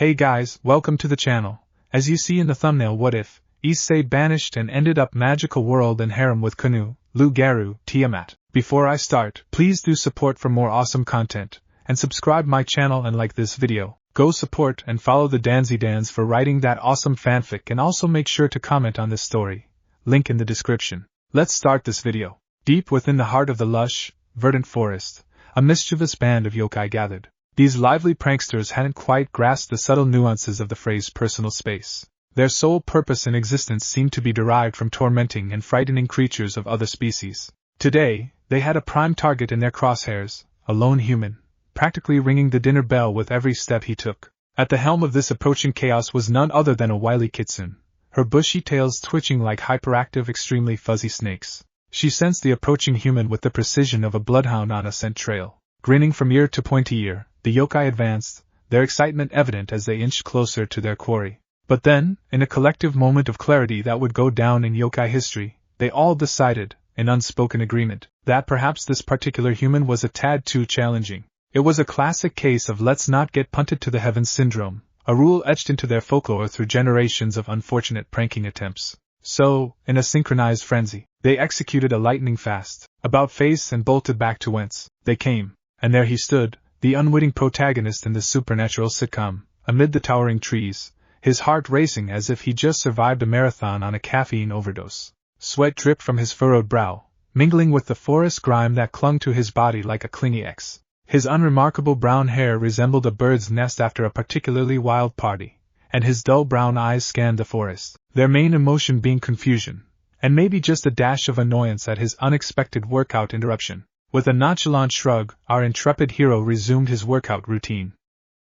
Hey guys, welcome to the channel. As you see in the thumbnail, what if Issei banished and ended up magical world and harem with Kunou, Loup Garou, Tiamat? Before I start, please do support for more awesome content, and subscribe my channel and like this video. Go support and follow the DanzyDanz for writing that awesome fanfic, and also make sure to comment on this story. Link in the description. Let's start this video. Deep within the heart of the lush, verdant forest, a mischievous band of yokai gathered. These lively pranksters hadn't quite grasped the subtle nuances of the phrase personal space. Their sole purpose in existence seemed to be derived from tormenting and frightening creatures of other species. Today, they had a prime target in their crosshairs, a lone human, practically ringing the dinner bell with every step he took. At the helm of this approaching chaos was none other than a wily kitsune, her bushy tails twitching like hyperactive, extremely fuzzy snakes. She sensed the approaching human with the precision of a bloodhound on a scent trail. Grinning from ear to pointy ear, the yokai advanced, their excitement evident as they inched closer to their quarry. But then, in a collective moment of clarity that would go down in yokai history, they all decided, in unspoken agreement, that perhaps this particular human was a tad too challenging. It was a classic case of let's not get punted to the heavens syndrome, a rule etched into their folklore through generations of unfortunate pranking attempts. So, in a synchronized frenzy, they executed a lightning fast, about-face, and bolted back to whence they came. And there he stood, the unwitting protagonist in the supernatural sitcom, amid the towering trees, his heart racing as if he just survived a marathon on a caffeine overdose. Sweat dripped from his furrowed brow, mingling with the forest grime that clung to his body like a clingy X. His unremarkable brown hair resembled a bird's nest after a particularly wild party, and his dull brown eyes scanned the forest, their main emotion being confusion, and maybe just a dash of annoyance at his unexpected workout interruption. With a nonchalant shrug, our intrepid hero resumed his workout routine.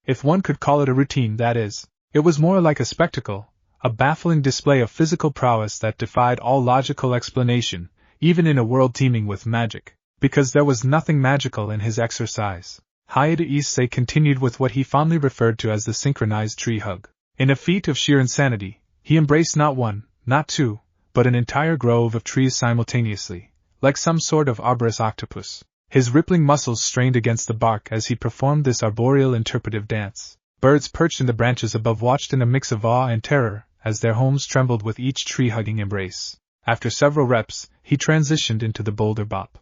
If one could call it a routine, that is. It was more like a spectacle, a baffling display of physical prowess that defied all logical explanation, even in a world teeming with magic, because there was nothing magical in his exercise. Issei continued with what he fondly referred to as the synchronized tree hug. In a feat of sheer insanity, he embraced not one, not two, but an entire grove of trees simultaneously, like some sort of arborous octopus. His rippling muscles strained against the bark as he performed this arboreal interpretive dance. Birds perched in the branches above watched in a mix of awe and terror as their homes trembled with each tree-hugging embrace. After several reps, he transitioned into the boulder bop.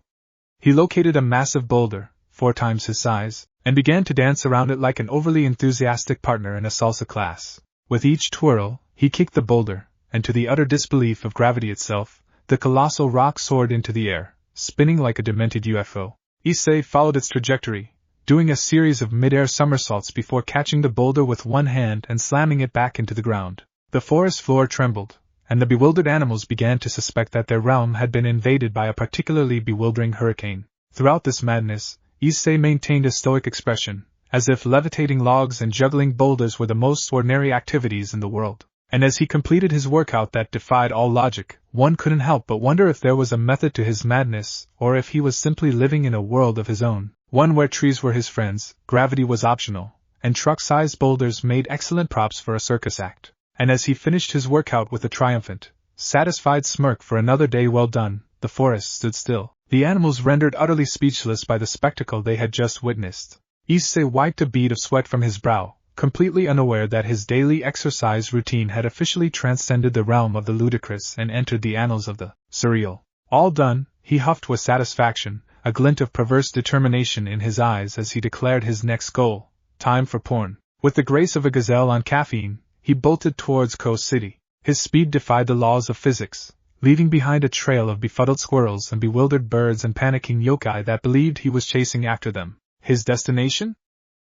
He located a massive boulder, 4 times his size, and began to dance around it like an overly enthusiastic partner in a salsa class. With each twirl, he kicked the boulder, and to the utter disbelief of gravity itself, the colossal rock soared into the air, spinning like a demented UFO. Issei followed its trajectory, doing a series of mid-air somersaults before catching the boulder with one hand and slamming it back into the ground. The forest floor trembled, and the bewildered animals began to suspect that their realm had been invaded by a particularly bewildering hurricane. Throughout this madness, Issei maintained a stoic expression, as if levitating logs and juggling boulders were the most ordinary activities in the world. And as he completed his workout that defied all logic, one couldn't help but wonder if there was a method to his madness, or if he was simply living in a world of his own, one where trees were his friends, gravity was optional, and truck-sized boulders made excellent props for a circus act. And as he finished his workout with a triumphant, satisfied smirk for another day well done, the forest stood still, the animals rendered utterly speechless by the spectacle they had just witnessed. Issei wiped a bead of sweat from his brow, completely unaware that his daily exercise routine had officially transcended the realm of the ludicrous and entered the annals of the Surreal. All done, he huffed with satisfaction, a glint of perverse determination in his eyes as he declared his next goal: time for porn. With the grace of a gazelle on caffeine, he bolted towards Coast City. His speed defied the laws of physics, leaving behind a trail of befuddled squirrels and bewildered birds and panicking yokai that believed he was chasing after them. His destination?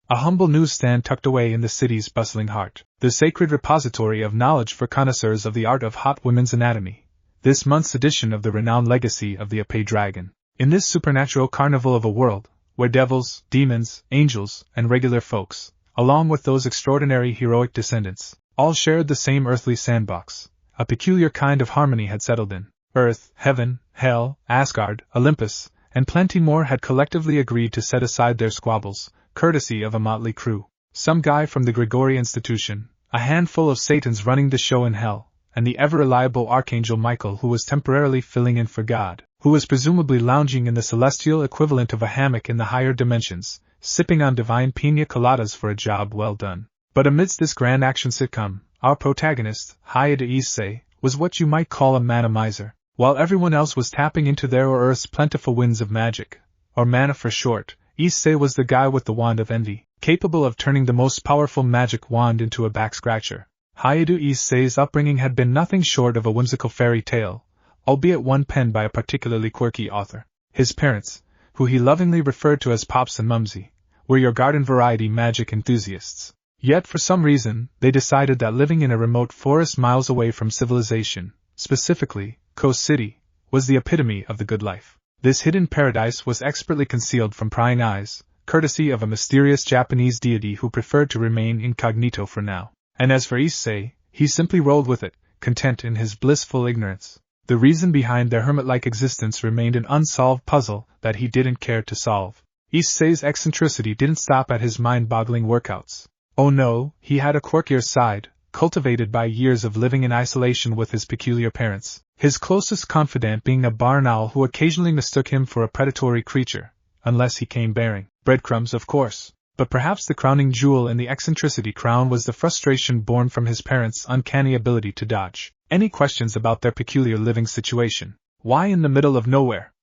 A humble newsstand tucked away in the city's bustling heart, the sacred repository of knowledge for connoisseurs of the art of hot women's anatomy. This month's edition of the renowned legacy of the Issei dragon. In this supernatural carnival of a world, where devils, demons, angels, and regular folks, along with those extraordinary heroic descendants, all shared the same earthly sandbox, a peculiar kind of harmony had settled in. Earth, heaven, hell, Asgard, Olympus, and plenty more had collectively agreed to set aside their squabbles, courtesy of a motley crew. Some guy from the Grigori Institution, a handful of Satans running the show in hell, and the ever-reliable Archangel Michael, who was temporarily filling in for God, who was presumably lounging in the celestial equivalent of a hammock in the higher dimensions, sipping on divine piña coladas for a job well done. But amidst this grand action sitcom, our protagonist, Issei, was what you might call a mana miser. While everyone else was tapping into their or Earth's plentiful winds of magic, or mana for short, Issei was the guy with the wand of envy, capable of turning the most powerful magic wand into a back-scratcher. Issei's upbringing had been nothing short of a whimsical fairy tale, albeit one penned by a particularly quirky author. His parents, who he lovingly referred to as Pops and Mumsy, were your garden-variety magic enthusiasts. Yet for some reason, they decided that living in a remote forest miles away from civilization, specifically, Coast City, was the epitome of the good life. This hidden paradise was expertly concealed from prying eyes, courtesy of a mysterious Japanese deity who preferred to remain incognito for now. And as for Issei, he simply rolled with it, content in his blissful ignorance. The reason behind their hermit-like existence remained an unsolved puzzle that he didn't care to solve. Issei's eccentricity didn't stop at his mind-boggling workouts. Oh no, he had a quirkier side, cultivated by years of living in isolation with his peculiar parents, his closest confidant being a barn owl who occasionally mistook him for a predatory creature, unless he came bearing breadcrumbs, of course. But perhaps the crowning jewel in the eccentricity crown was the frustration born from his parents' uncanny ability to dodge any questions about their peculiar living situation. Why in the middle of nowhere,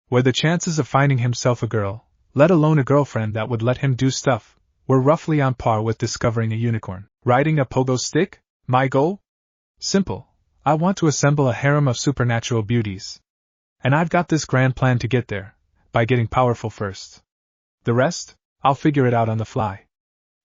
where the chances of finding himself a girl, let alone a girlfriend that would let him do stuff, were roughly on par with discovering a unicorn? Riding a pogo stick? My goal? Simple. I want to assemble a harem of supernatural beauties. And I've got this grand plan to get there, by getting powerful first. The rest? I'll figure it out on the fly.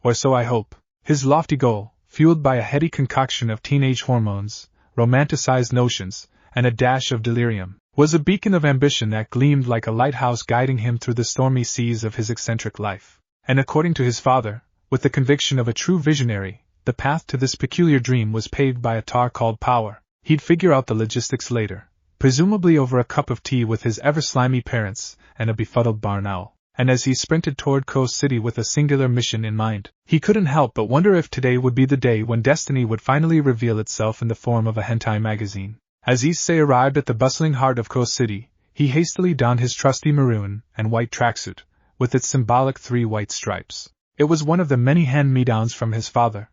Or so I hope. His lofty goal, fueled by a heady concoction of teenage hormones, romanticized notions, and a dash of delirium, was a beacon of ambition that gleamed like a lighthouse guiding him through the stormy seas of his eccentric life. And according to his father, with the conviction of a true visionary, the path to this peculiar dream was paved by a tar called power. He'd figure out the logistics later, presumably over a cup of tea with his ever-slimy parents and a befuddled barn owl. And as he sprinted toward Coast City with a singular mission in mind, he couldn't help but wonder if today would be the day when destiny would finally reveal itself in the form of a hentai magazine. As Issei arrived at the bustling heart of Coast City, he hastily donned his trusty maroon and white tracksuit, with its symbolic 3 white stripes. It was one of the many hand-me-downs from his father.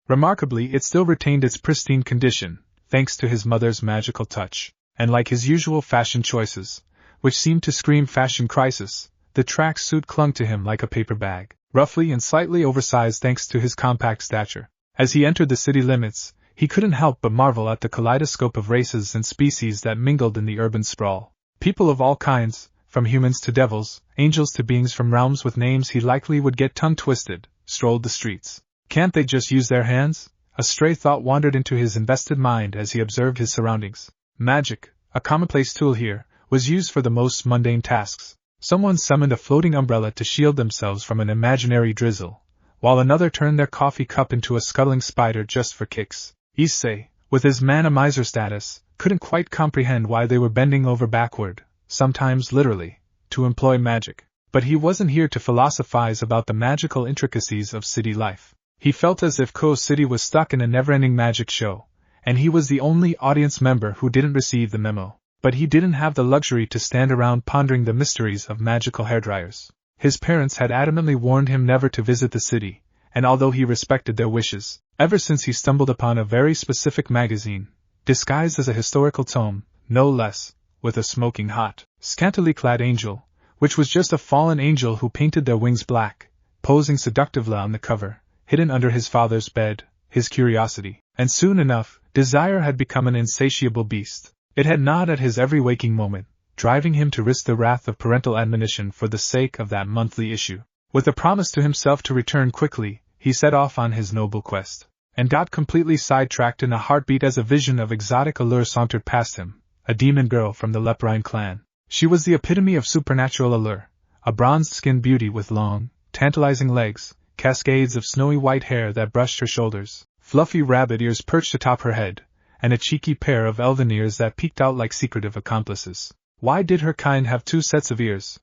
Remarkably, it still retained its pristine condition, thanks to his mother's magical touch. And like his usual fashion choices, which seemed to scream fashion crisis, the tracksuit clung to him like a paper bag, roughly and slightly oversized thanks to his compact stature. As he entered the city limits, he couldn't help but marvel at the kaleidoscope of races and species that mingled in the urban sprawl. People of all kinds, from humans to devils, angels to beings from realms with names he likely would get tongue-twisted, strolled the streets. Can't they just use their hands? A stray thought wandered into his invested mind as he observed his surroundings. Magic, a commonplace tool here, was used for the most mundane tasks. Someone summoned a floating umbrella to shield themselves from an imaginary drizzle, while another turned their coffee cup into a scuttling spider just for kicks. Issei, with his mana miser status, couldn't quite comprehend why they were bending over backward, sometimes literally, to employ magic. But he wasn't here to philosophize about the magical intricacies of city life. He felt as if Coast City was stuck in a never-ending magic show, and he was the only audience member who didn't receive the memo. But he didn't have the luxury to stand around pondering the mysteries of magical hairdryers. His parents had adamantly warned him never to visit the city, and although he respected their wishes, ever since he stumbled upon a very specific magazine, disguised as a historical tome, no less, with a smoking hot, scantily clad angel, which was just a fallen angel who painted their wings black, posing seductively on the cover, hidden under his father's bed, his curiosity, and soon enough, desire had become an insatiable beast. It had gnawed at his every waking moment, driving him to risk the wrath of parental admonition for the sake of that monthly issue. With a promise to himself to return quickly, he set off on his noble quest, and got completely sidetracked in a heartbeat as a vision of exotic allure sauntered past him, a demon girl from the Leprine clan. She was the epitome of supernatural allure, a bronzed-skinned beauty with long, tantalizing legs, cascades of snowy white hair that brushed her shoulders, fluffy rabbit ears perched atop her head, and a cheeky pair of elven ears that peeked out like secretive accomplices. Why did her kind have 2 sets of ears?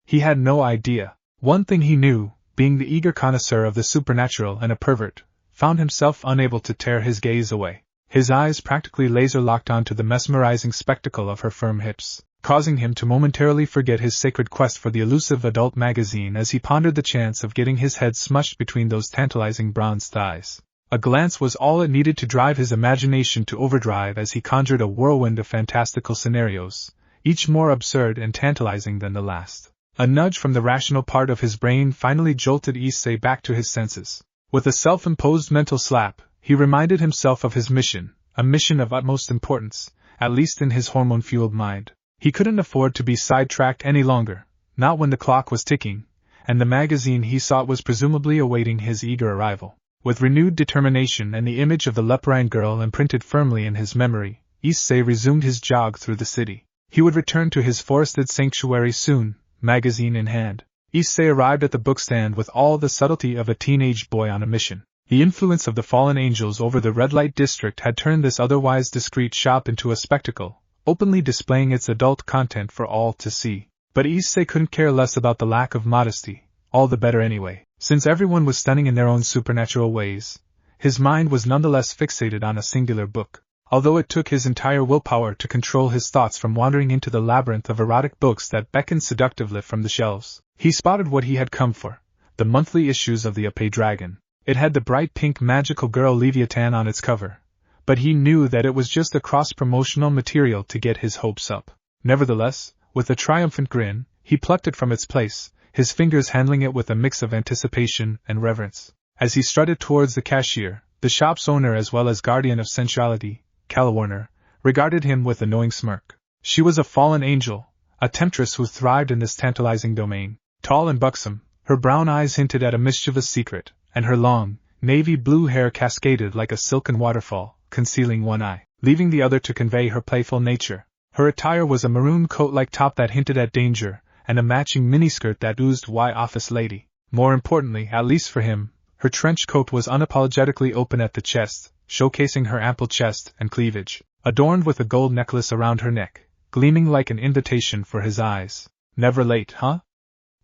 He had no idea. One thing he knew, being the eager connoisseur of the supernatural and a pervert, found himself unable to tear his gaze away. His eyes practically laser-locked onto the mesmerizing spectacle of her firm hips, causing him to momentarily forget his sacred quest for the elusive adult magazine as he pondered the chance of getting his head smushed between those tantalizing bronze thighs. A glance was all it needed to drive his imagination to overdrive as he conjured a whirlwind of fantastical scenarios, each more absurd and tantalizing than the last. A nudge from the rational part of his brain finally jolted Issei back to his senses. With a self-imposed mental slap, he reminded himself of his mission, a mission of utmost importance, at least in his hormone-fueled mind. He couldn't afford to be sidetracked any longer, not when the clock was ticking, and the magazine he sought was presumably awaiting his eager arrival. With renewed determination and the image of the leporine girl imprinted firmly in his memory, Issei resumed his jog through the city. He would return to his forested sanctuary soon, magazine in hand. Issei arrived at the bookstand with all the subtlety of a teenage boy on a mission. The influence of the fallen angels over the red light district had turned this otherwise discreet shop into a spectacle, openly displaying its adult content for all to see. But Issei couldn't care less about the lack of modesty, all the better anyway. Since everyone was stunning in their own supernatural ways, his mind was nonetheless fixated on a singular book. Although it took his entire willpower to control his thoughts from wandering into the labyrinth of erotic books that beckoned seductively from the shelves, he spotted what he had come for, the monthly issues of the Issei Dragon. It had the bright pink magical girl Leviathan on its cover, but he knew that it was just a cross-promotional material to get his hopes up. Nevertheless, with a triumphant grin, he plucked it from its place, his fingers handling it with a mix of anticipation and reverence. As he strutted towards the cashier, the shop's owner as well as guardian of sensuality, Calawarner, regarded him with a knowing smirk. She was a fallen angel, a temptress who thrived in this tantalizing domain. Tall and buxom, her brown eyes hinted at a mischievous secret, and her long, navy blue hair cascaded like a silken waterfall, concealing one eye, leaving the other to convey her playful nature. Her attire was a maroon coat-like top that hinted at danger, and a matching miniskirt that oozed office lady. More importantly, at least for him, her trench coat was unapologetically open at the chest, showcasing her ample chest and cleavage, adorned with a gold necklace around her neck, gleaming like an invitation for his eyes. Never late, huh?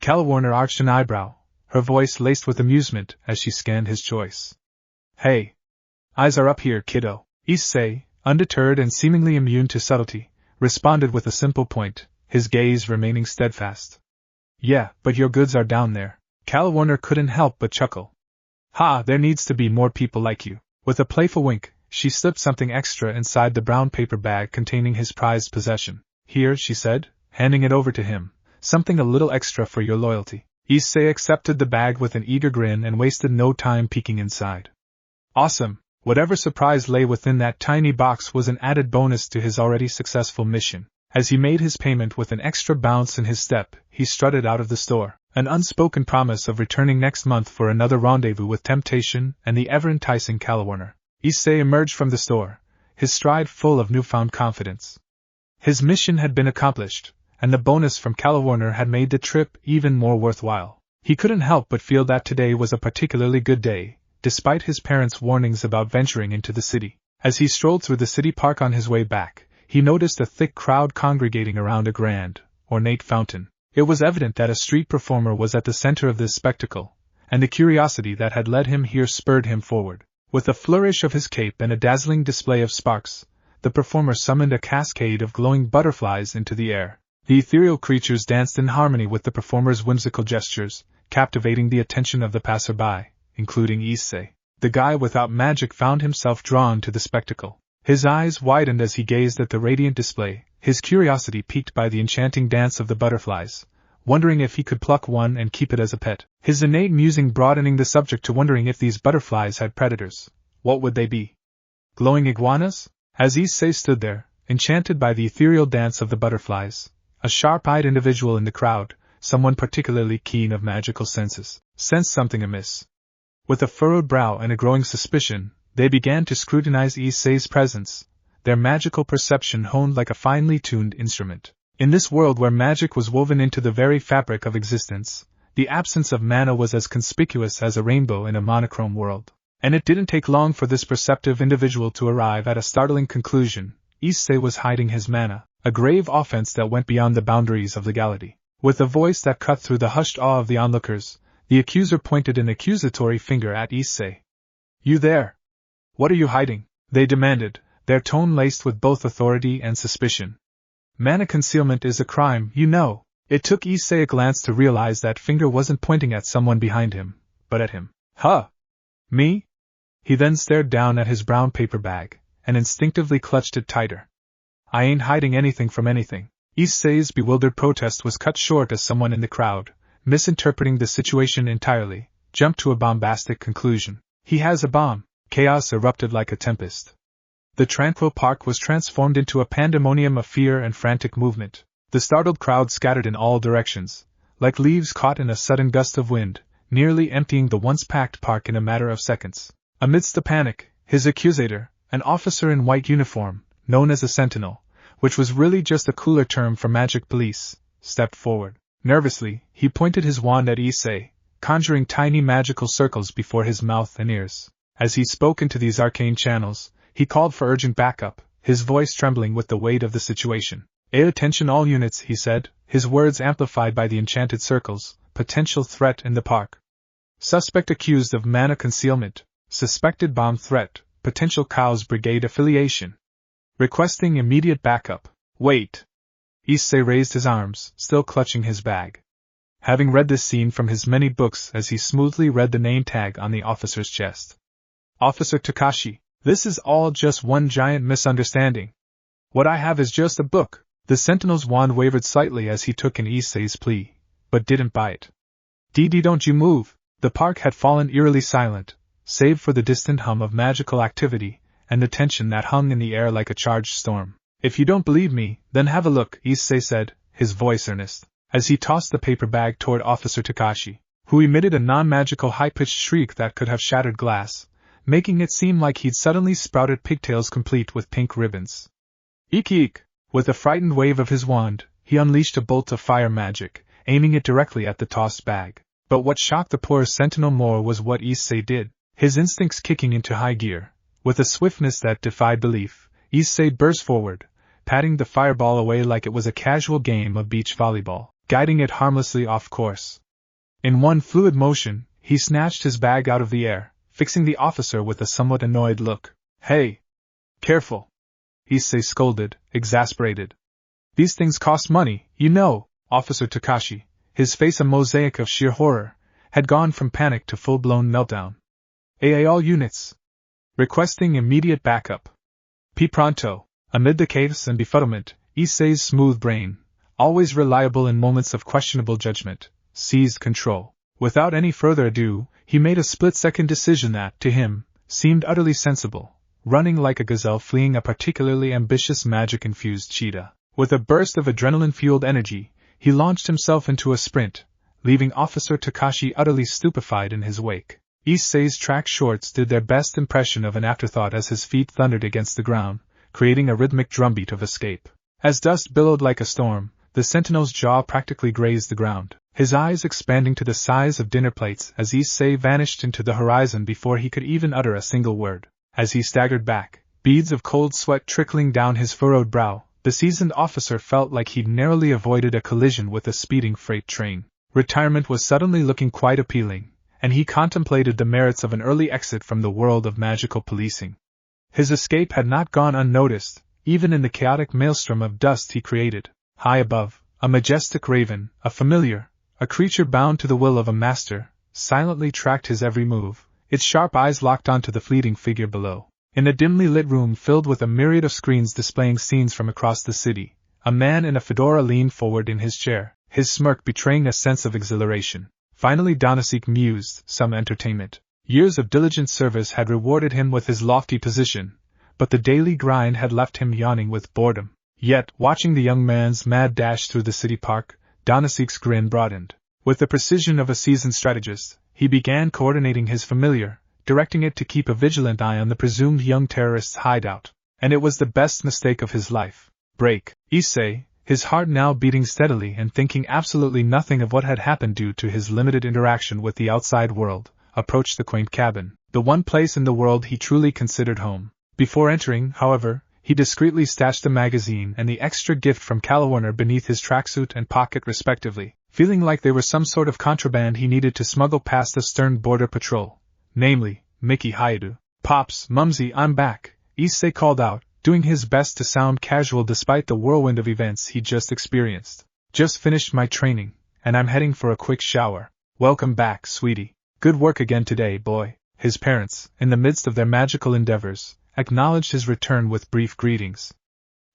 Calawarner arched an eyebrow, her voice laced with amusement as she scanned his choice. Hey! Eyes are up here, kiddo. Issei, undeterred and seemingly immune to subtlety, responded with a simple point, his gaze remaining steadfast. Yeah, but your goods are down there. Calawarner couldn't help but chuckle. Ha, there needs to be more people like you. With a playful wink, she slipped something extra inside the brown paper bag containing his prized possession. Here, she said, handing it over to him, something a little extra for your loyalty. Issei accepted the bag with an eager grin and wasted no time peeking inside. Awesome! Whatever surprise lay within that tiny box was an added bonus to his already successful mission. As he made his payment with an extra bounce in his step, he strutted out of the store, an unspoken promise of returning next month for another rendezvous with temptation and the ever-enticing Calawarner. Issei emerged from the store, his stride full of newfound confidence. His mission had been accomplished, and the bonus from Calawarner had made the trip even more worthwhile. He couldn't help but feel that today was a particularly good day, despite his parents' warnings about venturing into the city. As he strolled through the city park on his way back, he noticed a thick crowd congregating around a grand, ornate fountain. It was evident that a street performer was at the center of this spectacle, and the curiosity that had led him here spurred him forward. With a flourish of his cape and a dazzling display of sparks, the performer summoned a cascade of glowing butterflies into the air. The ethereal creatures danced in harmony with the performer's whimsical gestures, captivating the attention of the passerby, including Issei. The guy without magic found himself drawn to the spectacle. His eyes widened as he gazed at the radiant display, his curiosity piqued by the enchanting dance of the butterflies, wondering if he could pluck one and keep it as a pet. His innate musing broadening the subject to wondering if these butterflies had predators. What would they be? Glowing iguanas? As Issei stood there, enchanted by the ethereal dance of the butterflies, a sharp-eyed individual in the crowd, someone particularly keen of magical senses, sensed something amiss. With a furrowed brow and a growing suspicion, they began to scrutinize Issei's presence, their magical perception honed like a finely tuned instrument. In this world where magic was woven into the very fabric of existence, the absence of mana was as conspicuous as a rainbow in a monochrome world. And it didn't take long for this perceptive individual to arrive at a startling conclusion. Issei was hiding his mana, a grave offense that went beyond the boundaries of legality. With a voice that cut through the hushed awe of the onlookers, the accuser pointed an accusatory finger at Issei. You there? What are you hiding? They demanded, their tone laced with both authority and suspicion. Mana concealment is a crime, you know. It took Issei a glance to realize that finger wasn't pointing at someone behind him, but at him. Huh? Me? He then stared down at his brown paper bag, and instinctively clutched it tighter. I ain't hiding anything from anything. Issei's bewildered protest was cut short as someone in the crowd, misinterpreting the situation entirely, jumped to a bombastic conclusion. He has a bomb. Chaos erupted like a tempest. The tranquil park was transformed into a pandemonium of fear and frantic movement. The startled crowd scattered in all directions, like leaves caught in a sudden gust of wind, nearly emptying the once-packed park in a matter of seconds. Amidst the panic, his accusator, an officer in white uniform, known as a sentinel, which was really just a cooler term for magic police, stepped forward. Nervously, he pointed his wand at Issei, conjuring tiny magical circles before his mouth and ears. As he spoke into these arcane channels, he called for urgent backup, his voice trembling with the weight of the situation. Attention all units, he said, his words amplified by the enchanted circles. Potential threat in the park. Suspect accused of mana concealment. Suspected bomb threat. Potential Cows Brigade affiliation. Requesting immediate backup. Wait. Issei raised his arms, still clutching his bag. Having read this scene from his many books as he smoothly read the name tag on the officer's chest. Officer Takashi, this is all just one giant misunderstanding. What I have is just a book. The sentinel's wand wavered slightly as he took in Issei's plea, but didn't bite. Dee don't you move. The park had fallen eerily silent, save for the distant hum of magical activity, and the tension that hung in the air like a charged storm. If you don't believe me, then have a look, Issei said, his voice earnest, as he tossed the paper bag toward Officer Takashi, who emitted a non-magical high-pitched shriek that could have shattered glass, making it seem like he'd suddenly sprouted pigtails complete with pink ribbons. Eek eek! With a frightened wave of his wand, he unleashed a bolt of fire magic, aiming it directly at the tossed bag. But what shocked the poor sentinel more was what Issei did. His instincts kicking into high gear, with a swiftness that defied belief, Issei burst forward, patting the fireball away like it was a casual game of beach volleyball, guiding it harmlessly off course. In one fluid motion, he snatched his bag out of the air, fixing the officer with a somewhat annoyed look. Hey! Careful! Issei scolded, exasperated. These things cost money, you know. Officer Takashi, his face a mosaic of sheer horror, had gone from panic to full-blown meltdown. All units. Requesting immediate backup. P. Pronto. Amid the chaos and befuddlement, Issei's smooth brain, always reliable in moments of questionable judgment, seized control. Without any further ado, he made a split-second decision that, to him, seemed utterly sensible. Running like a gazelle fleeing a particularly ambitious magic-infused cheetah. With a burst of adrenaline-fueled energy, he launched himself into a sprint, leaving Officer Takashi utterly stupefied in his wake. Issei's track shorts did their best impression of an afterthought as his feet thundered against the ground, creating a rhythmic drumbeat of escape. As dust billowed like a storm, the sentinel's jaw practically grazed the ground, his eyes expanding to the size of dinner plates as Issei vanished into the horizon before he could even utter a single word. As he staggered back, beads of cold sweat trickling down his furrowed brow, the seasoned officer felt like he'd narrowly avoided a collision with a speeding freight train. Retirement was suddenly looking quite appealing, and he contemplated the merits of an early exit from the world of magical policing. His escape had not gone unnoticed, even in the chaotic maelstrom of dust he created. High above, a majestic raven, a familiar, a creature bound to the will of a master, silently tracked his every move, its sharp eyes locked onto the fleeting figure below. In a dimly lit room filled with a myriad of screens displaying scenes from across the city, a man in a fedora leaned forward in his chair, his smirk betraying a sense of exhilaration. Finally Danzydanz mused, some entertainment. Years of diligent service had rewarded him with his lofty position, but the daily grind had left him yawning with boredom. Yet, watching the young man's mad dash through the city park, Danzyg's grin broadened. With the precision of a seasoned strategist, he began coordinating his familiar, directing it to keep a vigilant eye on the presumed young terrorist's hideout. And it was the best mistake of his life. Break. Issei, his heart now beating steadily and thinking absolutely nothing of what had happened due to his limited interaction with the outside world, approached the quaint cabin, the one place in the world he truly considered home. Before entering, however, he discreetly stashed the magazine and the extra gift from Calawarner beneath his tracksuit and pocket respectively, feeling like they were some sort of contraband he needed to smuggle past the stern border patrol. Namely, Mickey Hayato. Pops, Mumsy, I'm back, Issei called out, doing his best to sound casual despite the whirlwind of events he'd just experienced. Just finished my training, and I'm heading for a quick shower. Welcome back, sweetie. Good work again today, boy. His parents, in the midst of their magical endeavors, acknowledged his return with brief greetings.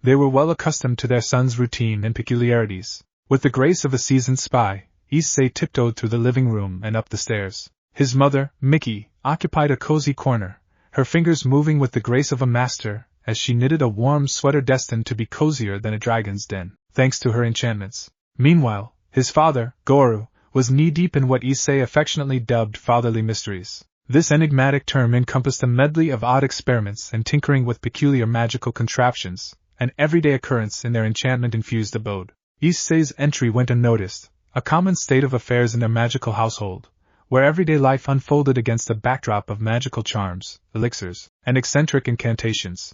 They were well accustomed to their son's routine and peculiarities. With the grace of a seasoned spy, Issei tiptoed through the living room and up the stairs. His mother, Mickey, occupied a cozy corner, her fingers moving with the grace of a master, as she knitted a warm sweater destined to be cozier than a dragon's den, thanks to her enchantments. Meanwhile, his father, Garou, was knee-deep in what Issei affectionately dubbed fatherly mysteries. This enigmatic term encompassed a medley of odd experiments and tinkering with peculiar magical contraptions, an everyday occurrence in their enchantment-infused abode. Issei's entry went unnoticed, a common state of affairs in their magical household, where everyday life unfolded against a backdrop of magical charms, elixirs, and eccentric incantations.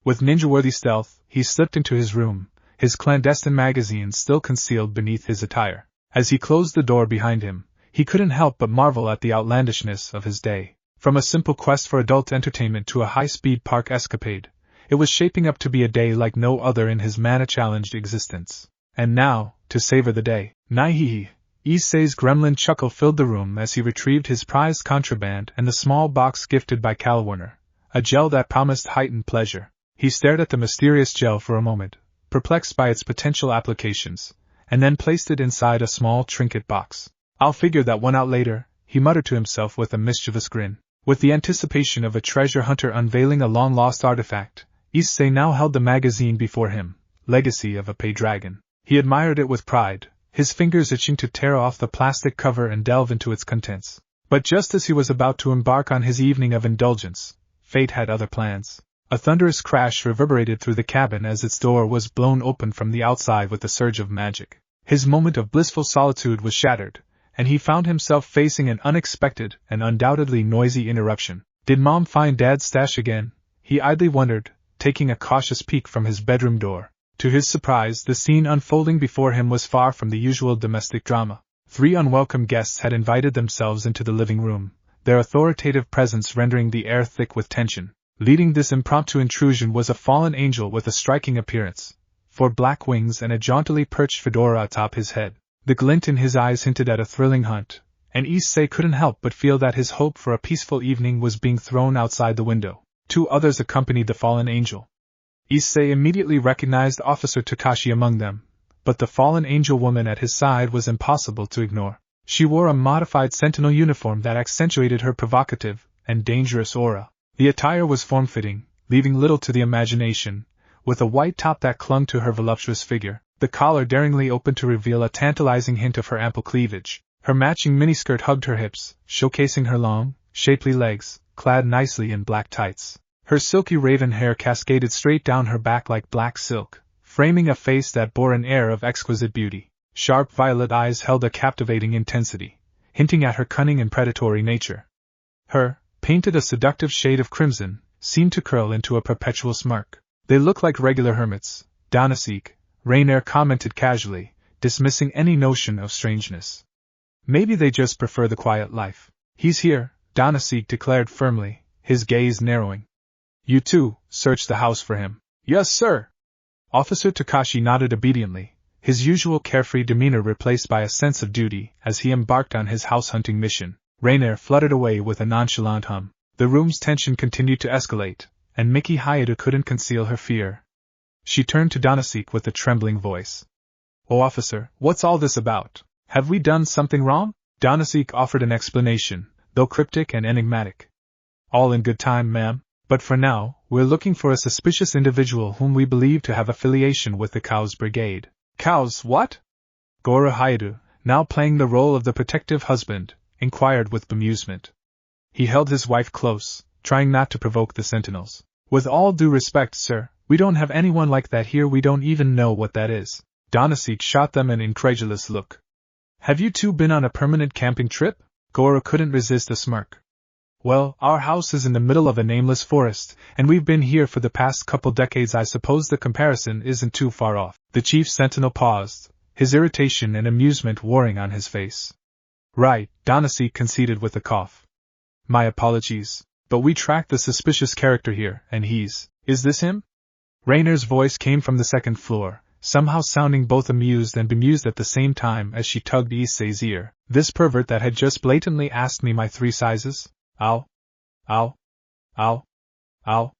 With ninja-worthy stealth, he slipped into his room, his clandestine magazine still concealed beneath his attire. As he closed the door behind him, he couldn't help but marvel at the outlandishness of his day. From a simple quest for adult entertainment to a high-speed park escapade, it was shaping up to be a day like no other in his mana-challenged existence. And now, to savor the day, Naihihi! Issei's gremlin chuckle filled the room as he retrieved his prized contraband and the small box gifted by Calwarner, a gel that promised heightened pleasure. He stared at the mysterious gel for a moment, perplexed by its potential applications, and then placed it inside a small trinket box. I'll figure that one out later, he muttered to himself with a mischievous grin. With the anticipation of a treasure hunter unveiling a long-lost artifact, Issei now held the magazine before him, Legacy of a Pay Dragon. He admired it with pride, his fingers itching to tear off the plastic cover and delve into its contents. But just as he was about to embark on his evening of indulgence, fate had other plans. A thunderous crash reverberated through the cabin as its door was blown open from the outside with a surge of magic. His moment of blissful solitude was shattered, and he found himself facing an unexpected and undoubtedly noisy interruption. Did Mom find Dad's stash again? He idly wondered, taking a cautious peek from his bedroom door. To his surprise, the scene unfolding before him was far from the usual domestic drama. 3 unwelcome guests had invited themselves into the living room, their authoritative presence rendering the air thick with tension. Leading this impromptu intrusion was a fallen angel with a striking appearance, 4 black wings and a jauntily perched fedora atop his head. The glint in his eyes hinted at a thrilling hunt, and Issei couldn't help but feel that his hope for a peaceful evening was being thrown outside the window. 2 others accompanied the fallen angel. Issei immediately recognized Officer Takashi among them, but the fallen angel woman at his side was impossible to ignore. She wore a modified sentinel uniform that accentuated her provocative and dangerous aura. The attire was form-fitting, leaving little to the imagination, with a white top that clung to her voluptuous figure, the collar daringly open to reveal a tantalizing hint of her ample cleavage. Her matching miniskirt hugged her hips, showcasing her long, shapely legs, clad nicely in black tights. Her silky raven hair cascaded straight down her back like black silk, framing a face that bore an air of exquisite beauty. Sharp violet eyes held a captivating intensity, hinting at her cunning and predatory nature. Her, painted a seductive shade of crimson, seemed to curl into a perpetual smirk. They look like regular hermits, Danzydanz, Rainier commented casually, dismissing any notion of strangeness. Maybe they just prefer the quiet life. He's here, Danzydanz declared firmly, his gaze narrowing. You too, searched the house for him. Yes, sir. Officer Takashi nodded obediently, his usual carefree demeanor replaced by a sense of duty as he embarked on his house-hunting mission. Rainier fluttered away with a nonchalant hum. The room's tension continued to escalate, and Miki Hayato couldn't conceal her fear. She turned to Danzydanz with a trembling voice. Oh, officer, what's all this about? Have we done something wrong? Danzydanz offered an explanation, though cryptic and enigmatic. All in good time, ma'am, but for now, we're looking for a suspicious individual whom we believe to have affiliation with the Cows Brigade. Cows what? Goro Hayato, now playing the role of the protective husband, inquired with bemusement. He held his wife close, trying not to provoke the sentinels. With all due respect, sir, we don't have anyone like that here. We don't even know what that is. Danzydanz shot them an incredulous look. Have you two been on a permanent camping trip? Goro couldn't resist a smirk. Well, our house is in the middle of a nameless forest, and we've been here for the past couple decades. I suppose the comparison isn't too far off. The chief sentinel paused, his irritation and amusement warring on his face. Right, Danzydanz conceded with a cough. My apologies, but we tracked the suspicious character here, and is this him? Rainer's voice came from the second floor, somehow sounding both amused and bemused at the same time as she tugged Issei's ear. This pervert that had just blatantly asked me my 3 sizes? Ow. Ow. Ow. Ow.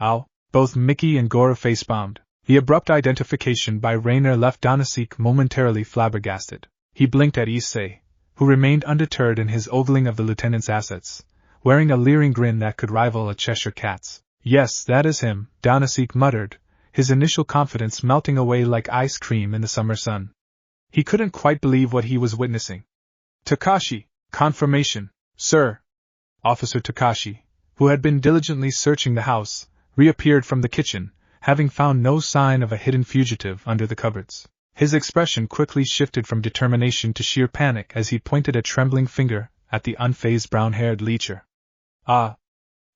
Ow. Both Mickey and Goro face-bombed. The abrupt identification by Rainer left Danasik momentarily flabbergasted. He blinked at Issei, who remained undeterred in his ogling of the lieutenant's assets, wearing a leering grin that could rival a Cheshire cat's. Yes, that is him, Danasik muttered, his initial confidence melting away like ice cream in the summer sun. He couldn't quite believe what he was witnessing. Takashi, confirmation, sir. Officer Takashi, who had been diligently searching the house, reappeared from the kitchen, having found no sign of a hidden fugitive under the cupboards. His expression quickly shifted from determination to sheer panic as he pointed a trembling finger at the unfazed brown-haired leecher. Ah.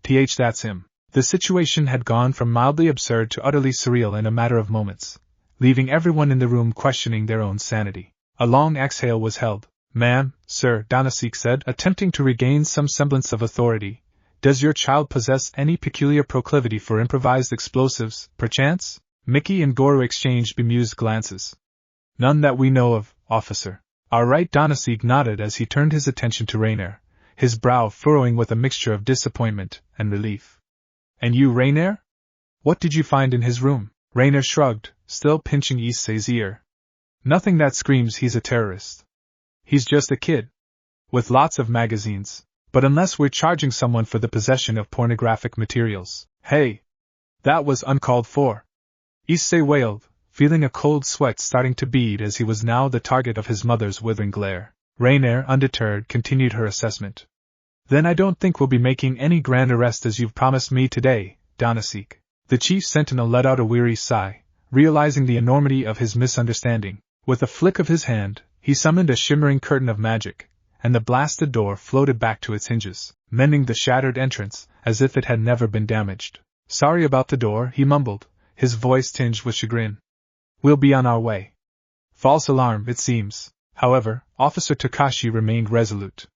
That's him. The situation had gone from mildly absurd to utterly surreal in a matter of moments, leaving everyone in the room questioning their own sanity. A long exhale was held. Ma'am, sir, Danasik said, attempting to regain some semblance of authority. Does your child possess any peculiar proclivity for improvised explosives, perchance? Mickey and Goro exchanged bemused glances. None that we know of, officer. All right, Danasik nodded as he turned his attention to Rainer, his brow furrowing with a mixture of disappointment and relief. And you, Rainer? What did you find in his room? Rainer shrugged, still pinching Issei's ear. Nothing that screams he's a terrorist. He's just a kid. With lots of magazines. But unless we're charging someone for the possession of pornographic materials. Hey! That was uncalled for. Issei wailed, feeling a cold sweat starting to bead as he was now the target of his mother's withering glare. Rainer, undeterred, continued her assessment. Then I don't think we'll be making any grand arrest as you've promised me today, Danasik. The chief sentinel let out a weary sigh, realizing the enormity of his misunderstanding. With a flick of his hand, he summoned a shimmering curtain of magic, and the blasted door floated back to its hinges, mending the shattered entrance, as if it had never been damaged. Sorry about the door, he mumbled, his voice tinged with chagrin. We'll be on our way. False alarm, it seems. However, Officer Takashi remained resolute.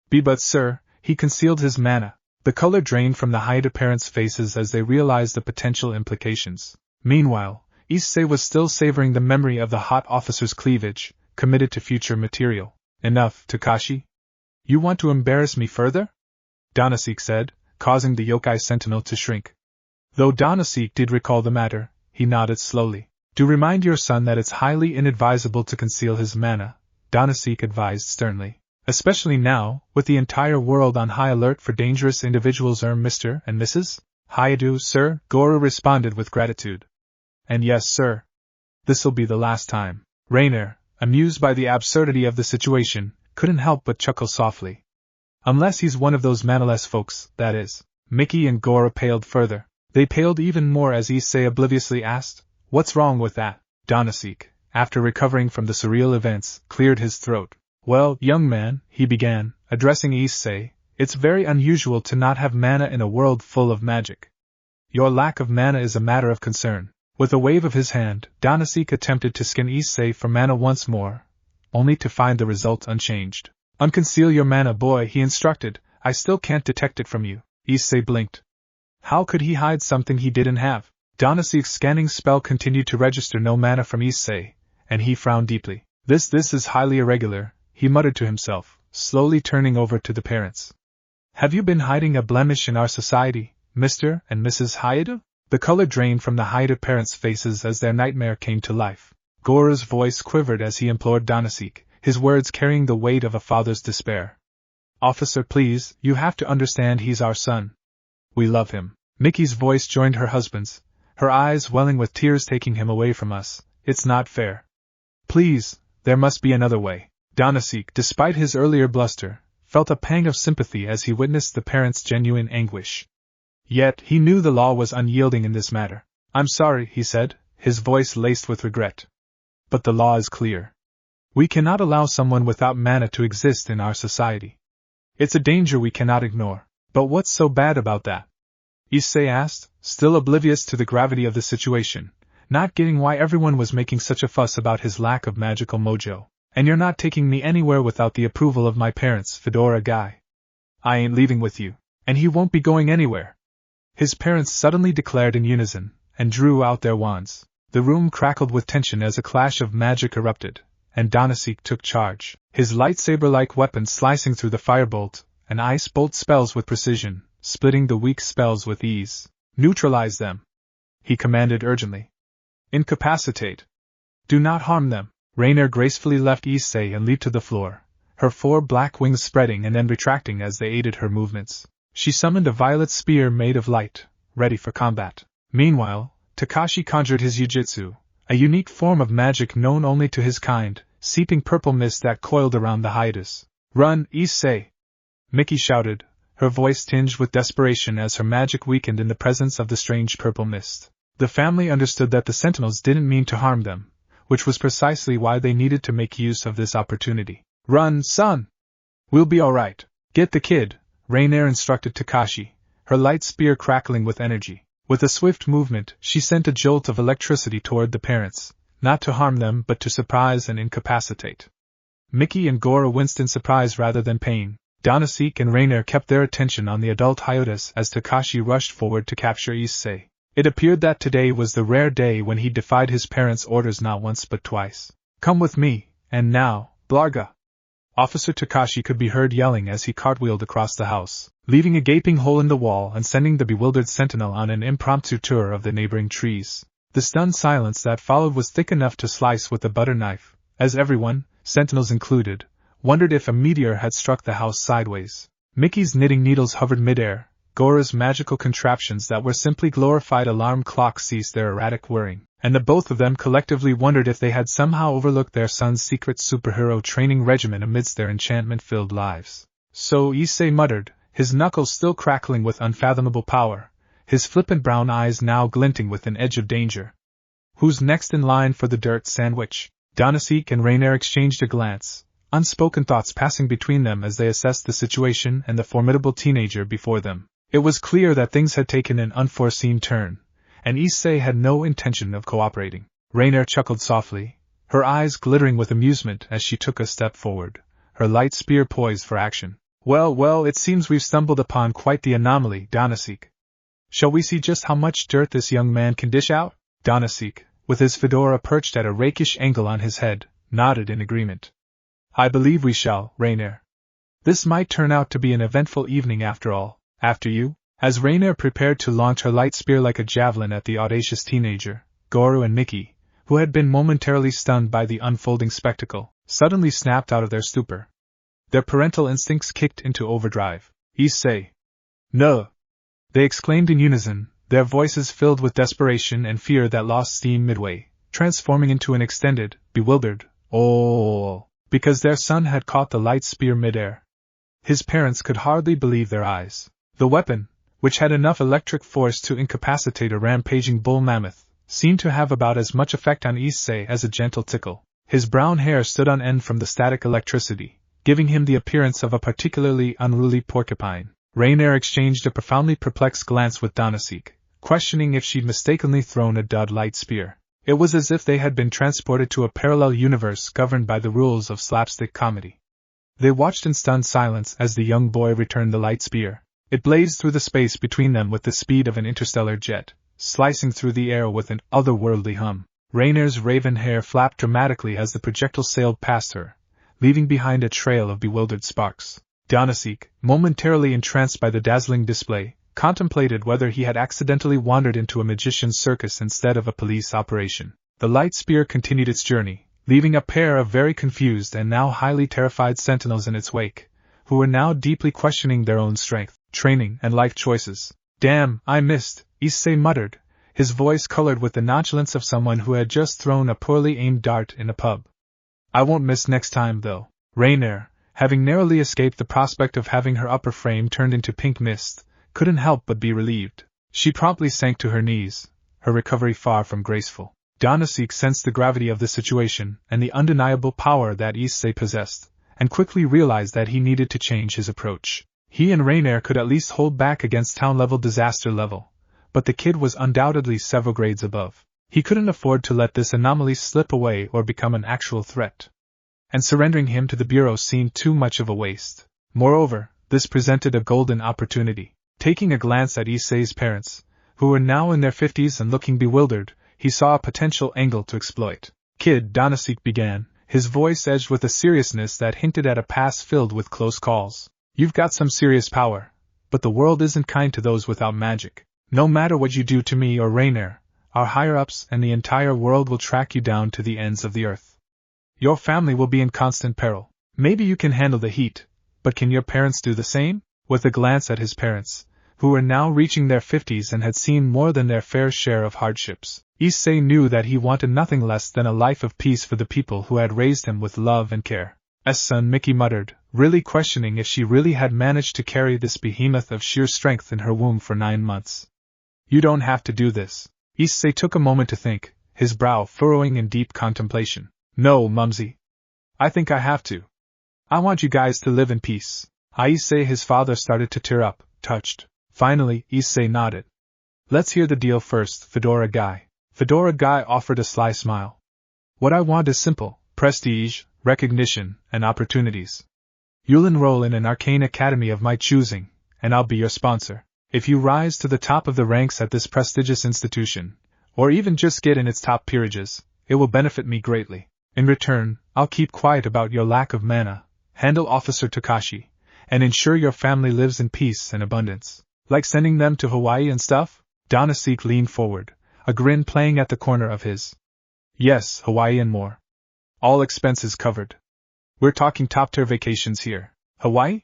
But sir, he concealed his mana. The color drained from the hired parents' faces as they realized the potential implications. Meanwhile, Issei was still savoring the memory of the hot officer's cleavage, committed to future material. Enough, Takashi. You want to embarrass me further? Danasik said, causing the yokai sentinel to shrink. Though Danasik did recall the matter, he nodded slowly. Do remind your son that it's highly inadvisable to conceal his mana, Danasik advised sternly. Especially now, with the entire world on high alert for dangerous individuals. Mr. and Mrs. Hayadu, sir, Goro responded with gratitude. And yes, sir. This'll be the last time. Rainer, amused by the absurdity of the situation, couldn't help but chuckle softly. Unless he's one of those manaless folks, that is. Mickey and Goro paled further. They paled even more as Issei obliviously asked, What's wrong with that? Danasik, after recovering from the surreal events, cleared his throat. Well, young man, he began, addressing Issei, it's very unusual to not have mana in a world full of magic. Your lack of mana is a matter of concern. With a wave of his hand, Danasik attempted to scan Issei for mana once more, only to find the result unchanged. Unconceal your mana, boy, he instructed, I still can't detect it from you. Issei blinked. How could he hide something he didn't have? Danasik's scanning spell continued to register no mana from Issei, and he frowned deeply. This is highly irregular, he muttered to himself, slowly turning over to the parents. Have you been hiding a blemish in our society, Mr. and Mrs. Hayadu? The color drained from the Hayadu parents' faces as their nightmare came to life. Goro's voice quivered as he implored Danasik, his words carrying the weight of a father's despair. Officer, please, you have to understand he's our son. We love him. Mickey's voice joined her husband's, her eyes welling with tears taking him away from us. It's not fair. Please, there must be another way. Danasik, despite his earlier bluster, felt a pang of sympathy as he witnessed the parents' genuine anguish. Yet, he knew the law was unyielding in this matter. I'm sorry, he said, his voice laced with regret. But the law is clear. We cannot allow someone without mana to exist in our society. It's a danger we cannot ignore. But what's so bad about that? Issei asked, still oblivious to the gravity of the situation, not getting why everyone was making such a fuss about his lack of magical mojo. And you're not taking me anywhere without the approval of my parents, Fedora guy. I ain't leaving with you. And he won't be going anywhere. His parents suddenly declared in unison, and drew out their wands. The room crackled with tension as a clash of magic erupted, and Danzydanz took charge, his lightsaber-like weapon slicing through the firebolt and ice bolt spells with precision, splitting the weak spells with ease. "Neutralize them," he commanded urgently. "Incapacitate. Do not harm them." Rainier gracefully left Issei and leaped to the floor, her 4 black wings spreading and then retracting as they aided her movements. She summoned a violet spear made of light, ready for combat. Meanwhile, Takashi conjured his yujutsu, a unique form of magic known only to his kind, seeping purple mist that coiled around the hiatus. "Run, Issei!" Mickey shouted, her voice tinged with desperation as her magic weakened in the presence of the strange purple mist. The family understood that the sentinels didn't mean to harm them, which was precisely why they needed to make use of this opportunity. "Run, son! We'll be all right. Get the kid," Rainier instructed Takashi, her light spear crackling with energy. With a swift movement, she sent a jolt of electricity toward the parents, not to harm them but to surprise and incapacitate. Mickey and Goro winced in surprise rather than pain. Danzydanz and Rainier kept their attention on the adult hiatus as Takashi rushed forward to capture Issei. It appeared that today was the rare day when he defied his parents' orders not once but twice. "Come with me, and now, Blarga!" Officer Takashi could be heard yelling as he cartwheeled across the house, leaving a gaping hole in the wall and sending the bewildered sentinel on an impromptu tour of the neighboring trees. The stunned silence that followed was thick enough to slice with a butter knife, as everyone, sentinels included, wondered if a meteor had struck the house sideways. Mickey's knitting needles hovered midair, Gora's magical contraptions that were simply glorified alarm clocks ceased their erratic whirring, and the both of them collectively wondered if they had somehow overlooked their son's secret superhero training regimen amidst their enchantment-filled lives. "So," Issei muttered, his knuckles still crackling with unfathomable power, his flippant brown eyes now glinting with an edge of danger. "Who's next in line for the dirt sandwich?" Danzydanz and Rainier exchanged a glance, unspoken thoughts passing between them as they assessed the situation and the formidable teenager before them. It was clear that things had taken an unforeseen turn, and Issei had no intention of cooperating. Rainier chuckled softly, her eyes glittering with amusement as she took a step forward, her light spear poised for action. Well, it seems we've stumbled upon quite the anomaly, Danzydanz. Shall we see just how much dirt this young man can dish out?" Danzydanz, with his fedora perched at a rakish angle on his head, nodded in agreement. "I believe we shall, Rainier. This might turn out to be an eventful evening after all. After you?" As Rainier prepared to launch her light spear like a javelin at the audacious teenager, Goro and Mickey, who had been momentarily stunned by the unfolding spectacle, suddenly snapped out of their stupor. Their parental instincts kicked into overdrive. "Issei! No!" they exclaimed in unison, their voices filled with desperation and fear that lost steam midway, transforming into an extended, bewildered, "Oh!" because their son had caught the light spear midair. His parents could hardly believe their eyes. The weapon, which had enough electric force to incapacitate a rampaging bull mammoth, seemed to have about as much effect on Issei as a gentle tickle. His brown hair stood on end from the static electricity, giving him the appearance of a particularly unruly porcupine. Rainier exchanged a profoundly perplexed glance with Danzydanz, questioning if she'd mistakenly thrown a dud light spear. It was as if they had been transported to a parallel universe governed by the rules of slapstick comedy. They watched in stunned silence as the young boy returned the light spear. It blazed through the space between them with the speed of an interstellar jet, slicing through the air with an otherworldly hum. Rainier's raven hair flapped dramatically as the projectile sailed past her, leaving behind a trail of bewildered sparks. Danzydanz, momentarily entranced by the dazzling display, contemplated whether he had accidentally wandered into a magician's circus instead of a police operation. The light spear continued its journey, leaving a pair of very confused and now highly terrified sentinels in its wake, who were now deeply questioning their own strength, training, and life choices. "Damn, I missed," Issei muttered, his voice colored with the nonchalance of someone who had just thrown a poorly aimed dart in a pub. "I won't miss next time, though." Rainier, having narrowly escaped the prospect of having her upper frame turned into pink mist, couldn't help but be relieved. She promptly sank to her knees, her recovery far from graceful. Danzydanz sensed the gravity of the situation and the undeniable power that Issei possessed, and quickly realized that he needed to change his approach. He and Rainier could at least hold back against town-level disaster level, but the kid was undoubtedly several grades above. He couldn't afford to let this anomaly slip away or become an actual threat. And surrendering him to the Bureau seemed too much of a waste. Moreover, this presented a golden opportunity. Taking a glance at Issei's parents, who were now in their 50s and looking bewildered, he saw a potential angle to exploit. "Kid," Danasik began, his voice edged with a seriousness that hinted at a past filled with close calls. "You've got some serious power, but the world isn't kind to those without magic. No matter what you do to me or Rainier, our higher-ups and the entire world will track you down to the ends of the earth. Your family will be in constant peril. Maybe you can handle the heat, but can your parents do the same?" With a glance at his parents, who were now reaching their 50s and had seen more than their fair share of hardships, Issei knew that he wanted nothing less than a life of peace for the people who had raised him with love and care. "Son," Mickey muttered, really questioning if she really had managed to carry this behemoth of sheer strength in her womb for 9 months. "You don't have to do this." Issei took a moment to think, his brow furrowing in deep contemplation. "No, Mumsy. I think I have to. I want you guys to live in peace." Issei, his father, started to tear up, touched. Finally, Issei nodded. "Let's hear the deal first, Fedora Guy." Fedora Guy offered a sly smile. "What I want is simple: prestige, recognition, and opportunities. You'll enroll in an Arcane Academy of my choosing, and I'll be your sponsor. If you rise to the top of the ranks at this prestigious institution, or even just get in its top peerages, it will benefit me greatly. In return, I'll keep quiet about your lack of mana, handle Officer Takashi, and ensure your family lives in peace and abundance. Like sending them to Hawaii and stuff?" Danasik leaned forward, a grin playing at the corner of his. "Yes, Hawaii and more. All expenses covered. We're talking top-tier vacations here." "Hawaii?"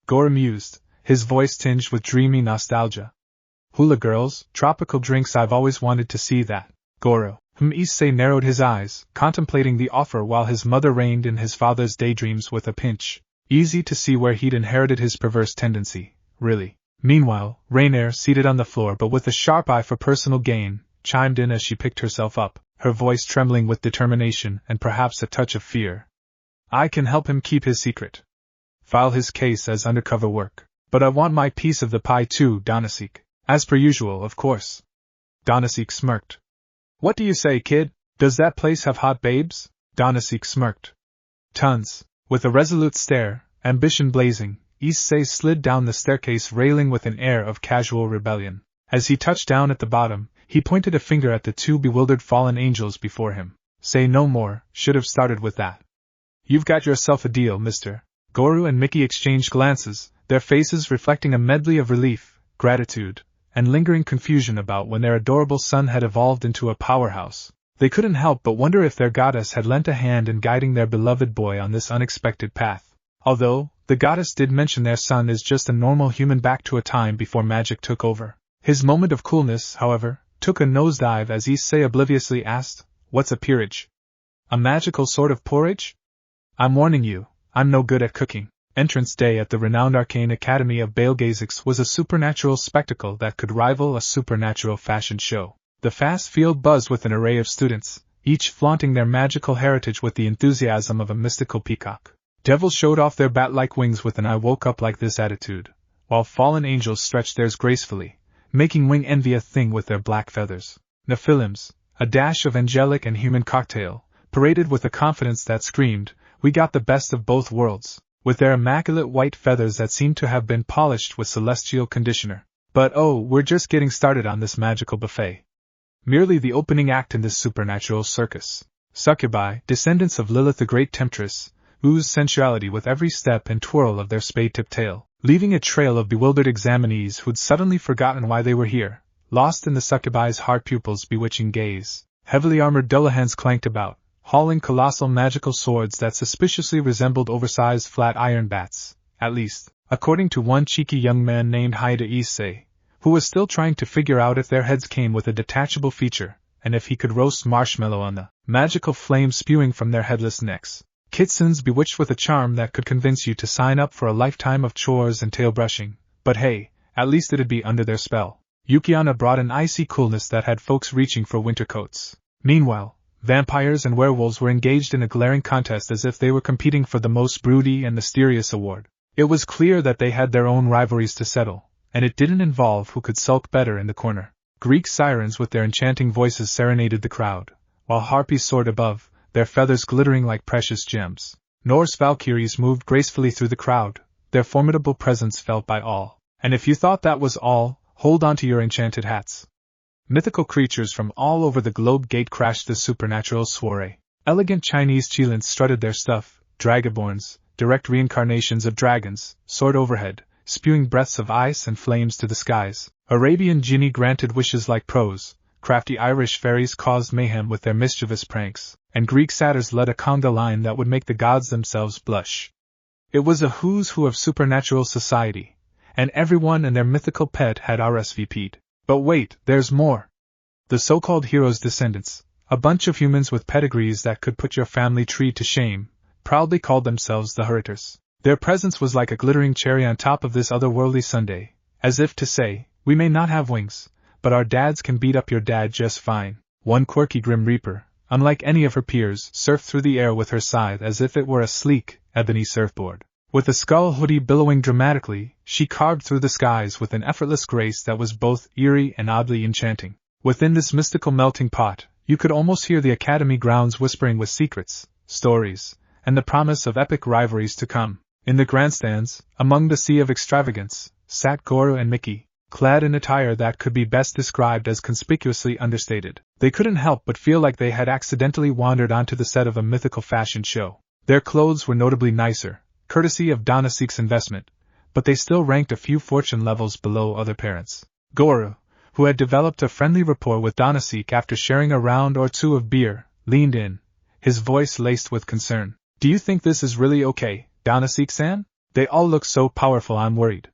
Gore mused, his voice tinged with dreamy nostalgia. "Hula girls, tropical drinks, I've always wanted to see that." "Goro." Issei narrowed his eyes, contemplating the offer while his mother reigned in his father's daydreams with a pinch. Easy to see where he'd inherited his perverse tendency, really. Meanwhile, Rainier, seated on the floor but with a sharp eye for personal gain, chimed in as she picked herself up, her voice trembling with determination and perhaps a touch of fear. "I can help him keep his secret. File his case as undercover work. But I want my piece of the pie too, Danasik. As per usual, of course." Danasik smirked. "What do you say, kid? Does that place have hot babes?" Danasik smirked. "Tons." With a resolute stare, ambition blazing, Issei slid down the staircase railing with an air of casual rebellion. As he touched down at the bottom, he pointed a finger at the 2 bewildered fallen angels before him. "Say no more, should have started with that. You've got yourself a deal, mister." Goro and Mickey exchanged glances, their faces reflecting a medley of relief, gratitude, and lingering confusion about when their adorable son had evolved into a powerhouse. They couldn't help but wonder if their goddess had lent a hand in guiding their beloved boy on this unexpected path. Although, the goddess did mention their son is just a normal human back to a time before magic took over. His moment of coolness, however, took a nosedive as Issei obliviously asked, "What's a peerage? A magical sort of porridge? I'm warning you, I'm no good at cooking." Entrance day at the renowned Arcane Academy of Bailgazix was a supernatural spectacle that could rival a supernatural fashion show. The fast field buzzed with an array of students, each flaunting their magical heritage with the enthusiasm of a mystical peacock. Devils showed off their bat-like wings with an "I woke up like this" attitude, while fallen angels stretched theirs gracefully, making wing envy a thing with their black feathers. Nephilims, a dash of angelic and human cocktail, paraded with a confidence that screamed, "We got the best of both worlds," with their immaculate white feathers that seemed to have been polished with celestial conditioner. But oh, we're just getting started on this magical buffet. Merely the opening act in this supernatural circus. Succubi, descendants of Lilith the Great Temptress, oozed sensuality with every step and twirl of their spade-tipped tail, leaving a trail of bewildered examinees who'd suddenly forgotten why they were here, lost in the succubi's hard pupils' bewitching gaze. Heavily armored Dullahans clanked about, hauling colossal magical swords that suspiciously resembled oversized flat iron bats, at least, according to one cheeky young man named Haida Issei, who was still trying to figure out if their heads came with a detachable feature, and if he could roast marshmallow on the magical flames spewing from their headless necks. Kitsons bewitched with a charm that could convince you to sign up for a lifetime of chores and tail brushing, but hey, at least it'd be under their spell. Yukiana brought an icy coolness that had folks reaching for winter coats. Meanwhile, vampires and werewolves were engaged in a glaring contest as if they were competing for the most broody and mysterious award. It was clear that they had their own rivalries to settle, and it didn't involve who could sulk better in the corner. Greek sirens with their enchanting voices serenaded the crowd, while harpies soared above, their feathers glittering like precious gems. Norse valkyries moved gracefully through the crowd, their formidable presence felt by all. And if you thought that was all, hold on to your enchanted hats. Mythical creatures from all over the globe gate-crashed the supernatural soiree. Elegant Chinese qilins strutted their stuff, dragonborns, direct reincarnations of dragons, soared overhead, spewing breaths of ice and flames to the skies. Arabian genii granted wishes like pros, crafty Irish fairies caused mayhem with their mischievous pranks, and Greek satyrs led a conga line that would make the gods themselves blush. It was a who's who of supernatural society, and everyone and their mythical pet had RSVP'd. But wait, there's more. The so-called heroes' descendants, a bunch of humans with pedigrees that could put your family tree to shame, proudly called themselves the Heritors. Their presence was like a glittering cherry on top of this otherworldly sundae, as if to say, we may not have wings, but our dads can beat up your dad just fine. One quirky Grim Reaper, unlike any of her peers, surfed through the air with her scythe as if it were a sleek, ebony surfboard. With a skull hoodie billowing dramatically, she carved through the skies with an effortless grace that was both eerie and oddly enchanting. Within this mystical melting pot, you could almost hear the Academy grounds whispering with secrets, stories, and the promise of epic rivalries to come. In the grandstands, among the sea of extravagance, sat Goro and Mickey, clad in attire that could be best described as conspicuously understated. They couldn't help but feel like they had accidentally wandered onto the set of a mythical fashion show. Their clothes were notably nicer, courtesy of Danasik's investment, but they still ranked a few fortune levels below other parents. Goro, who had developed a friendly rapport with Danasik after sharing a round or two of beer, leaned in, his voice laced with concern. Do you think this is really okay, Danasik-san? They all look so powerful, I'm worried.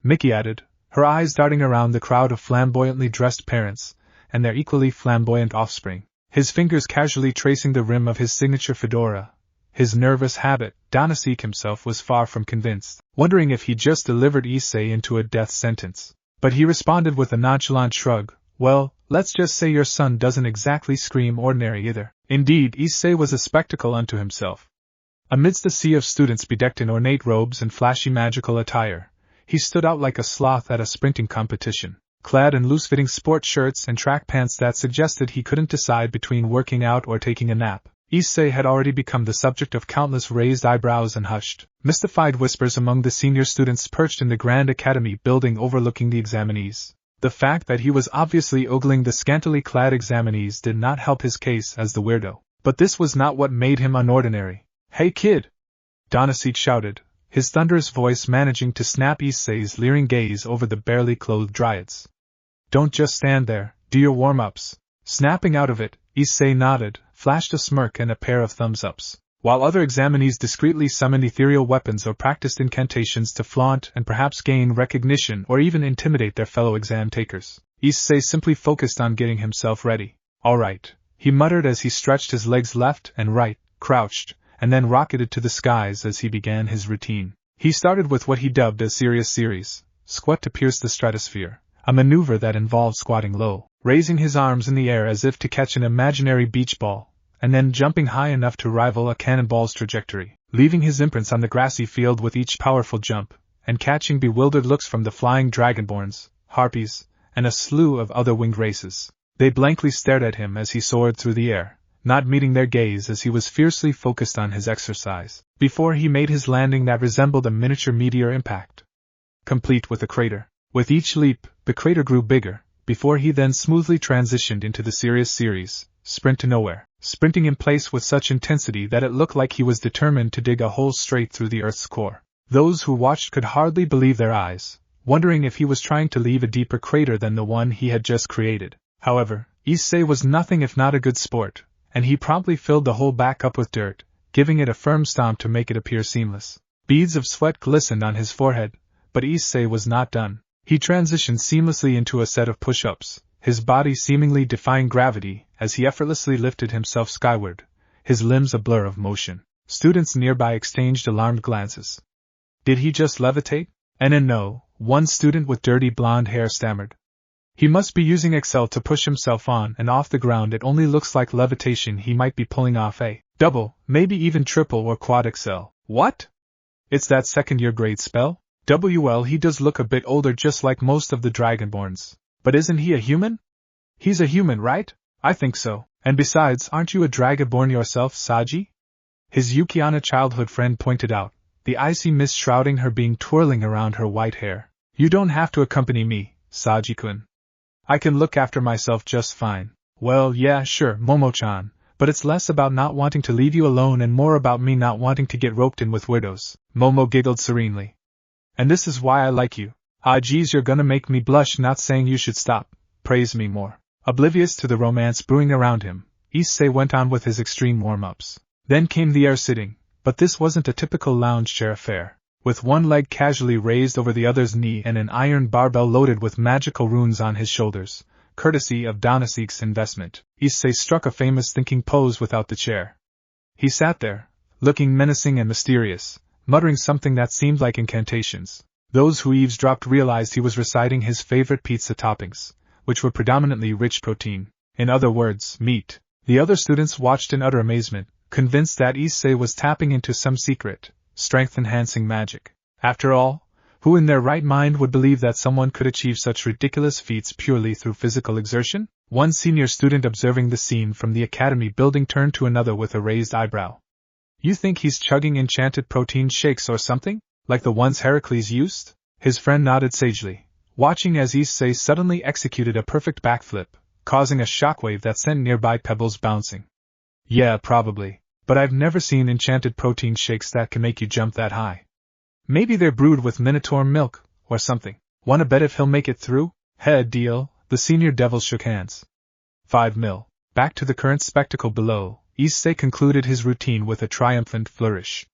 Mickey added, her eyes darting around the crowd of flamboyantly dressed parents, and their equally flamboyant offspring. His fingers casually tracing the rim of his signature fedora. His nervous habit, Danasik himself was far from convinced, wondering if he just delivered Issei into a death sentence. But he responded with a nonchalant shrug, well, let's just say your son doesn't exactly scream ordinary either. Indeed, Issei was a spectacle unto himself. Amidst the sea of students bedecked in ornate robes and flashy magical attire, he stood out like a sloth at a sprinting competition. Clad in loose-fitting sport shirts and track pants that suggested he couldn't decide between working out or taking a nap, Issei had already become the subject of countless raised eyebrows and hushed, mystified whispers among the senior students perched in the Grand Academy building overlooking the examinees. The fact that he was obviously ogling the scantily clad examinees did not help his case as the weirdo. But this was not what made him unordinary. Hey kid! Danasik shouted, his thunderous voice managing to snap Issei's leering gaze over the barely clothed dryads. Don't just stand there, do your warm-ups. Snapping out of it, Issei nodded, flashed a smirk and a pair of thumbs-ups. While other examinees discreetly summoned ethereal weapons or practiced incantations to flaunt and perhaps gain recognition or even intimidate their fellow exam takers, Issei simply focused on getting himself ready. All right, he muttered as he stretched his legs left and right, crouched, and then rocketed to the skies as he began his routine. He started with what he dubbed a serious series, squat to pierce the stratosphere, a maneuver that involved squatting low, raising his arms in the air as if to catch an imaginary beach ball, and then jumping high enough to rival a cannonball's trajectory, leaving his imprints on the grassy field with each powerful jump, and catching bewildered looks from the flying dragonborns, harpies, and a slew of other winged races. They blankly stared at him as he soared through the air, not meeting their gaze as he was fiercely focused on his exercise, before he made his landing that resembled a miniature meteor impact, complete with a crater. With each leap, the crater grew bigger, before he then smoothly transitioned into the serious series, sprint to nowhere, sprinting in place with such intensity that it looked like he was determined to dig a hole straight through the Earth's core. Those who watched could hardly believe their eyes, wondering if he was trying to leave a deeper crater than the one he had just created. However, Issei was nothing if not a good sport, and he promptly filled the hole back up with dirt, giving it a firm stomp to make it appear seamless. Beads of sweat glistened on his forehead, but Issei was not done. He transitioned seamlessly into a set of push-ups, his body seemingly defying gravity as he effortlessly lifted himself skyward, his limbs a blur of motion. Students nearby exchanged alarmed glances. Did he just levitate? No, one student with dirty blonde hair stammered. He must be using Excel to push himself on and off the ground. It only looks like levitation. He might be pulling off a double, maybe even triple or quad Excel. What? It's that second-year grade spell? Well, he does look a bit older, just like most of the Dragonborns. But isn't he a human? He's a human, right? I think so. And besides, aren't you a Dragonborn yourself, Saji? His Yukiana childhood friend pointed out, the icy mist shrouding her being twirling around her white hair. You don't have to accompany me, Saji-kun. I can look after myself just fine. Well, yeah, sure, Momo-chan, but it's less about not wanting to leave you alone and more about me not wanting to get roped in with weirdos. Momo giggled serenely. And this is why I like you. Ah geez, you're gonna make me blush not saying you should stop. Praise me more. Oblivious to the romance brewing around him, Issei went on with his extreme warm-ups. Then came the air sitting, but this wasn't a typical lounge chair affair. With one leg casually raised over the other's knee and an iron barbell loaded with magical runes on his shoulders, courtesy of Danasik's investment, Issei struck a famous thinking pose without the chair. He sat there, looking menacing and mysterious, muttering something that seemed like incantations. Those who eavesdropped realized he was reciting his favorite pizza toppings, which were predominantly rich protein. In other words, meat. The other students watched in utter amazement, convinced that Issei was tapping into some secret, strength-enhancing magic. After all, who in their right mind would believe that someone could achieve such ridiculous feats purely through physical exertion? One senior student observing the scene from the academy building turned to another with a raised eyebrow. You think he's chugging enchanted protein shakes or something? Like the ones Heracles used? His friend nodded sagely, watching as Issei suddenly executed a perfect backflip, causing a shockwave that sent nearby pebbles bouncing. Yeah, probably, but I've never seen enchanted protein shakes that can make you jump that high. Maybe they're brewed with minotaur milk, or something. Wanna bet if he'll make it through? Head deal. The senior devils shook hands. 5 mil. Back to the current spectacle below, Issei concluded his routine with a triumphant flourish.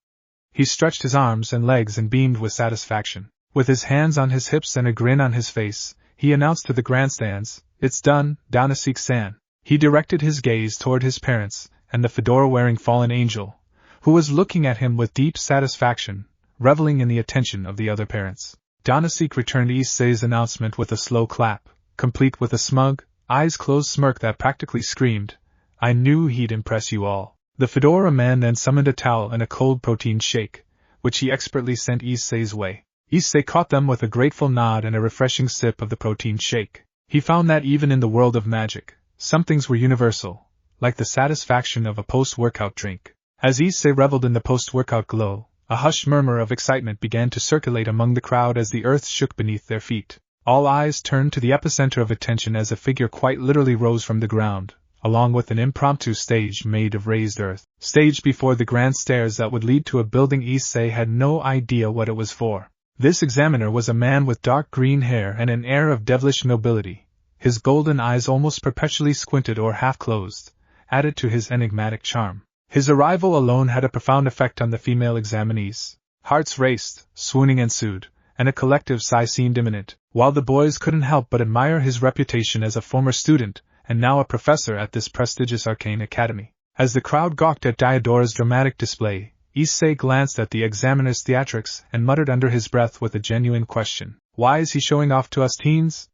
He stretched his arms and legs and beamed with satisfaction. With his hands on his hips and a grin on his face, he announced to the grandstands, "It's done, Danasik-san." He directed his gaze toward his parents, and the fedora-wearing fallen angel, who was looking at him with deep satisfaction, reveling in the attention of the other parents. Danasik returned Issei's announcement with a slow clap, complete with a smug, eyes-closed smirk that practically screamed, "I knew he'd impress you all." The fedora man then summoned a towel and a cold protein shake, which he expertly sent Issei's way. Issei caught them with a grateful nod and a refreshing sip of the protein shake. He found that even in the world of magic, some things were universal, like the satisfaction of a post-workout drink. As Issei reveled in the post-workout glow, a hushed murmur of excitement began to circulate among the crowd as the earth shook beneath their feet. All eyes turned to the epicenter of attention as a figure quite literally rose from the ground, along with an impromptu stage made of raised earth, staged before the grand stairs that would lead to a building Issei had no idea what it was for. This examiner was a man with dark green hair and an air of devilish nobility. His golden eyes, almost perpetually squinted or half-closed, added to his enigmatic charm. His arrival alone had a profound effect on the female examinees. Hearts raced, swooning ensued, and a collective sigh seemed imminent, while the boys couldn't help but admire his reputation as a former student, and now a professor at this prestigious Arcane Academy. As the crowd gawked at Diodora's dramatic display, Issei glanced at the examiner's theatrics and muttered under his breath with a genuine question. Why is he showing off to us teens?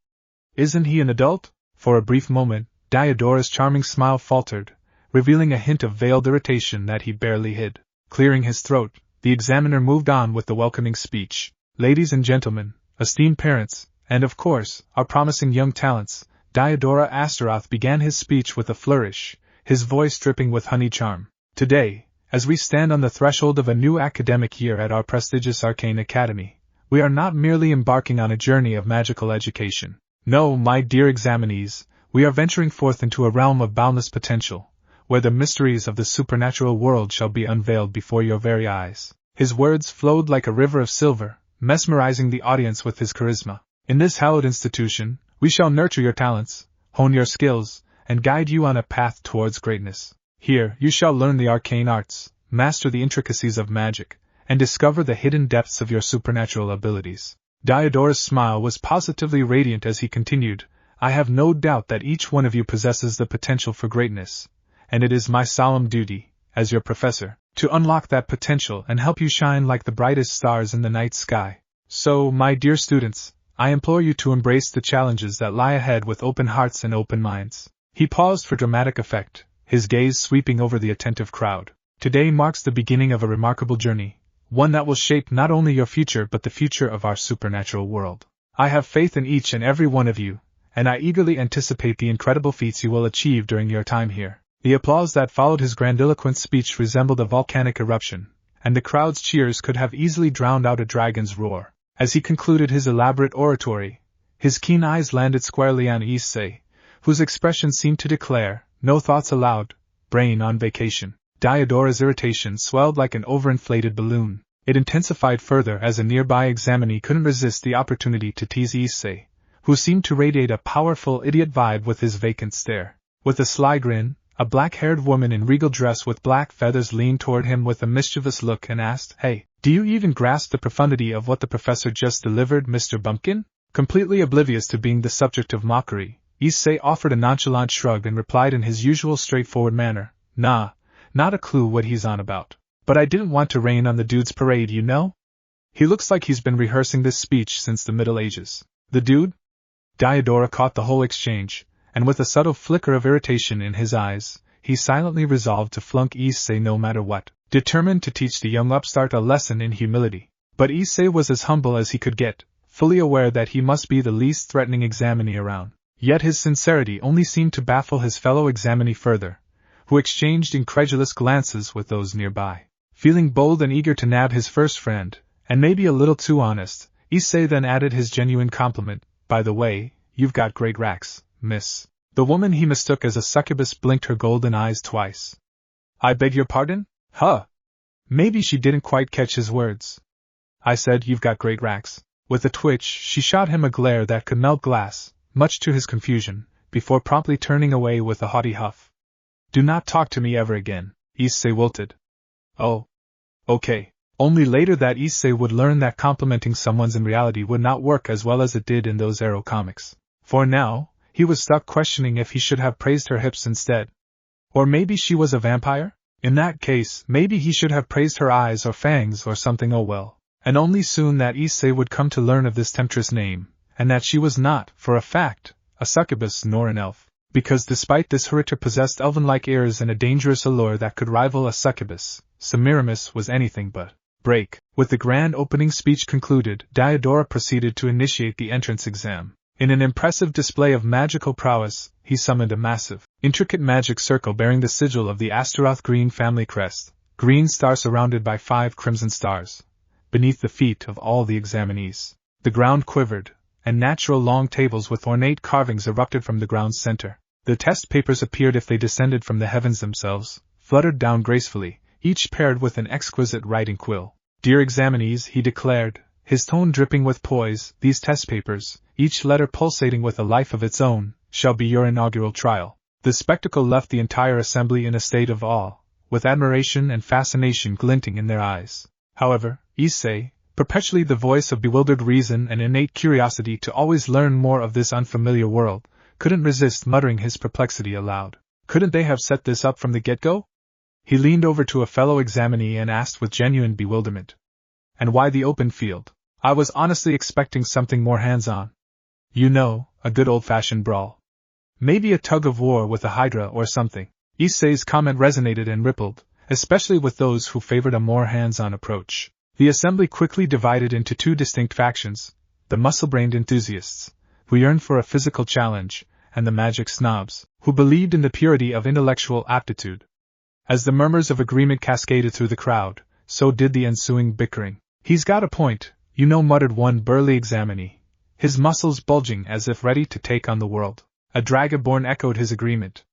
Isn't he an adult? For a brief moment, Diodora's charming smile faltered, revealing a hint of veiled irritation that he barely hid. Clearing his throat, the examiner moved on with the welcoming speech. Ladies and gentlemen, esteemed parents, and of course, our promising young talents, Diodora Astaroth began his speech with a flourish, his voice dripping with honey charm. Today, as we stand on the threshold of a new academic year at our prestigious Arcane Academy, we are not merely embarking on a journey of magical education. No, my dear examinees, we are venturing forth into a realm of boundless potential, where the mysteries of the supernatural world shall be unveiled before your very eyes. His words flowed like a river of silver, mesmerizing the audience with his charisma. In this hallowed institution, we shall nurture your talents, hone your skills, and guide you on a path towards greatness. Here, you shall learn the arcane arts, master the intricacies of magic, and discover the hidden depths of your supernatural abilities. Diodora's smile was positively radiant as he continued, I have no doubt that each one of you possesses the potential for greatness, and it is my solemn duty, as your professor, to unlock that potential and help you shine like the brightest stars in the night sky. So, my dear students, I implore you to embrace the challenges that lie ahead with open hearts and open minds. He paused for dramatic effect, his gaze sweeping over the attentive crowd. Today marks the beginning of a remarkable journey, one that will shape not only your future but the future of our supernatural world. I have faith in each and every one of you, and I eagerly anticipate the incredible feats you will achieve during your time here. The applause that followed his grandiloquent speech resembled a volcanic eruption, and the crowd's cheers could have easily drowned out a dragon's roar. As he concluded his elaborate oratory, His keen eyes landed squarely on Issei, whose expression seemed to declare, no thoughts allowed, brain on vacation. Diodora's irritation swelled like an overinflated balloon. It intensified further as a nearby examinee couldn't resist the opportunity to tease Issei, who seemed to radiate a powerful idiot vibe with his vacant stare. With a sly grin, a black-haired woman in regal dress with black feathers leaned toward him with a mischievous look and asked, "Hey, do you even grasp the profundity of what the professor just delivered, Mr. Bumpkin?" Completely oblivious to being the subject of mockery, Issei offered a nonchalant shrug and replied in his usual straightforward manner, "Nah, not a clue what he's on about. But I didn't want to rain on the dude's parade, you know? He looks like he's been rehearsing this speech since the Middle Ages." "The dude?" Diodora caught the whole exchange, and with a subtle flicker of irritation in his eyes, he silently resolved to flunk Issei no matter what, determined to teach the young upstart a lesson in humility. But Issei was as humble as he could get, fully aware that he must be the least threatening examinee around. Yet his sincerity only seemed to baffle his fellow examinee further, who exchanged incredulous glances with those nearby. Feeling bold and eager to nab his first friend, and maybe a little too honest, Issei then added his genuine compliment, "By the way, you've got great racks, miss." The woman he mistook as a succubus blinked her golden eyes twice. "I beg your pardon? Huh?" Maybe she didn't quite catch his words. "I said you've got great racks." With a twitch, she shot him a glare that could melt glass, much to his confusion, before promptly turning away with a haughty huff. "Do not talk to me ever again," Issei wilted. "Oh. Okay." Only later that Issei would learn that complimenting someone's in reality would not work as well as it did in those Arrow comics. For now, he was stuck questioning if he should have praised her hips instead. Or maybe she was a vampire? In that case, maybe he should have praised her eyes or fangs or something. Oh well. And only soon that Issei would come to learn of this temptress name, and that she was not, for a fact, a succubus nor an elf. Because despite this Heritor possessed elven-like ears and a dangerous allure that could rival a succubus, Semiramis was anything but. Break. With the grand opening speech concluded, Diodora proceeded to initiate the entrance exam. In an impressive display of magical prowess, he summoned a massive, intricate magic circle bearing the sigil of the Astaroth green family crest, green star surrounded by 5 crimson stars, beneath the feet of all the examinees. The ground quivered, and natural long tables with ornate carvings erupted from the ground's center. The test papers appeared if they descended from the heavens themselves, fluttered down gracefully, each paired with an exquisite writing quill. "Dear examinees," he declared, his tone dripping with poise, "these test papers, each letter pulsating with a life of its own, shall be your inaugural trial." The spectacle left the entire assembly in a state of awe, with admiration and fascination glinting in their eyes. However, Issei, perpetually the voice of bewildered reason and innate curiosity to always learn more of this unfamiliar world, couldn't resist muttering his perplexity aloud. Couldn't they have set this up from the get-go? He leaned over to a fellow examinee and asked with genuine bewilderment. "And why the open field? I was honestly expecting something more hands-on. You know, a good old-fashioned brawl. Maybe a tug-of-war with a hydra or something." Issei's comment resonated and rippled, especially with those who favored a more hands-on approach. The assembly quickly divided into 2 distinct factions, the muscle-brained enthusiasts, who yearned for a physical challenge, and the magic snobs, who believed in the purity of intellectual aptitude. As the murmurs of agreement cascaded through the crowd, so did the ensuing bickering. "He's got a point, you know," muttered one burly examinee, his muscles bulging as if ready to take on the world. A dragonborn echoed his agreement.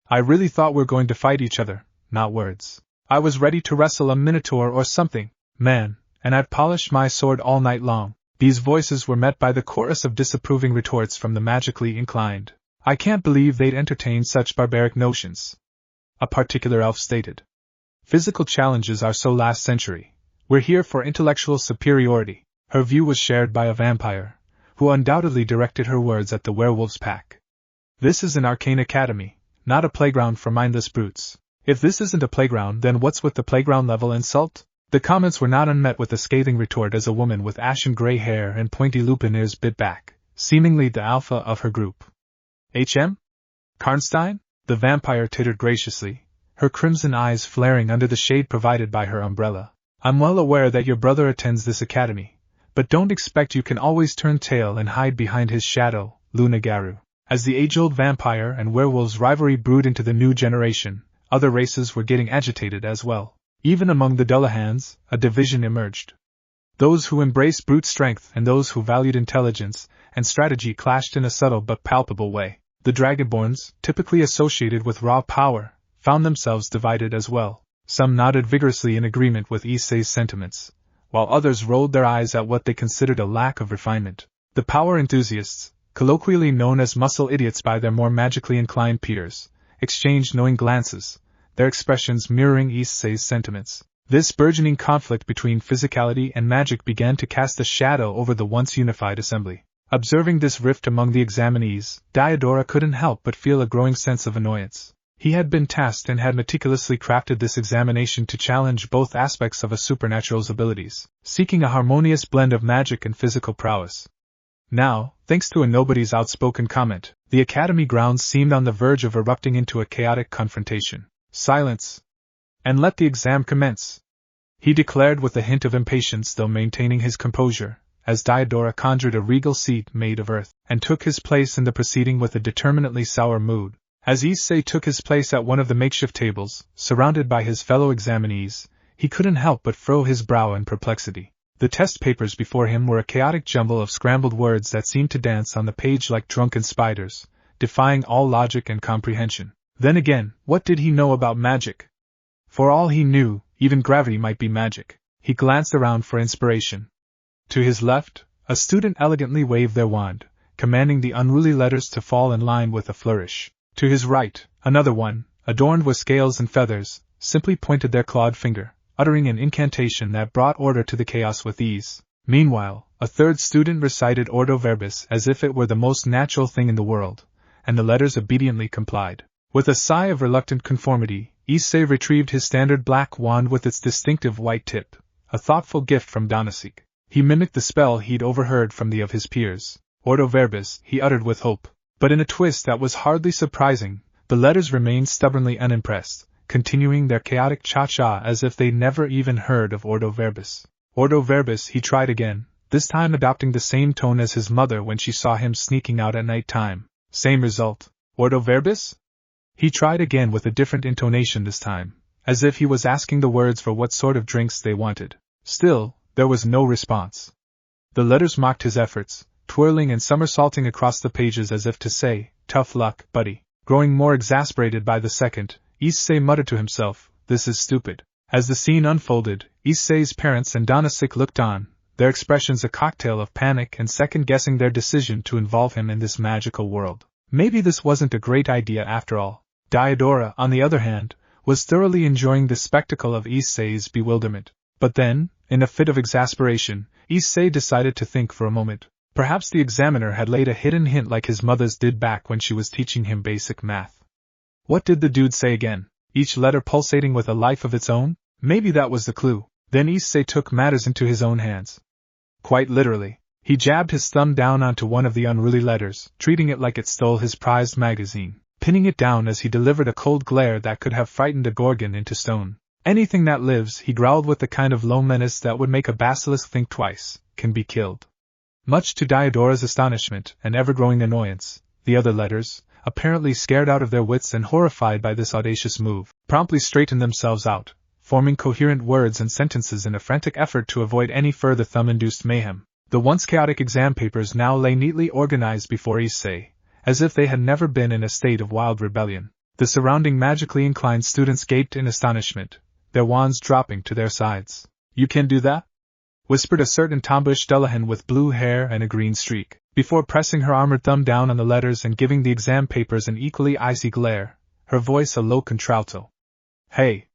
"I really thought we're going to fight each other, not words. I was ready to wrestle a minotaur or something, man, and I've polished my sword all night long." These voices were met by the chorus of disapproving retorts from the magically inclined. "I can't believe they'd entertain such barbaric notions," a particular elf stated. "Physical challenges are so last century. We're here for intellectual superiority." Her view was shared by a vampire, who undoubtedly directed her words at the werewolves pack. "This is an Arcane Academy, not a playground for mindless brutes." "If this isn't a playground, then what's with the playground-level insult?" The comments were not unmet with a scathing retort as a woman with ashen gray hair and pointy lupin ears bit back, seemingly the alpha of her group. "H.M. Karnstein?" The vampire tittered graciously, her crimson eyes flaring under the shade provided by her umbrella. "I'm well aware that your brother attends this academy, but don't expect you can always turn tail and hide behind his shadow, Loup Garou." As the age-old vampire and werewolves rivalry brewed into the new generation, other races were getting agitated as well. Even among the Dullahans, a division emerged. Those who embraced brute strength and those who valued intelligence and strategy clashed in a subtle but palpable way. The Dragonborns, typically associated with raw power, found themselves divided as well. Some nodded vigorously in agreement with Issei's sentiments, while others rolled their eyes at what they considered a lack of refinement. The power enthusiasts, colloquially known as muscle idiots by their more magically inclined peers, exchanged knowing glances, their expressions mirroring Issei's sentiments. This burgeoning conflict between physicality and magic began to cast a shadow over the once unified assembly. Observing this rift among the examinees, Diodora couldn't help but feel a growing sense of annoyance. He had been tasked and had meticulously crafted this examination to challenge both aspects of a supernatural's abilities, seeking a harmonious blend of magic and physical prowess. Now, thanks to a nobody's outspoken comment, the academy grounds seemed on the verge of erupting into a chaotic confrontation. Silence! And let the exam commence! He declared with a hint of impatience, though maintaining his composure, as Diodora conjured a regal seat made of earth, and took his place in the proceeding with a determinately sour mood. As Issei took his place at one of the makeshift tables, surrounded by his fellow examinees, he couldn't help but furrow his brow in perplexity. The test papers before him were a chaotic jumble of scrambled words that seemed to dance on the page like drunken spiders, defying all logic and comprehension. Then again, what did he know about magic? For all he knew, even gravity might be magic. He glanced around for inspiration. To his left, a student elegantly waved their wand, commanding the unruly letters to fall in line with a flourish. To his right, another one, adorned with scales and feathers, simply pointed their clawed finger, uttering an incantation that brought order to the chaos with ease. Meanwhile, a third student recited Ordo Verbis as if it were the most natural thing in the world, and the letters obediently complied. With a sigh of reluctant conformity, Issei retrieved his standard black wand with its distinctive white tip, a thoughtful gift from Danzydanz. He mimicked the spell he'd overheard from the of his peers. Ordo Verbis, he uttered with hope. But in a twist that was hardly surprising, the letters remained stubbornly unimpressed, continuing their chaotic cha-cha as if they'd never even heard of Ordo Verbis. Ordo Verbis, he tried again, this time adopting the same tone as his mother when she saw him sneaking out at night time. Same result. Ordo Verbis? He tried again with a different intonation this time, as if he was asking the words for what sort of drinks they wanted. Still, there was no response. The letters mocked his efforts, twirling and somersaulting across the pages as if to say, "Tough luck, buddy." Growing more exasperated by the second, Issei muttered to himself, "This is stupid." As the scene unfolded, Issei's parents and Danzydanz looked on, their expressions a cocktail of panic and second-guessing their decision to involve him in this magical world. Maybe this wasn't a great idea after all. Diodora, on the other hand, was thoroughly enjoying the spectacle of Issei's bewilderment. But then, in a fit of exasperation, Issei decided to think for a moment. Perhaps the examiner had laid a hidden hint like his mother's did back when she was teaching him basic math. What did the dude say again? Each letter pulsating with a life of its own? Maybe that was the clue. Then Issei took matters into his own hands. Quite literally. He jabbed his thumb down onto one of the unruly letters, treating it like it stole his prized magazine, pinning it down as he delivered a cold glare that could have frightened a gorgon into stone. Anything that lives, he growled with the kind of low menace that would make a basilisk think twice, can be killed. Much to Diodora's astonishment and ever-growing annoyance, the other letters, apparently scared out of their wits and horrified by this audacious move, promptly straightened themselves out, forming coherent words and sentences in a frantic effort to avoid any further thumb-induced mayhem. The once chaotic exam papers now lay neatly organized before Issei, as if they had never been in a state of wild rebellion. The surrounding magically inclined students gaped in astonishment, their wands dropping to their sides. "You can do that?" whispered a certain tomboyish Dullahan with blue hair and a green streak, before pressing her armored thumb down on the letters and giving the exam papers an equally icy glare, her voice a low contralto. "Hey!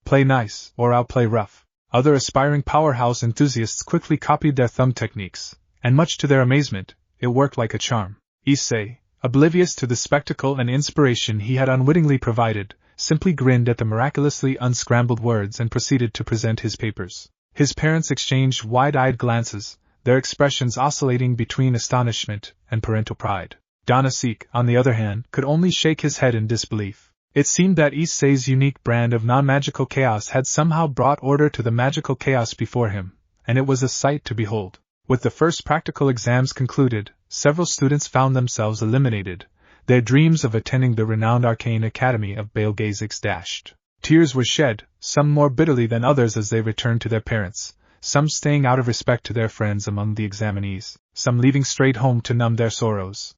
Play nice, or I'll play rough." Other aspiring powerhouse enthusiasts quickly copied their thumb techniques, and much to their amazement, it worked like a charm. Issei, oblivious to the spectacle and inspiration he had unwittingly provided, simply grinned at the miraculously unscrambled words and proceeded to present his papers. His parents exchanged wide-eyed glances, their expressions oscillating between astonishment and parental pride. Danzydanz, on the other hand, could only shake his head in disbelief. It seemed that Issei's unique brand of non-magical chaos had somehow brought order to the magical chaos before him, and it was a sight to behold. With the first practical exams concluded, several students found themselves eliminated, their dreams of attending the renowned Arcane Academy of Baelgazix dashed. Tears were shed, some more bitterly than others as they returned to their parents, some staying out of respect to their friends among the examinees, some leaving straight home to numb their sorrows.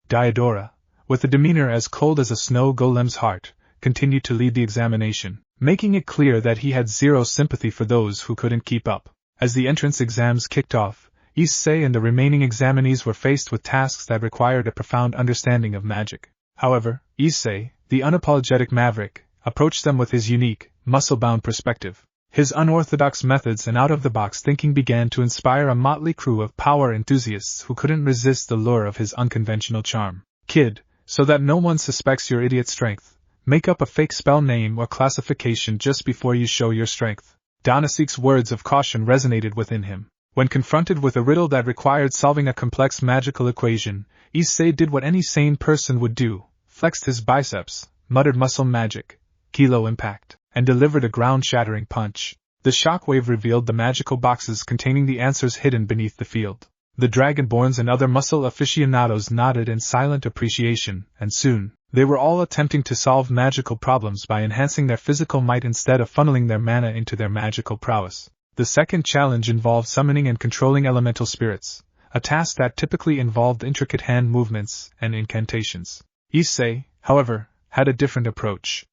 Diodora, with a demeanor as cold as a snow golem's heart, continued to lead the examination, making it clear that he had zero sympathy for those who couldn't keep up. As the entrance exams kicked off, Issei and the remaining examinees were faced with tasks that required a profound understanding of magic. However, Issei, the unapologetic maverick, approached them with his unique, muscle-bound perspective. His unorthodox methods and out-of-the-box thinking began to inspire a motley crew of power enthusiasts who couldn't resist the lure of his unconventional charm. Kid, so that no one suspects your idiot strength, make up a fake spell name or classification just before you show your strength. Danasik's words of caution resonated within him. When confronted with a riddle that required solving a complex magical equation, Issei did what any sane person would do, flexed his biceps, muttered muscle magic, kilo impact, and delivered a ground-shattering punch. The shockwave revealed the magical boxes containing the answers hidden beneath the field. The Dragonborns and other muscle aficionados nodded in silent appreciation, and soon, they were all attempting to solve magical problems by enhancing their physical might instead of funneling their mana into their magical prowess. The second challenge involved summoning and controlling elemental spirits, a task that typically involved intricate hand movements and incantations. Issei, however, had a different approach.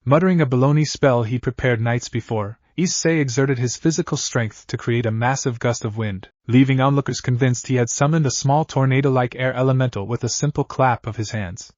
Muttering a baloney spell he prepared nights before, Issei exerted his physical strength to create a massive gust of wind, leaving onlookers convinced he had summoned a small tornado-like air elemental with a simple clap of his hands.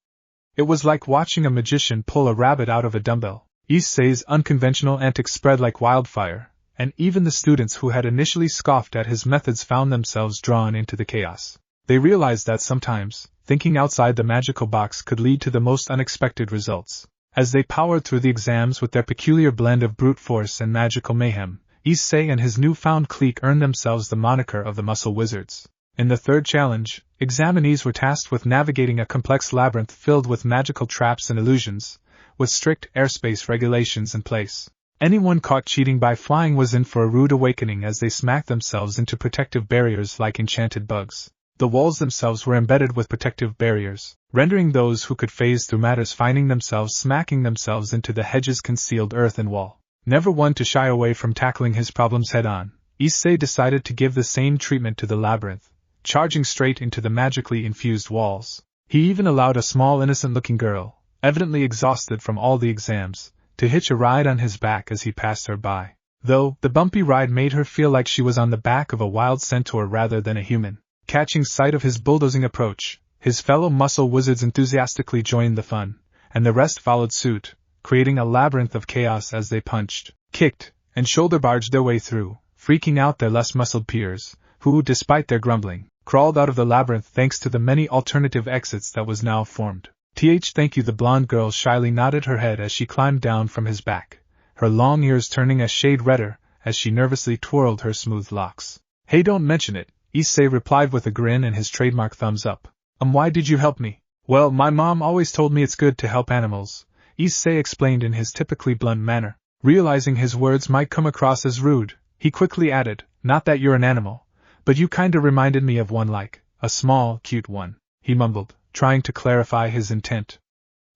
It was like watching a magician pull a rabbit out of a dumbbell. Issei's unconventional antics spread like wildfire, and even the students who had initially scoffed at his methods found themselves drawn into the chaos. They realized that sometimes, thinking outside the magical box could lead to the most unexpected results. As they powered through the exams with their peculiar blend of brute force and magical mayhem, Issei and his newfound clique earned themselves the moniker of the Muscle Wizards. In the third challenge, examinees were tasked with navigating a complex labyrinth filled with magical traps and illusions, with strict airspace regulations in place. Anyone caught cheating by flying was in for a rude awakening as they smacked themselves into protective barriers like enchanted bugs. The walls themselves were embedded with protective barriers, rendering those who could phase through matters finding themselves smacking themselves into the hedge's concealed earthen wall. Never one to shy away from tackling his problems head-on, Issei decided to give the same treatment to the labyrinth, charging straight into the magically infused walls. He even allowed a small innocent-looking girl, evidently exhausted from all the exams, to hitch a ride on his back as he passed her by. Though, the bumpy ride made her feel like she was on the back of a wild centaur rather than a human. Catching sight of his bulldozing approach, his fellow muscle wizards enthusiastically joined the fun, and the rest followed suit, creating a labyrinth of chaos as they punched, kicked, and shoulder-barged their way through, freaking out their less muscled peers, who, despite their grumbling, crawled out of the labyrinth thanks to the many alternative exits that was now formed. Thank you. The blonde girl shyly nodded her head as she climbed down from his back, her long ears turning a shade redder as she nervously twirled her smooth locks. Hey, don't mention it, Issei replied with a grin and his trademark thumbs up. Why did you help me? Well, my mom always told me it's good to help animals, Issei explained in his typically blunt manner. Realizing his words might come across as rude, he quickly added, not that you're an animal, but you kinda reminded me of one, like a small, cute one, he mumbled, trying to clarify his intent.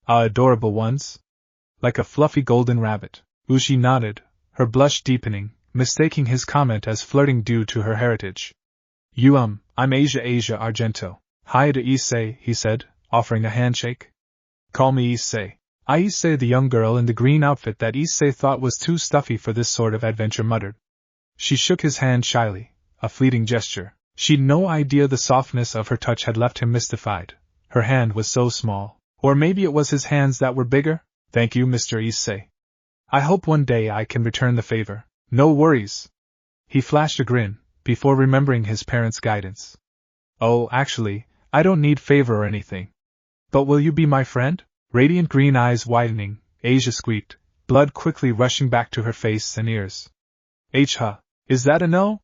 Adorable ones? Like a fluffy golden rabbit. She nodded, her blush deepening, mistaking his comment as flirting due to her heritage. I'm Asia Argento. Hi to Issei, he said, offering a handshake. Call me Issei. Issei, the young girl in the green outfit that Issei thought was too stuffy for this sort of adventure, muttered. She shook his hand shyly, a fleeting gesture. She'd no idea the softness of her touch had left him mystified. Her hand was so small. Or maybe it was his hands that were bigger? Thank you, Mr. Issei. I hope one day I can return the favor. No worries. He flashed a grin, before remembering his parents' guidance. Oh, actually, I don't need favor or anything. But will you be my friend? Radiant green eyes widening, Asia squeaked, blood quickly rushing back to her face and ears. Is that a no?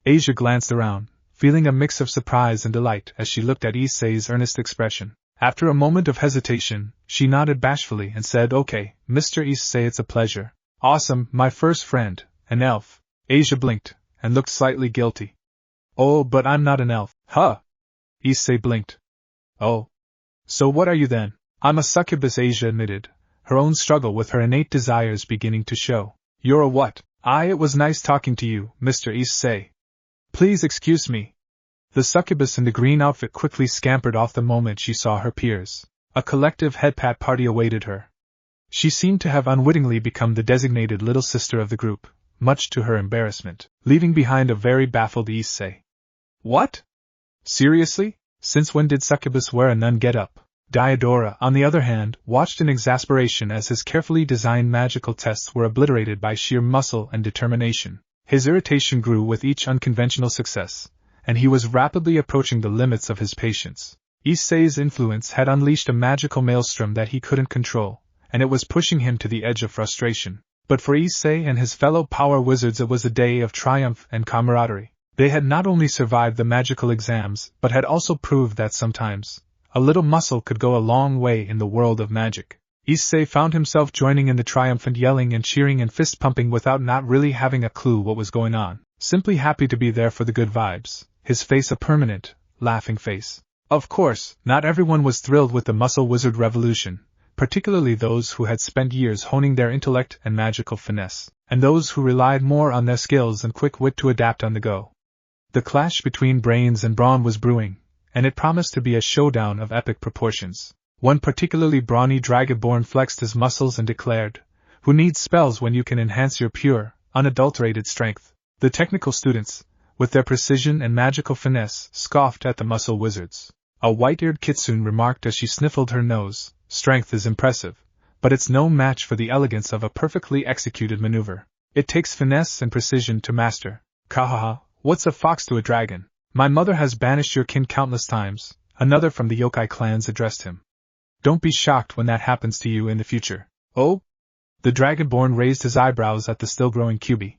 Asia glanced around, feeling a mix of surprise and delight as she looked at Issei's earnest expression. After a moment of hesitation, she nodded bashfully and said, Okay, Mr. Issei, it's a pleasure. Awesome, my first friend, an elf. Asia blinked, and looked slightly guilty. Oh, but I'm not an elf. Huh? Issei blinked. Oh. So what are you then? I'm a succubus, Asia admitted, her own struggle with her innate desires beginning to show. You're a what? It was nice talking to you, Mr. Issei. Please excuse me. The succubus in the green outfit quickly scampered off the moment she saw her peers. A collective head-pat party awaited her. She seemed to have unwittingly become the designated little sister of the group, much to her embarrassment, leaving behind a very baffled Issei. What? Seriously? Since when did succubus wear a nun get-up? Diodora, on the other hand, watched in exasperation as his carefully designed magical tests were obliterated by sheer muscle and determination. His irritation grew with each unconventional success, and he was rapidly approaching the limits of his patience. Issei's influence had unleashed a magical maelstrom that he couldn't control, and it was pushing him to the edge of frustration. But for Issei and his fellow power wizards it was a day of triumph and camaraderie. They had not only survived the magical exams, but had also proved that sometimes a little muscle could go a long way in the world of magic. Issei found himself joining in the triumphant yelling and cheering and fist-pumping without not really having a clue what was going on, simply happy to be there for the good vibes, his face a permanent, laughing face. Of course, not everyone was thrilled with the muscle wizard revolution, particularly those who had spent years honing their intellect and magical finesse, and those who relied more on their skills and quick wit to adapt on the go. The clash between brains and brawn was brewing, and it promised to be a showdown of epic proportions. One particularly brawny dragonborn flexed his muscles and declared, "Who needs spells when you can enhance your pure, unadulterated strength?" The technical students, with their precision and magical finesse, scoffed at the muscle wizards. A white-eared kitsune remarked as she sniffled her nose, "Strength is impressive, but it's no match for the elegance of a perfectly executed maneuver. It takes finesse and precision to master." Kahaha, what's a fox to a dragon? My mother has banished your kin countless times, another from the yokai clans addressed him. Don't be shocked when that happens to you in the future. Oh? The dragonborn raised his eyebrows at the still-growing Kyubi.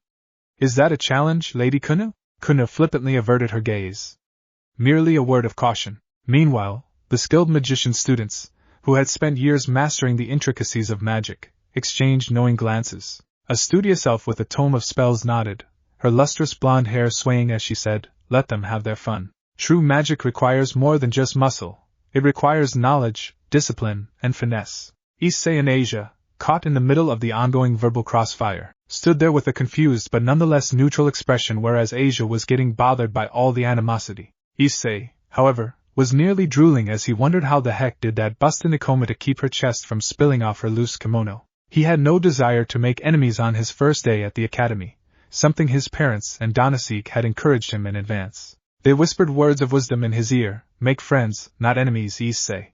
Is that a challenge, Lady Kunou? Kunou flippantly averted her gaze. Merely a word of caution. Meanwhile, the skilled magician students, who had spent years mastering the intricacies of magic, exchanged knowing glances. A studious elf with a tome of spells nodded, her lustrous blonde hair swaying as she said, "Let them have their fun. True magic requires more than just muscle. It requires knowledge, discipline, and finesse." Issei and Asia, caught in the middle of the ongoing verbal crossfire, stood there with a confused but nonetheless neutral expression, whereas Asia was getting bothered by all the animosity. Issei, however, was nearly drooling as he wondered how the heck did that bust in Ikoma to keep her chest from spilling off her loose kimono. He had no desire to make enemies on his first day at the academy, something his parents and Danasik had encouraged him in advance. They whispered words of wisdom in his ear, "Make friends, not enemies, Issei.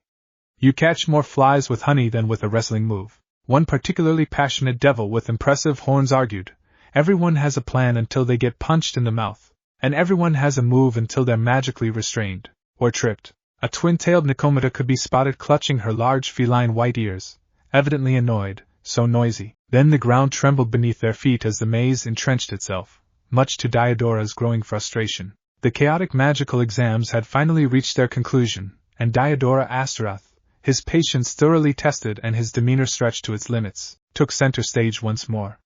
You catch more flies with honey than with a wrestling move." One particularly passionate devil with impressive horns argued, "Everyone has a plan until they get punched in the mouth, and everyone has a move until they're magically restrained, or tripped." A twin-tailed Nikomata could be spotted clutching her large feline white ears, evidently annoyed, so noisy. Then the ground trembled beneath their feet as the maze entrenched itself, much to Diodora's growing frustration. The chaotic magical exams had finally reached their conclusion, and Diodora Astaroth, his patience thoroughly tested and his demeanor stretched to its limits, took center stage once more.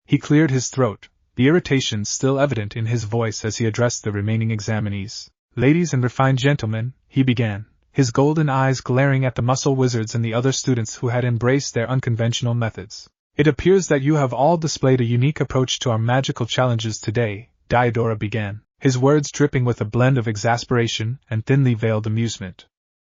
He cleared his throat, the irritation still evident in his voice as he addressed the remaining examinees. "Ladies and refined gentlemen," he began, his golden eyes glaring at the muscle wizards and the other students who had embraced their unconventional methods. "It appears that you have all displayed a unique approach to our magical challenges today," Diodora began, his words dripping with a blend of exasperation and thinly veiled amusement.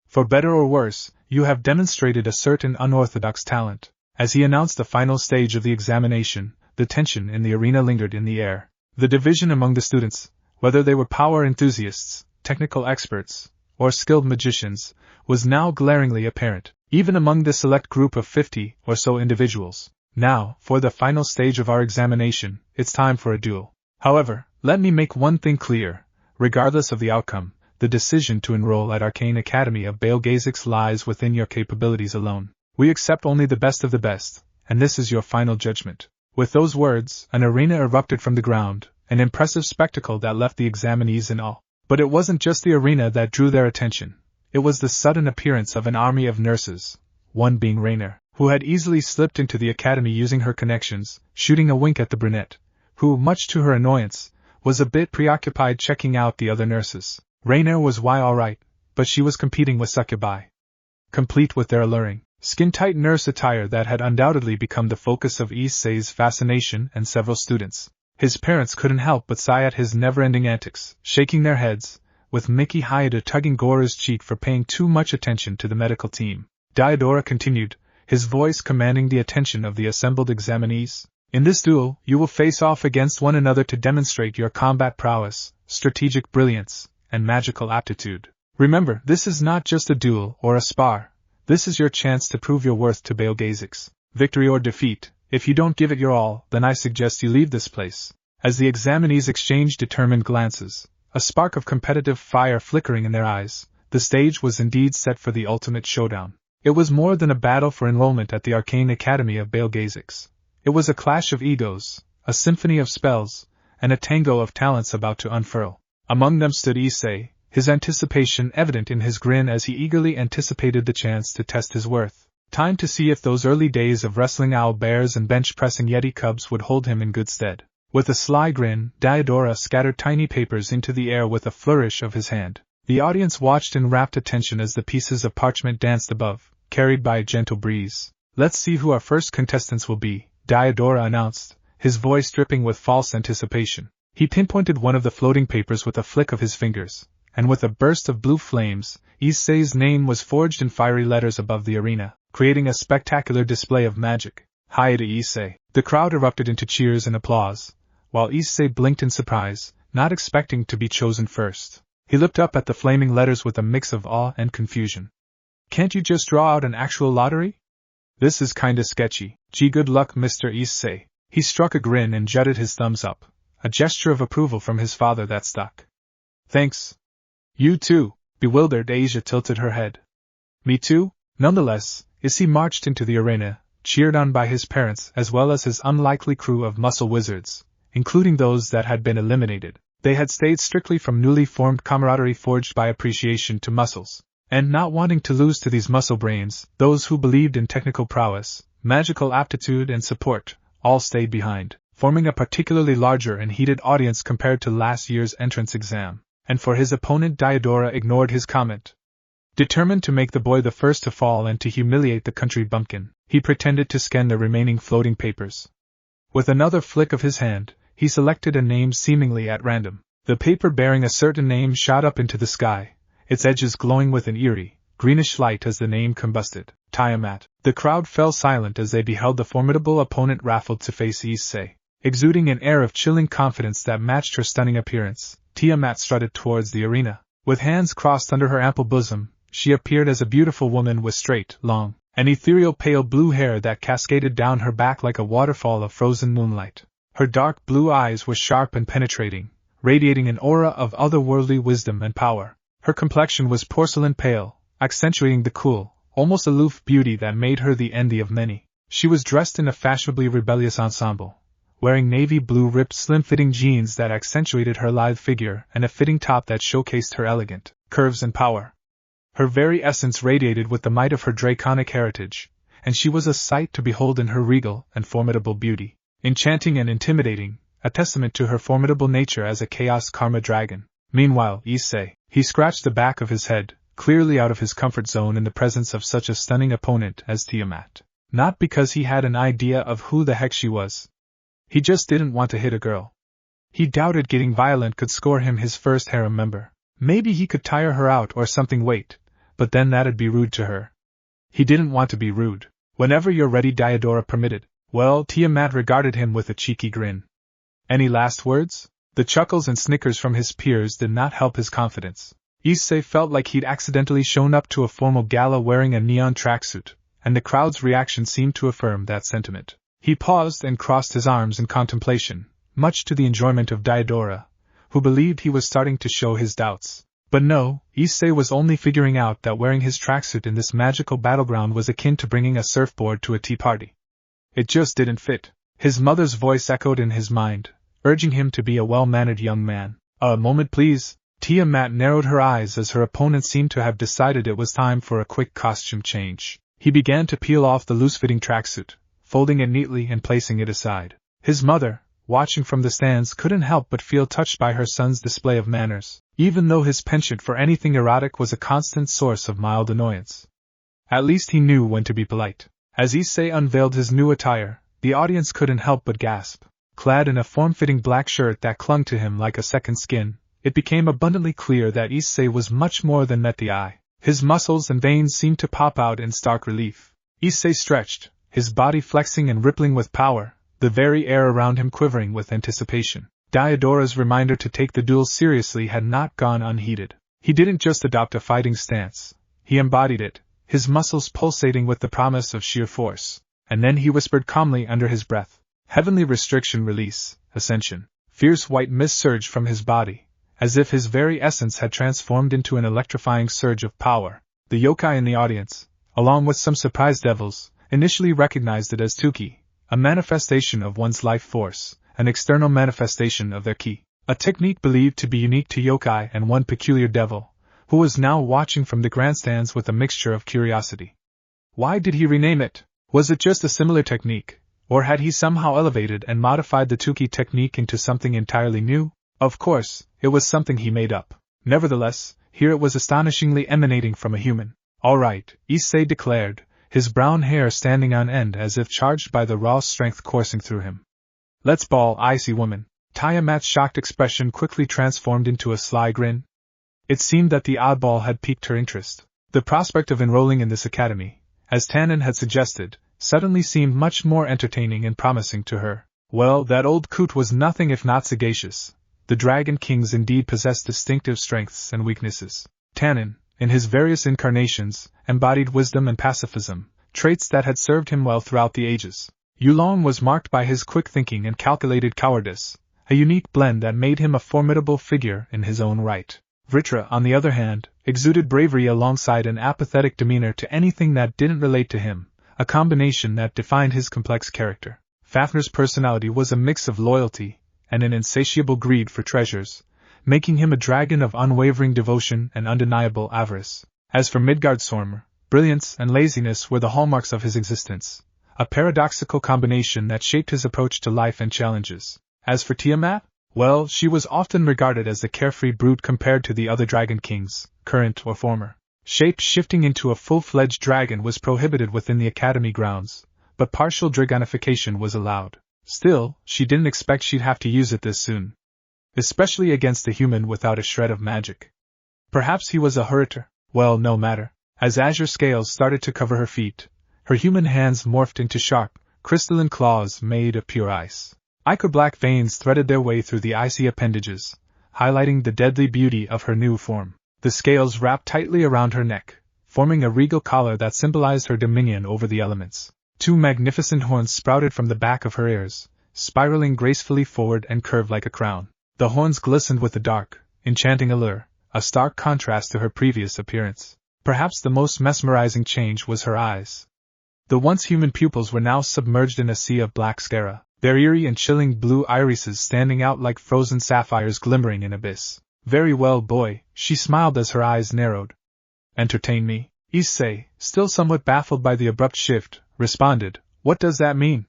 "For better or worse, you have demonstrated a certain unorthodox talent." As he announced the final stage of the examination, the tension in the arena lingered in the air. The division among the students, whether they were power enthusiasts, technical experts, or skilled magicians, was now glaringly apparent, even among the select group of 50 or so individuals. "Now, for the final stage of our examination, it's time for a duel. However, let me make one thing clear, regardless of the outcome, the decision to enroll at Arcane Academy of Baelgazix lies within your capabilities alone. We accept only the best of the best, and this is your final judgment." With those words, an arena erupted from the ground, an impressive spectacle that left the examinees in awe. But it wasn't just the arena that drew their attention. It was the sudden appearance of an army of nurses, one being Rainer, who had easily slipped into the academy using her connections, shooting a wink at the brunette, who, much to her annoyance, was a bit preoccupied checking out the other nurses. Rainer was alright, but she was competing with succubi, complete with their alluring, skin-tight nurse attire that had undoubtedly become the focus of Issei's fascination and several students. His parents couldn't help but sigh at his never-ending antics, shaking their heads, with Mickey Haida tugging Gora's cheek for paying too much attention to the medical team. Diodora continued, his voice commanding the attention of the assembled examinees. In this duel, you will face off against one another to demonstrate your combat prowess, strategic brilliance, and magical aptitude. Remember, this is not just a duel or a spar. This is your chance to prove your worth to Baelgazix. Victory or defeat, if you don't give it your all, then I suggest you leave this place. As the examinees exchanged determined glances, a spark of competitive fire flickering in their eyes, the stage was indeed set for the ultimate showdown. It was more than a battle for enrollment at the Arcane Academy of Baelgazix. It was a clash of egos, a symphony of spells, and a tango of talents about to unfurl. Among them stood Issei, his anticipation evident in his grin as he eagerly anticipated the chance to test his worth. Time to see if those early days of wrestling owl bears and bench-pressing yeti cubs would hold him in good stead. With a sly grin, Diodora scattered tiny papers into the air with a flourish of his hand. The audience watched in rapt attention as the pieces of parchment danced above, carried by a gentle breeze. Let's see who our first contestants will be, Diodora announced, his voice dripping with false anticipation. He pinpointed one of the floating papers with a flick of his fingers, and with a burst of blue flames, Issei's name was forged in fiery letters above the arena, creating a spectacular display of magic. Hi to Issei. The crowd erupted into cheers and applause, while Issei blinked in surprise, not expecting to be chosen first. He looked up at the flaming letters with a mix of awe and confusion. Can't you just draw out an actual lottery? This is kinda sketchy. Gee, good luck, Mr. Issei. He struck a grin and jutted his thumbs up, a gesture of approval from his father that stuck. Thanks. You too. Bewildered, Asia tilted her head. Me too? Nonetheless, Issei marched into the arena, cheered on by his parents as well as his unlikely crew of muscle wizards, including those that had been eliminated. They had stayed strictly from newly formed camaraderie forged by appreciation to muscles. And not wanting to lose to these muscle brains, those who believed in technical prowess, magical aptitude and support, all stayed behind, forming a particularly larger and heated audience compared to last year's entrance exam. And for his opponent, Diodora ignored his comment. Determined to make the boy the first to fall and to humiliate the country bumpkin, he pretended to scan the remaining floating papers. With another flick of his hand, he selected a name seemingly at random. The paper bearing a certain name shot up into the sky, its edges glowing with an eerie, greenish light as the name combusted. Tiamat. The crowd fell silent as they beheld the formidable opponent raffled to face Issei. Exuding an air of chilling confidence that matched her stunning appearance, Tiamat strutted towards the arena. With hands crossed under her ample bosom, she appeared as a beautiful woman with straight, long, and ethereal pale blue hair that cascaded down her back like a waterfall of frozen moonlight. Her dark blue eyes were sharp and penetrating, radiating an aura of otherworldly wisdom and power. Her complexion was porcelain pale, accentuating the cool, almost aloof beauty that made her the envy of many. She was dressed in a fashionably rebellious ensemble, wearing navy blue ripped slim-fitting jeans that accentuated her lithe figure and a fitting top that showcased her elegant curves and power. Her very essence radiated with the might of her draconic heritage, and she was a sight to behold in her regal and formidable beauty, enchanting and intimidating, a testament to her formidable nature as a chaos karma dragon. Meanwhile, Issei, he scratched the back of his head, clearly out of his comfort zone in the presence of such a stunning opponent as Tiamat. Not because he had an idea of who the heck she was. He just didn't want to hit a girl. He doubted getting violent could score him his first harem member. Maybe he could tire her out or something, wait, but then that'd be rude to her. He didn't want to be rude. Whenever you're ready, Diodora permitted. Well, Tiamat regarded him with a cheeky grin. Any last words? The chuckles and snickers from his peers did not help his confidence. Issei felt like he'd accidentally shown up to a formal gala wearing a neon tracksuit, and the crowd's reaction seemed to affirm that sentiment. He paused and crossed his arms in contemplation, much to the enjoyment of Diodora, who believed he was starting to show his doubts. But no, Issei was only figuring out that wearing his tracksuit in this magical battleground was akin to bringing a surfboard to a tea party. It just didn't fit. His mother's voice echoed in his mind, urging him to be a well-mannered young man. A moment, please. Tiamat narrowed her eyes as her opponent seemed to have decided it was time for a quick costume change. He began to peel off the loose-fitting tracksuit, folding it neatly and placing it aside. His mother, watching from the stands, couldn't help but feel touched by her son's display of manners, even though his penchant for anything erotic was a constant source of mild annoyance. At least he knew when to be polite. As Issei unveiled his new attire, the audience couldn't help but gasp. Clad in a form-fitting black shirt that clung to him like a second skin, it became abundantly clear that Issei was much more than met the eye. His muscles and veins seemed to pop out in stark relief. Issei stretched, his body flexing and rippling with power, the very air around him quivering with anticipation. Diodora's reminder to take the duel seriously had not gone unheeded. He didn't just adopt a fighting stance, he embodied it, his muscles pulsating with the promise of sheer force. And then he whispered calmly under his breath, "Heavenly restriction release, ascension." Fierce white mist surged from his body, as if his very essence had transformed into an electrifying surge of power. The yokai in the audience, along with some surprised devils, initially recognized it as Tuki, a manifestation of one's life force, an external manifestation of their ki, a technique believed to be unique to yokai and one peculiar devil, who was now watching from the grandstands with a mixture of curiosity. Why did he rename it? Was it just a similar technique, or had he somehow elevated and modified the Tuki technique into something entirely new? Of course, it was something he made up. Nevertheless, here it was astonishingly emanating from a human. "All right," Issei declared, his brown hair standing on end as if charged by the raw strength coursing through him. "Let's ball, icy woman." Tiamat's shocked expression quickly transformed into a sly grin. It seemed that the oddball had piqued her interest. The prospect of enrolling in this academy, as Tannen had suggested, suddenly seemed much more entertaining and promising to her. Well, that old coot was nothing if not sagacious. The Dragon Kings indeed possessed distinctive strengths and weaknesses. Tannen, in his various incarnations, embodied wisdom and pacifism, traits that had served him well throughout the ages. Yulong was marked by his quick thinking and calculated cowardice, a unique blend that made him a formidable figure in his own right. Vritra, on the other hand, exuded bravery alongside an apathetic demeanor to anything that didn't relate to him, a combination that defined his complex character. Fafnir's personality was a mix of loyalty and an insatiable greed for treasures, making him a dragon of unwavering devotion and undeniable avarice. As for Midgardsormr, brilliance and laziness were the hallmarks of his existence, a paradoxical combination that shaped his approach to life and challenges. As for Tiamat, well, she was often regarded as the carefree brute compared to the other dragon kings, current or former. Shape-shifting into a full-fledged dragon was prohibited within the academy grounds, but partial dragonification was allowed. Still, she didn't expect she'd have to use it this soon. Especially against a human without a shred of magic. Perhaps he was a hurter. Well, no matter. As azure scales started to cover her feet, her human hands morphed into sharp, crystalline claws made of pure ice. Ichor-black veins threaded their way through the icy appendages, highlighting the deadly beauty of her new form. The scales wrapped tightly around her neck, forming a regal collar that symbolized her dominion over the elements. Two magnificent horns sprouted from the back of her ears, spiraling gracefully forward and curved like a crown. The horns glistened with a dark, enchanting allure, a stark contrast to her previous appearance. Perhaps the most mesmerizing change was her eyes. The once human pupils were now submerged in a sea of black sclera, their eerie and chilling blue irises standing out like frozen sapphires glimmering in abyss. "Very well, boy," she smiled as her eyes narrowed. "Entertain me?" Issei, still somewhat baffled by the abrupt shift, responded. "What does that mean?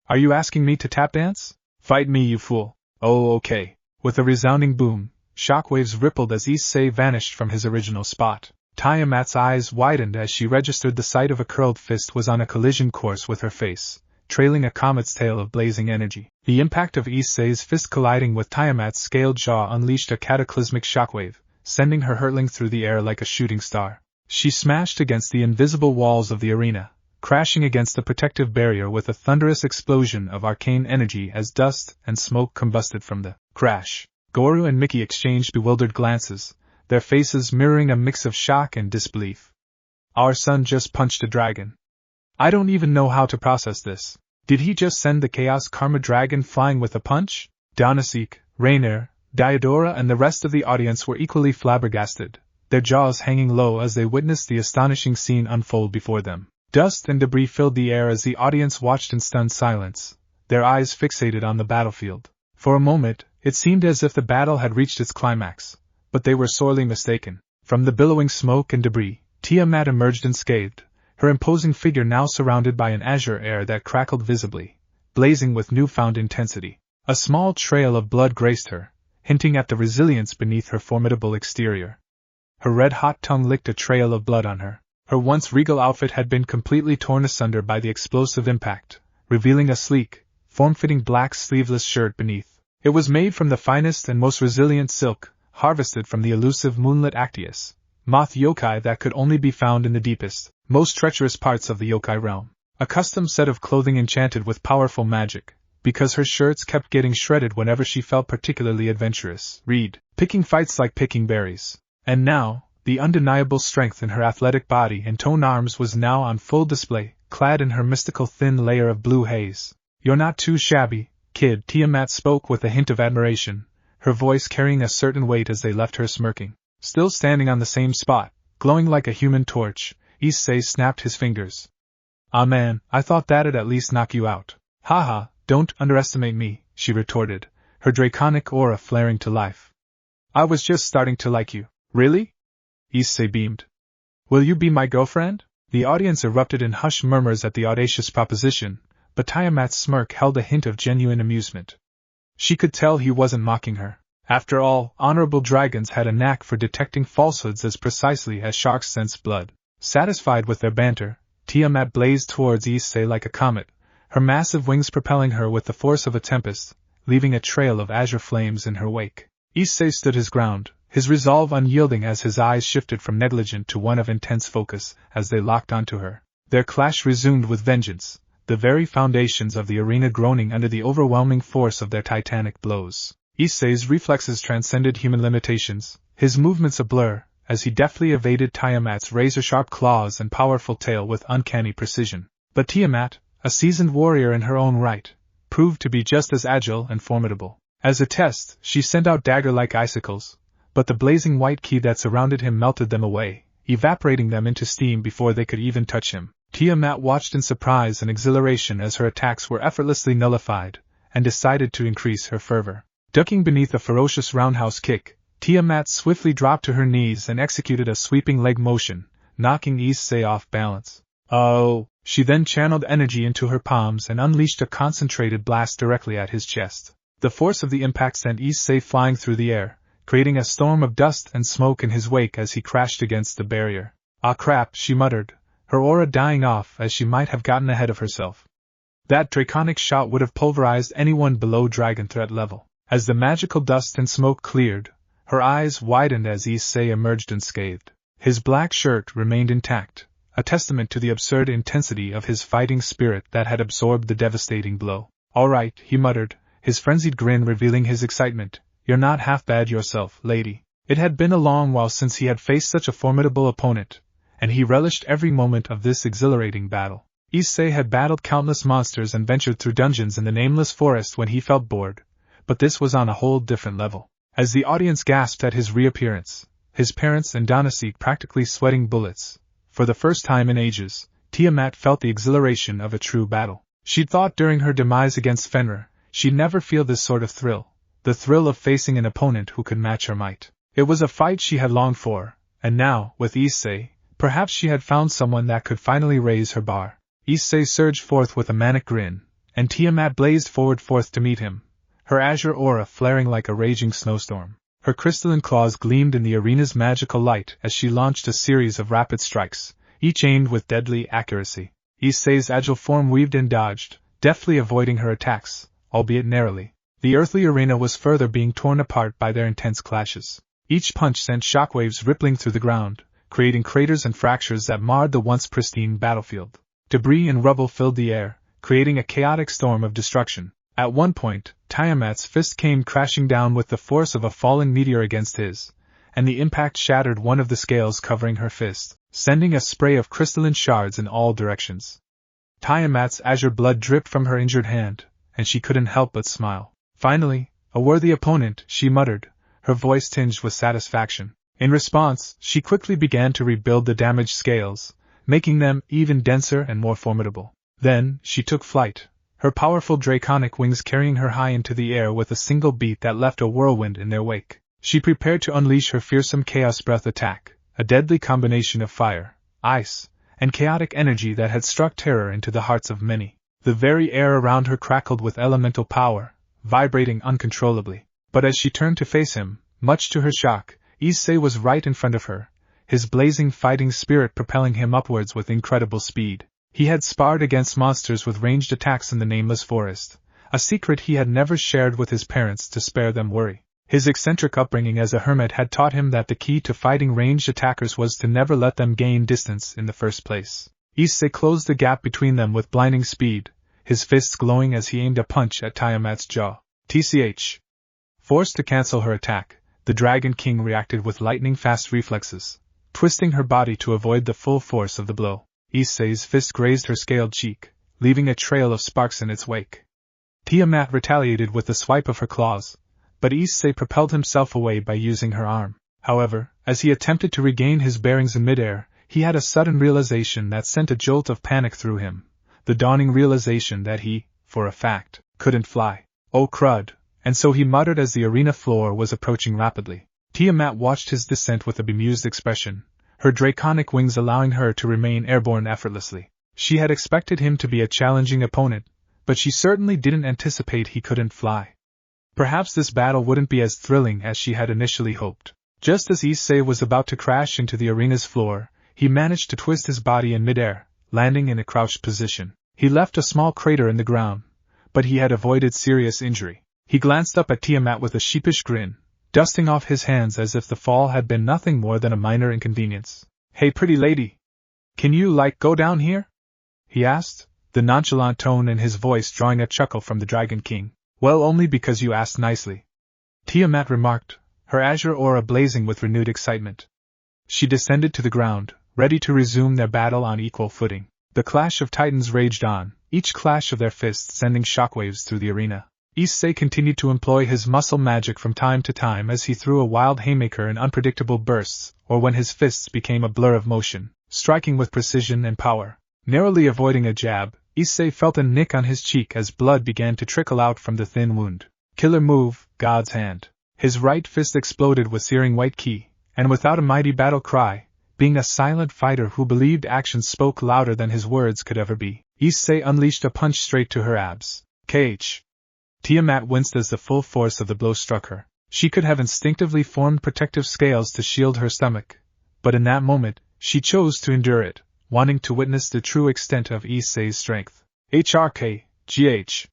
Are you asking me to tap dance? Fight me, you fool." "Oh, okay." With a resounding boom, shockwaves rippled as Issei vanished from his original spot. Tiamat's eyes widened as she registered the sight of a curled fist was on a collision course with her face, trailing a comet's tail of blazing energy. The impact of Issei's fist colliding with Tiamat's scaled jaw unleashed a cataclysmic shockwave, sending her hurtling through the air like a shooting star. She smashed against the invisible walls of the arena, crashing against the protective barrier with a thunderous explosion of arcane energy as dust and smoke combusted from the crash. Garou and Mickey exchanged bewildered glances, their faces mirroring a mix of shock and disbelief. "Our son just punched a dragon. I don't even know how to process this. Did he just send the Chaos Karma Dragon flying with a punch?" Donasik, Rainier, Diodora and the rest of the audience were equally flabbergasted, their jaws hanging low as they witnessed the astonishing scene unfold before them. Dust and debris filled the air as the audience watched in stunned silence, their eyes fixated on the battlefield. For a moment, it seemed as if the battle had reached its climax, but they were sorely mistaken. From the billowing smoke and debris, Tiamat emerged unscathed, her imposing figure now surrounded by an azure air that crackled visibly, blazing with newfound intensity. A small trail of blood graced her, hinting at the resilience beneath her formidable exterior. Her red-hot tongue licked a trail of blood on her Her once regal outfit had been completely torn asunder by the explosive impact, revealing a sleek, form-fitting black sleeveless shirt beneath. It was made from the finest and most resilient silk, harvested from the elusive moonlit Actius, moth yokai that could only be found in the deepest, most treacherous parts of the yokai realm. A custom set of clothing enchanted with powerful magic, because her shirts kept getting shredded whenever she felt particularly adventurous. Read, picking fights like picking berries. And now, the undeniable strength in her athletic body and toned arms was now on full display, clad in her mystical thin layer of blue haze. "You're not too shabby, kid," Tiamat spoke with a hint of admiration, her voice carrying a certain weight as they left her smirking. Still standing on the same spot, glowing like a human torch, Issei snapped his fingers. "Ah man, I thought that'd at least knock you out." "Haha, don't underestimate me," she retorted, her draconic aura flaring to life. "I was just starting to like you." "Really?" Issei beamed. "Will you be my girlfriend?" The audience erupted in hushed murmurs at the audacious proposition, but Tiamat's smirk held a hint of genuine amusement. She could tell he wasn't mocking her. After all, honorable dragons had a knack for detecting falsehoods as precisely as sharks sense blood. Satisfied with their banter, Tiamat blazed towards Issei like a comet, her massive wings propelling her with the force of a tempest, leaving a trail of azure flames in her wake. Issei stood his ground, his resolve unyielding as his eyes shifted from negligent to one of intense focus as they locked onto her. Their clash resumed with vengeance, the very foundations of the arena groaning under the overwhelming force of their titanic blows. Issei's reflexes transcended human limitations, his movements a blur, as he deftly evaded Tiamat's razor-sharp claws and powerful tail with uncanny precision. But Tiamat, a seasoned warrior in her own right, proved to be just as agile and formidable. As a test, she sent out dagger-like icicles, but the blazing white ki that surrounded him melted them away, evaporating them into steam before they could even touch him. Tiamat watched in surprise and exhilaration as her attacks were effortlessly nullified, and decided to increase her fervor. Ducking beneath a ferocious roundhouse kick, Tiamat swiftly dropped to her knees and executed a sweeping leg motion, knocking Issei off balance. "Oh!" She then channeled energy into her palms and unleashed a concentrated blast directly at his chest. The force of the impact sent Issei flying through the air, creating a storm of dust and smoke in his wake as he crashed against the barrier. "Ah crap," she muttered, her aura dying off as she might have gotten ahead of herself. That draconic shot would have pulverized anyone below dragon threat level. As the magical dust and smoke cleared, her eyes widened as Issei emerged unscathed. His black shirt remained intact, a testament to the absurd intensity of his fighting spirit that had absorbed the devastating blow. "All right," he muttered, his frenzied grin revealing his excitement. "You're not half bad yourself, lady." It had been a long while since he had faced such a formidable opponent, and he relished every moment of this exhilarating battle. Issei had battled countless monsters and ventured through dungeons in the nameless forest when he felt bored, but this was on a whole different level. As the audience gasped at his reappearance, his parents and Donasek practically sweating bullets, for the first time in ages, Tiamat felt the exhilaration of a true battle. She'd thought during her demise against Fenrir, she'd never feel this sort of thrill, the thrill of facing an opponent who could match her might. It was a fight she had longed for, and now, with Issei, perhaps she had found someone that could finally raise her bar. Issei surged forth with a manic grin, and Tiamat blazed forth to meet him, her azure aura flaring like a raging snowstorm. Her crystalline claws gleamed in the arena's magical light as she launched a series of rapid strikes, each aimed with deadly accuracy. Issei's agile form weaved and dodged, deftly avoiding her attacks, albeit narrowly. The earthly arena was further being torn apart by their intense clashes. Each punch sent shockwaves rippling through the ground, creating craters and fractures that marred the once pristine battlefield. Debris and rubble filled the air, creating a chaotic storm of destruction. At one point, Tiamat's fist came crashing down with the force of a falling meteor against his, and the impact shattered one of the scales covering her fist, sending a spray of crystalline shards in all directions. Tiamat's azure blood dripped from her injured hand, and she couldn't help but smile. "Finally, a worthy opponent," she muttered, her voice tinged with satisfaction. In response, she quickly began to rebuild the damaged scales, making them even denser and more formidable. Then, she took flight, her powerful draconic wings carrying her high into the air with a single beat that left a whirlwind in their wake. She prepared to unleash her fearsome Chaos Breath attack, a deadly combination of fire, ice, and chaotic energy that had struck terror into the hearts of many. The very air around her crackled with elemental power, vibrating uncontrollably. But as she turned to face him, much to her shock, Issei was right in front of her, his blazing fighting spirit propelling him upwards with incredible speed. He had sparred against monsters with ranged attacks in the nameless forest, a secret he had never shared with his parents to spare them worry. His eccentric upbringing as a hermit had taught him that the key to fighting ranged attackers was to never let them gain distance in the first place. Issei closed the gap between them with blinding speed, his fists glowing as he aimed a punch at Tiamat's jaw. TCH. Forced to cancel her attack, the Dragon King reacted with lightning-fast reflexes, twisting her body to avoid the full force of the blow. Issei's fist grazed her scaled cheek, leaving a trail of sparks in its wake. Tiamat retaliated with a swipe of her claws, but Issei propelled himself away by using her arm. However, as he attempted to regain his bearings in midair, he had a sudden realization that sent a jolt of panic through him, the dawning realization that he, for a fact, couldn't fly. Oh crud, and so he muttered as the arena floor was approaching rapidly. Tiamat watched his descent with a bemused expression, her draconic wings allowing her to remain airborne effortlessly. She had expected him to be a challenging opponent, but she certainly didn't anticipate he couldn't fly. Perhaps this battle wouldn't be as thrilling as she had initially hoped. Just as Issei was about to crash into the arena's floor, he managed to twist his body in midair, landing in a crouched position. He left a small crater in the ground, but he had avoided serious injury. He glanced up at Tiamat with a sheepish grin, dusting off his hands as if the fall had been nothing more than a minor inconvenience. "Hey pretty lady! Can you, go down here?" he asked, the nonchalant tone in his voice drawing a chuckle from the Dragon King. "Well, only because you asked nicely," Tiamat remarked, her azure aura blazing with renewed excitement. She descended to the ground, ready to resume their battle on equal footing. The clash of titans raged on, each clash of their fists sending shockwaves through the arena. Issei continued to employ his muscle magic from time to time as he threw a wild haymaker in unpredictable bursts, or when his fists became a blur of motion, striking with precision and power. Narrowly avoiding a jab, Issei felt a nick on his cheek as blood began to trickle out from the thin wound. Killer move, God's hand. His right fist exploded with searing white ki, and without a mighty battle cry, being a silent fighter who believed actions spoke louder than his words could ever be, Issei unleashed a punch straight to her abs. KH. Tiamat winced as the full force of the blow struck her. She could have instinctively formed protective scales to shield her stomach, but in that moment, she chose to endure it, wanting to witness the true extent of Issei's strength. HRK, GH.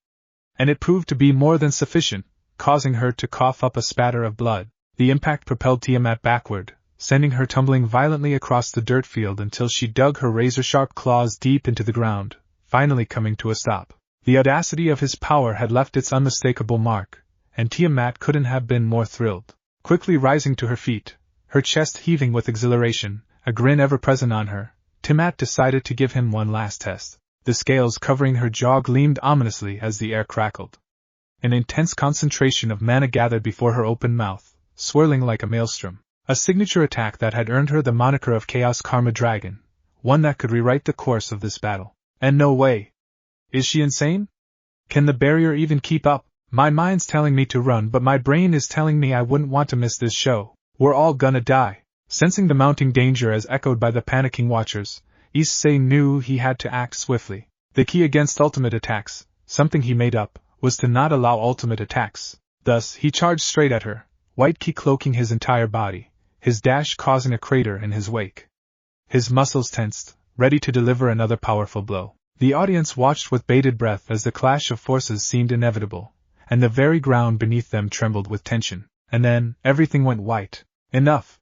And it proved to be more than sufficient, causing her to cough up a spatter of blood. The impact propelled Tiamat backward, sending her tumbling violently across the dirt field until she dug her razor-sharp claws deep into the ground, finally coming to a stop. The audacity of his power had left its unmistakable mark, and Tiamat couldn't have been more thrilled. Quickly rising to her feet, her chest heaving with exhilaration, a grin ever present on her, Tiamat decided to give him one last test. The scales covering her jaw gleamed ominously as the air crackled. An intense concentration of mana gathered before her open mouth, swirling like a maelstrom. A signature attack that had earned her the moniker of Chaos Karma Dragon, one that could rewrite the course of this battle. And no way. Is she insane? Can the barrier even keep up? My mind's telling me to run, but my brain is telling me I wouldn't want to miss this show. We're all gonna die. Sensing the mounting danger as echoed by the panicking watchers, Issei knew he had to act swiftly. The key against ultimate attacks, something he made up, was to not allow ultimate attacks. Thus, he charged straight at her, white ki cloaking his entire body, his dash causing a crater in his wake. His muscles tensed, ready to deliver another powerful blow. The audience watched with bated breath as the clash of forces seemed inevitable, and the very ground beneath them trembled with tension. And then, everything went white. Enough!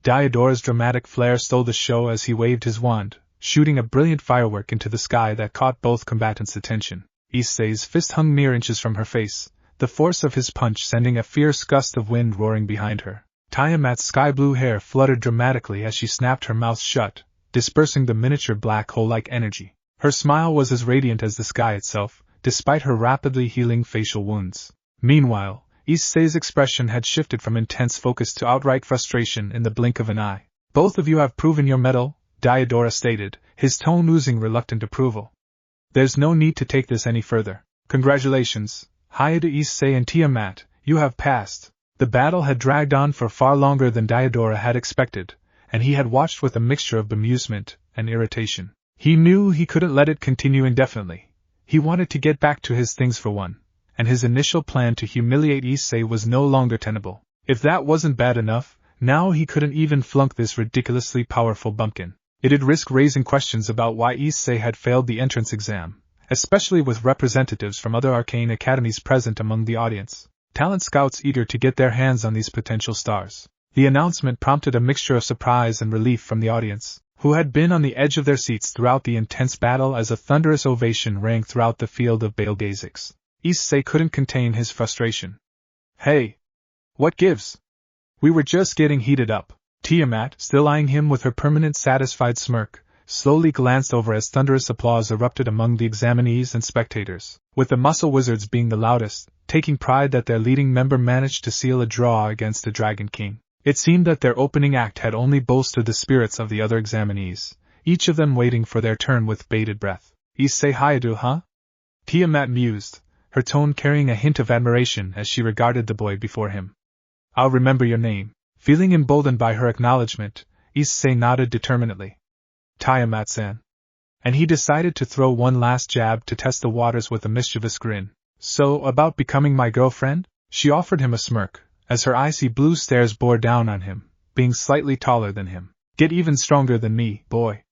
Diodora's dramatic flair stole the show as he waved his wand, shooting a brilliant firework into the sky that caught both combatants' attention. Issei's fist hung mere inches from her face, the force of his punch sending a fierce gust of wind roaring behind her. Tiamat's sky-blue hair fluttered dramatically as she snapped her mouth shut, dispersing the miniature black hole-like energy. Her smile was as radiant as the sky itself, despite her rapidly healing facial wounds. Meanwhile, Issei's expression had shifted from intense focus to outright frustration in the blink of an eye. "Both of you have proven your mettle," Diodora stated, his tone oozing reluctant approval. "There's no need to take this any further. Congratulations, Hayate Issei and Tiamat, you have passed." The battle had dragged on for far longer than Diodora had expected, and he had watched with a mixture of bemusement and irritation. He knew he couldn't let it continue indefinitely. He wanted to get back to his things for one, and his initial plan to humiliate Issei was no longer tenable. If that wasn't bad enough, Now he couldn't even flunk this ridiculously powerful bumpkin. It'd risk raising questions about why Issei had failed the entrance exam, especially with representatives from other Arcane Academies present among the audience. Talent scouts eager to get their hands on these potential stars. The announcement prompted a mixture of surprise and relief from the audience, who had been on the edge of their seats throughout the intense battle as a thunderous ovation rang throughout the field of banished. Issei couldn't contain his frustration. Hey! What gives? We were just getting heated up. Tiamat, still eyeing him with her permanent satisfied smirk, slowly glanced over as thunderous applause erupted among the examinees and spectators, with the muscle wizards being the loudest, taking pride that their leading member managed to seal a draw against the Dragon King. It seemed that their opening act had only bolstered the spirits of the other examinees, each of them waiting for their turn with bated breath. Issei Hayadu, huh? Tiamat mused, her tone carrying a hint of admiration as she regarded the boy before him. I'll remember your name. Feeling emboldened by her acknowledgement, Issei nodded determinedly. Tiamat-san. And he decided to throw one last jab to test the waters with a mischievous grin. So, about becoming my girlfriend? She offered him a smirk, as her icy blue stares bore down on him, being slightly taller than him. Get even stronger than me, boy.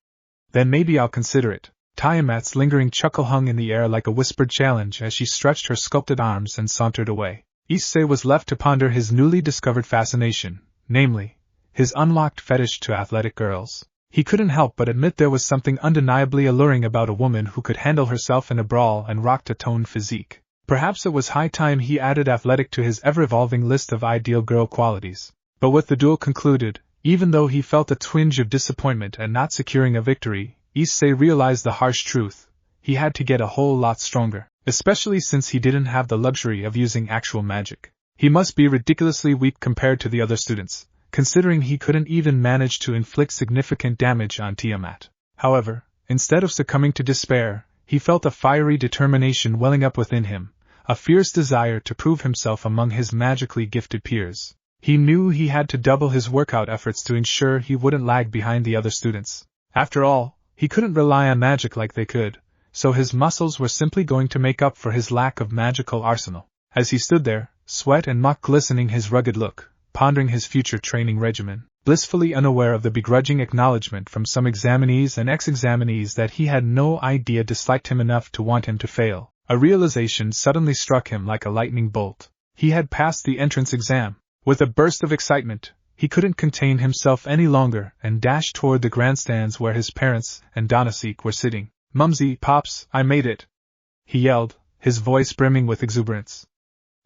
Then maybe I'll consider it. Tiamat's lingering chuckle hung in the air like a whispered challenge as she stretched her sculpted arms and sauntered away. Issei was left to ponder his newly discovered fascination, namely, his unlocked fetish to athletic girls. He couldn't help but admit there was something undeniably alluring about a woman who could handle herself in a brawl and rocked a toned physique. Perhaps it was high time he added athletic to his ever-evolving list of ideal girl qualities. But with the duel concluded, even though he felt a twinge of disappointment at not securing a victory, Issei realized the harsh truth: he had to get a whole lot stronger, especially since he didn't have the luxury of using actual magic. He must be ridiculously weak compared to the other students, considering he couldn't even manage to inflict significant damage on Tiamat. However, instead of succumbing to despair, he felt a fiery determination welling up within him, a fierce desire to prove himself among his magically gifted peers. He knew he had to double his workout efforts to ensure he wouldn't lag behind the other students. After all, he couldn't rely on magic like they could, so his muscles were simply going to make up for his lack of magical arsenal. As he stood there, sweat and muck glistening his rugged look, pondering his future training regimen, blissfully unaware of the begrudging acknowledgement from some examinees and ex-examinees that he had no idea disliked him enough to want him to fail, a realization suddenly struck him like a lightning bolt. He had passed the entrance exam. With a burst of excitement, he couldn't contain himself any longer and dashed toward the grandstands where his parents and Danzydanz were sitting. "Mumsy, Pops, I made it!" he yelled, his voice brimming with exuberance.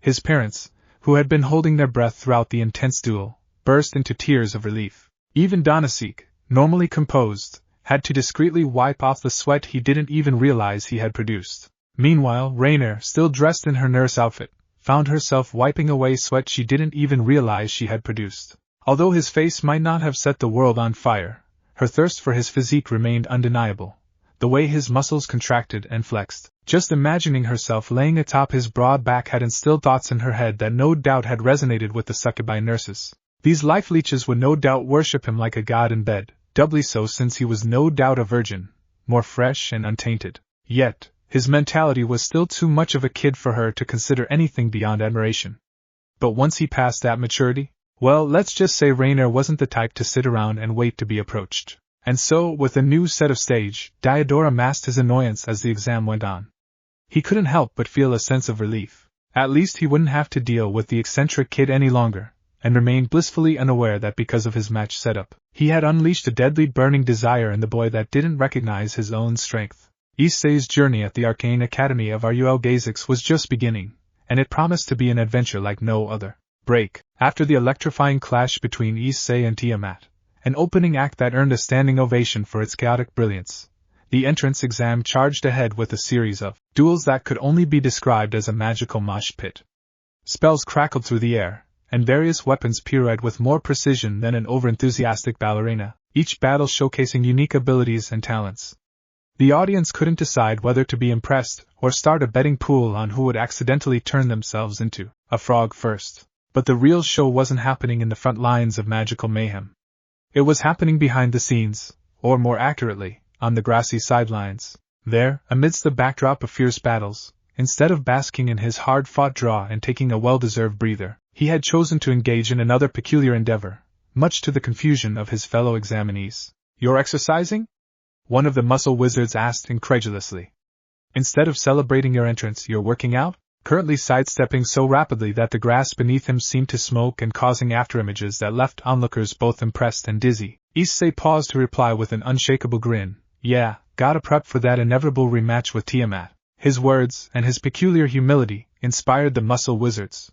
His parents, who had been holding their breath throughout the intense duel, burst into tears of relief. Even Danzydanz, normally composed, had to discreetly wipe off the sweat he didn't even realize he had produced. Meanwhile, Rainier, still dressed in her nurse outfit, found herself wiping away sweat she didn't even realize she had produced. Although his face might not have set the world on fire, her thirst for his physique remained undeniable. The way his muscles contracted and flexed, just imagining herself laying atop his broad back had instilled thoughts in her head that no doubt had resonated with the succubi nurses. These life leeches would no doubt worship him like a god in bed, doubly so since he was no doubt a virgin, more fresh and untainted. Yet, his mentality was still too much of a kid for her to consider anything beyond admiration. But once he passed that maturity, well, let's just say Rainier wasn't the type to sit around and wait to be approached. And so, with a new set of stage, Diodora masked his annoyance as the exam went on. He couldn't help but feel a sense of relief. At least he wouldn't have to deal with the eccentric kid any longer, and remained blissfully unaware that because of his match setup, he had unleashed a deadly burning desire in the boy that didn't recognize his own strength. Issei's journey at the Arcane Academy of Ruel was just beginning, and it promised to be an adventure like no other. Break. After the electrifying clash between Issei and Tiamat, an opening act that earned a standing ovation for its chaotic brilliance, the entrance exam charged ahead with a series of duels that could only be described as a magical mosh pit. Spells crackled through the air, and various weapons pirouetted with more precision than an overenthusiastic ballerina, each battle showcasing unique abilities and talents. The audience couldn't decide whether to be impressed or start a betting pool on who would accidentally turn themselves into a frog first. But the real show wasn't happening in the front lines of magical mayhem. It was happening behind the scenes, or more accurately, on the grassy sidelines. There, amidst the backdrop of fierce battles, instead of basking in his hard-fought draw and taking a well-deserved breather, he had chosen to engage in another peculiar endeavor, much to the confusion of his fellow examinees. "You're exercising?" one of the muscle wizards asked incredulously. "Instead of celebrating your entrance, you're working out?" Currently sidestepping so rapidly that the grass beneath him seemed to smoke and causing afterimages that left onlookers both impressed and dizzy, Issei paused to reply with an unshakable grin. "Yeah, gotta prep for that inevitable rematch with Tiamat." His words, and his peculiar humility, inspired the muscle wizards.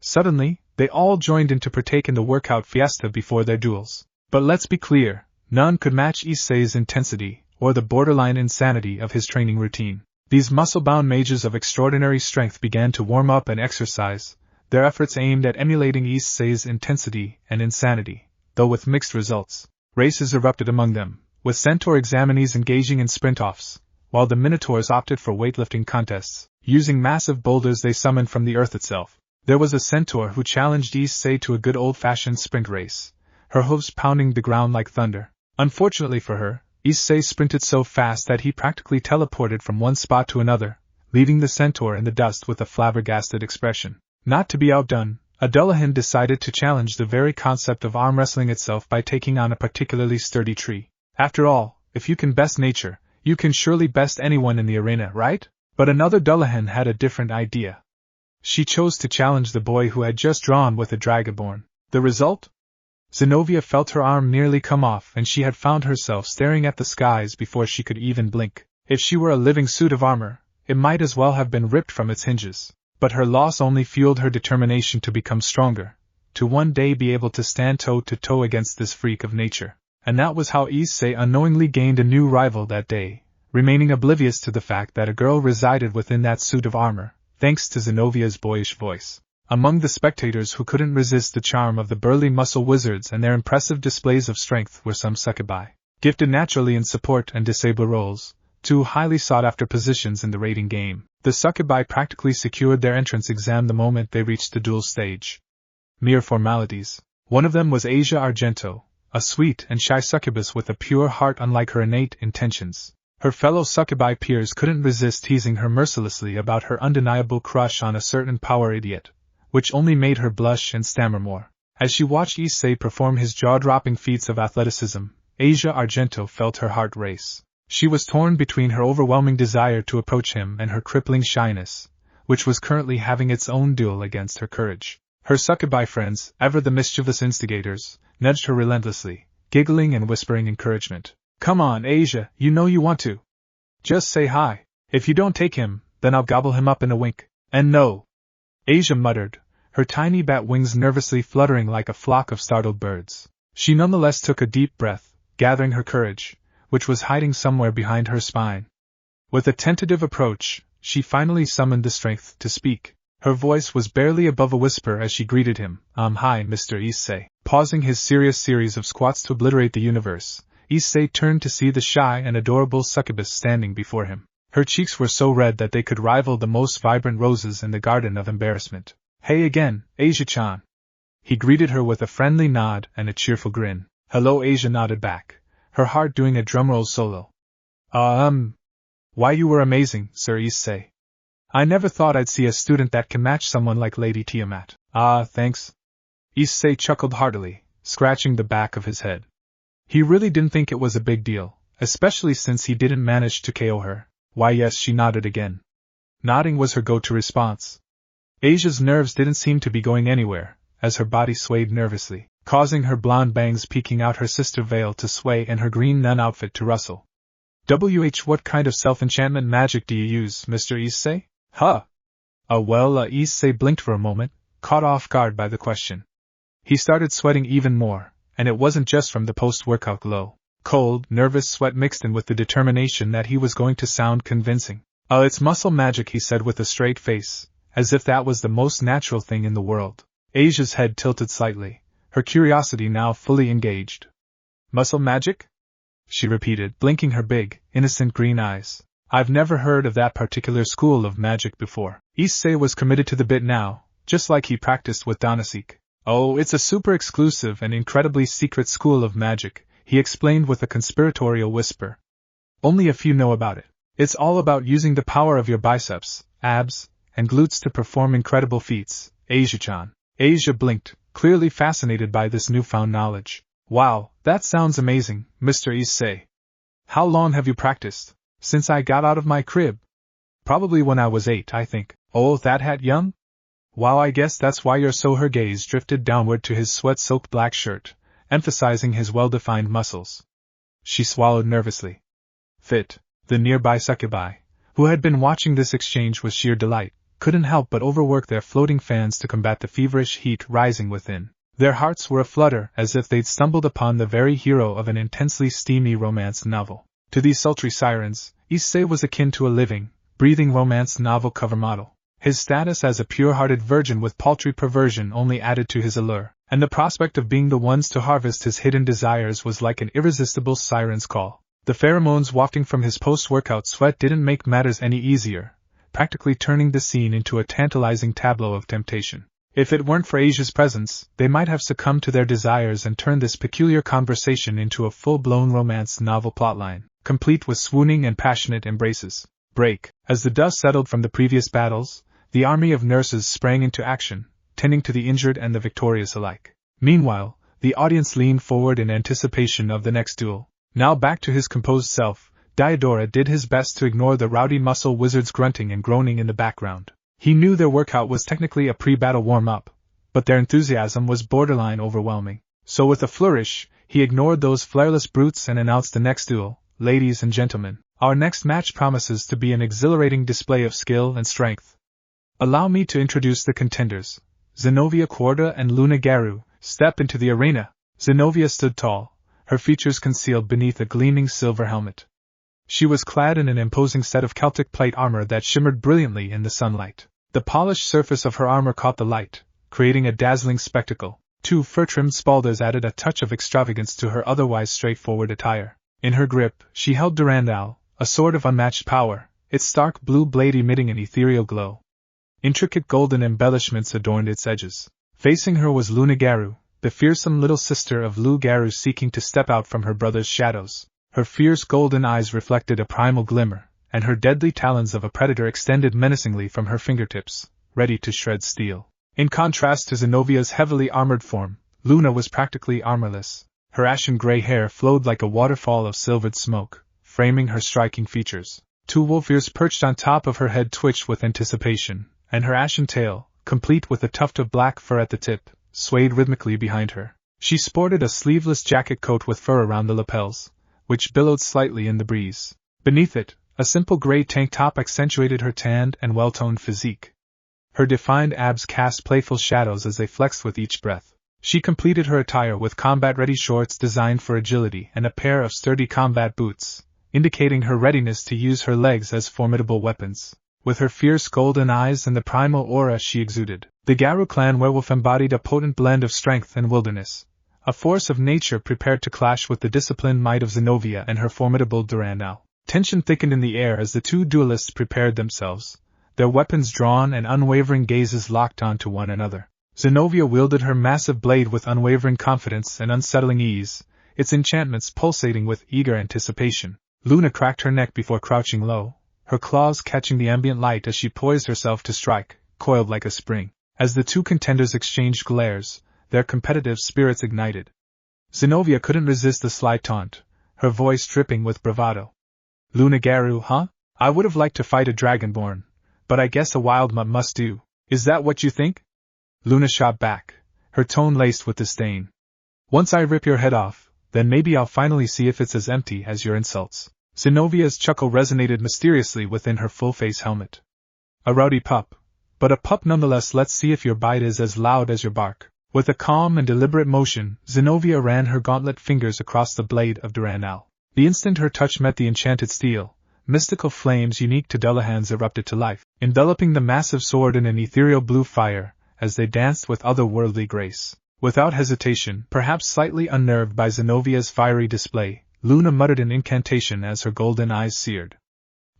Suddenly, they all joined in to partake in the workout fiesta before their duels. But let's be clear, none could match Issei's intensity, or the borderline insanity of his training routine. These muscle-bound mages of extraordinary strength began to warm up and exercise, their efforts aimed at emulating Issei's intensity and insanity, though with mixed results. Races erupted among them, with centaur examinees engaging in sprint-offs, while the minotaurs opted for weightlifting contests, using massive boulders they summoned from the earth itself. There was a centaur who challenged Issei to a good old-fashioned sprint race, her hooves pounding the ground like thunder. Unfortunately for her, Issei sprinted so fast that he practically teleported from one spot to another, leaving the centaur in the dust with a flabbergasted expression. Not to be outdone, a Dullahan decided to challenge the very concept of arm wrestling itself by taking on a particularly sturdy tree. After all, if you can best nature, you can surely best anyone in the arena, right? But another Dullahan had a different idea. She chose to challenge the boy who had just drawn with a dragonborn. The result? Zenobia felt her arm nearly come off, and she had found herself staring at the skies before she could even blink. If she were a living suit of armor, it might as well have been ripped from its hinges. But her loss only fueled her determination to become stronger, to one day be able to stand toe-to-toe against this freak of nature. And that was how Issei unknowingly gained a new rival that day, remaining oblivious to the fact that a girl resided within that suit of armor, thanks to Zenobia's boyish voice. Among the spectators who couldn't resist the charm of the burly muscle wizards and their impressive displays of strength were some succubi, gifted naturally in support and disable roles, two highly sought-after positions in the raiding game. The succubi practically secured their entrance exam the moment they reached the duel stage. Mere formalities. One of them was Asia Argento, a sweet and shy succubus with a pure heart unlike her innate intentions. Her fellow succubi peers couldn't resist teasing her mercilessly about her undeniable crush on a certain power idiot, which only made her blush and stammer more. As she watched Issei perform his jaw-dropping feats of athleticism, Asia Argento felt her heart race. She was torn between her overwhelming desire to approach him and her crippling shyness, which was currently having its own duel against her courage. Her succubi friends, ever the mischievous instigators, nudged her relentlessly, giggling and whispering encouragement. "Come on, Asia, you know you want to. Just say hi. If you don't take him, then I'll gobble him up in a wink." "And no," Asia muttered, her tiny bat wings nervously fluttering like a flock of startled birds. She nonetheless took a deep breath, gathering her courage, which was hiding somewhere behind her spine. With a tentative approach, she finally summoned the strength to speak. Her voice was barely above a whisper as she greeted him. Hi, Mr. Issei." Pausing his serious series of squats to obliterate the universe, Issei turned to see the shy and adorable succubus standing before him. Her cheeks were so red that they could rival the most vibrant roses in the garden of embarrassment. "Hey again, Asia-chan." He greeted her with a friendly nod and a cheerful grin. "Hello." Asia nodded back, her heart doing a drumroll solo. Why, you were amazing, Sir Issei. I never thought I'd see a student that can match someone like Lady Tiamat." Thanks." Issei chuckled heartily, scratching the back of his head. He really didn't think it was a big deal, especially since he didn't manage to KO her. "Why yes," she nodded again. Nodding was her go-to response. Asia's nerves didn't seem to be going anywhere, as her body swayed nervously, causing her blonde bangs peeking out her sister veil to sway and her green nun outfit to rustle. What kind of self-enchantment magic do you use, Mr. Issei? Huh? Issei blinked for a moment, caught off guard by the question. He started sweating even more, and it wasn't just from the post-workout glow. Cold, nervous sweat mixed in with the determination that he was going to sound convincing. It's muscle magic," he said with a straight face, as if that was the most natural thing in the world. Asia's head tilted slightly, her curiosity now fully engaged. "Muscle magic?" she repeated, blinking her big, innocent green eyes. "I've never heard of that particular school of magic before." Issei was committed to the bit now, just like he practiced with Danasik. It's a super exclusive and incredibly secret school of magic," he explained with a conspiratorial whisper. "Only a few know about it. It's all about using the power of your biceps, abs, and glutes to perform incredible feats, Asia-chan." Asia blinked, clearly fascinated by this newfound knowledge. Wow, that sounds amazing, Mr. Issei. How long have you practiced? Since I got out of my crib? Probably when I was 8, I think. Oh, that hat young? Wow, I guess that's why you're so. Her gaze drifted downward to his sweat-soaked black shirt, emphasizing his well-defined muscles. She swallowed nervously. Fit, the nearby succubi, who had been watching this exchange with sheer delight, couldn't help but overwork their floating fans to combat the feverish heat rising within. Their hearts were aflutter as if they'd stumbled upon the very hero of an intensely steamy romance novel. To these sultry sirens, Issei was akin to a living, breathing romance novel cover model. His status as a pure-hearted virgin with paltry perversion only added to his allure, and the prospect of being the ones to harvest his hidden desires was like an irresistible siren's call. The pheromones wafting from his post-workout sweat didn't make matters any easier, practically turning the scene into a tantalizing tableau of temptation. If it weren't for Asia's presence, they might have succumbed to their desires and turned this peculiar conversation into a full-blown romance novel plotline, complete with swooning and passionate embraces. Break. As the dust settled from the previous battles, the army of nurses sprang into action, tending to the injured and the victorious alike. Meanwhile, the audience leaned forward in anticipation of the next duel. Now back to his composed self, Diodora did his best to ignore the rowdy muscle wizards grunting and groaning in the background. He knew their workout was technically a pre-battle warm-up, but their enthusiasm was borderline overwhelming. So with a flourish, he ignored those flareless brutes and announced the next duel. Ladies and gentlemen, our next match promises to be an exhilarating display of skill and strength. Allow me to introduce the contenders. Zenobia Quarta and Loup Garou, step into the arena. Zenobia stood tall, her features concealed beneath a gleaming silver helmet. She was clad in an imposing set of Celtic plate armor that shimmered brilliantly in the sunlight. The polished surface of her armor caught the light, creating a dazzling spectacle. 2 fur-trimmed spalders added a touch of extravagance to her otherwise straightforward attire. In her grip, she held Durandal, a sword of unmatched power, its stark blue blade emitting an ethereal glow. Intricate golden embellishments adorned its edges. Facing her was Loup Garou, the fearsome little sister of Loup Garou seeking to step out from her brother's shadows. Her fierce golden eyes reflected a primal glimmer, and her deadly talons of a predator extended menacingly from her fingertips, ready to shred steel. In contrast to Zenobia's heavily armored form, Luna was practically armorless. Her ashen gray hair flowed like a waterfall of silvered smoke, framing her striking features. 2 wolf ears perched on top of her head twitched with anticipation, and her ashen tail, complete with a tuft of black fur at the tip, swayed rhythmically behind her. She sported a sleeveless jacket coat with fur around the lapels, which billowed slightly in the breeze. Beneath it, a simple gray tank top accentuated her tanned and well-toned physique. Her defined abs cast playful shadows as they flexed with each breath. She completed her attire with combat-ready shorts designed for agility and a pair of sturdy combat boots, indicating her readiness to use her legs as formidable weapons. With her fierce golden eyes and the primal aura she exuded, the Garou clan werewolf embodied a potent blend of strength and wilderness, a force of nature prepared to clash with the disciplined might of Zenobia and her formidable Durandal. Tension thickened in the air as the 2 duelists prepared themselves, their weapons drawn and unwavering gazes locked onto one another. Zenobia wielded her massive blade with unwavering confidence and unsettling ease, its enchantments pulsating with eager anticipation. Luna cracked her neck before crouching low, her claws catching the ambient light as she poised herself to strike, coiled like a spring. As the 2 contenders exchanged glares, their competitive spirits ignited. Zenobia couldn't resist the sly taunt, her voice dripping with bravado. Loup Garou, huh? I would have liked to fight a dragonborn, but I guess a wild mutt must do. Is that what you think? Luna shot back, her tone laced with disdain. Once I rip your head off, then maybe I'll finally see if it's as empty as your insults. Zenobia's chuckle resonated mysteriously within her full-face helmet. A rowdy pup, but a pup nonetheless. Let's see if your bite is as loud as your bark. With a calm and deliberate motion, Zenobia ran her gauntlet fingers across the blade of Durandal. The instant her touch met the enchanted steel, mystical flames unique to Dullahan's erupted to life, enveloping the massive sword in an ethereal blue fire, as they danced with otherworldly grace. Without hesitation, perhaps slightly unnerved by Zenobia's fiery display, Luna muttered an incantation as her golden eyes seared.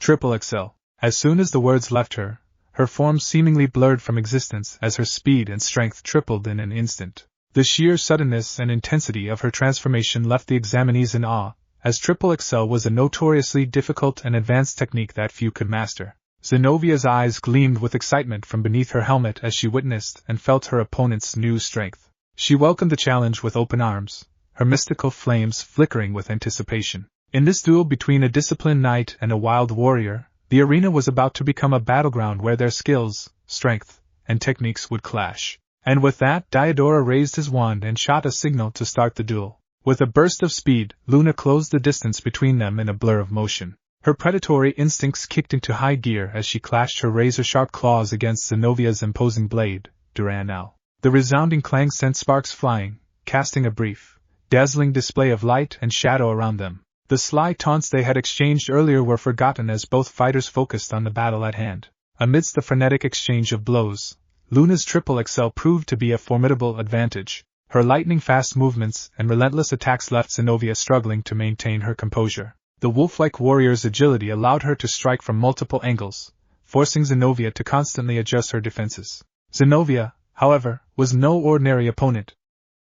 Triple XL. As soon as the words left her, her form seemingly blurred from existence as her speed and strength tripled in an instant. The sheer suddenness and intensity of her transformation left the examinees in awe, as Triple XL was a notoriously difficult and advanced technique that few could master. Zenobia's eyes gleamed with excitement from beneath her helmet as she witnessed and felt her opponent's new strength. She welcomed the challenge with open arms, her mystical flames flickering with anticipation. In this duel between a disciplined knight and a wild warrior, the arena was about to become a battleground where their skills, strength, and techniques would clash. And with that, Diodora raised his wand and shot a signal to start the duel. With a burst of speed, Luna closed the distance between them in a blur of motion. Her predatory instincts kicked into high gear as she clashed her razor-sharp claws against Zenovia's imposing blade, Durandal. The resounding clang sent sparks flying, casting a brief, dazzling display of light and shadow around them. The sly taunts they had exchanged earlier were forgotten as both fighters focused on the battle at hand. Amidst the frenetic exchange of blows, Luna's triple XL proved to be a formidable advantage. Her lightning-fast movements and relentless attacks left Zenovia struggling to maintain her composure. The wolf-like warrior's agility allowed her to strike from multiple angles, forcing Zenovia to constantly adjust her defenses. Zenovia, however, was no ordinary opponent.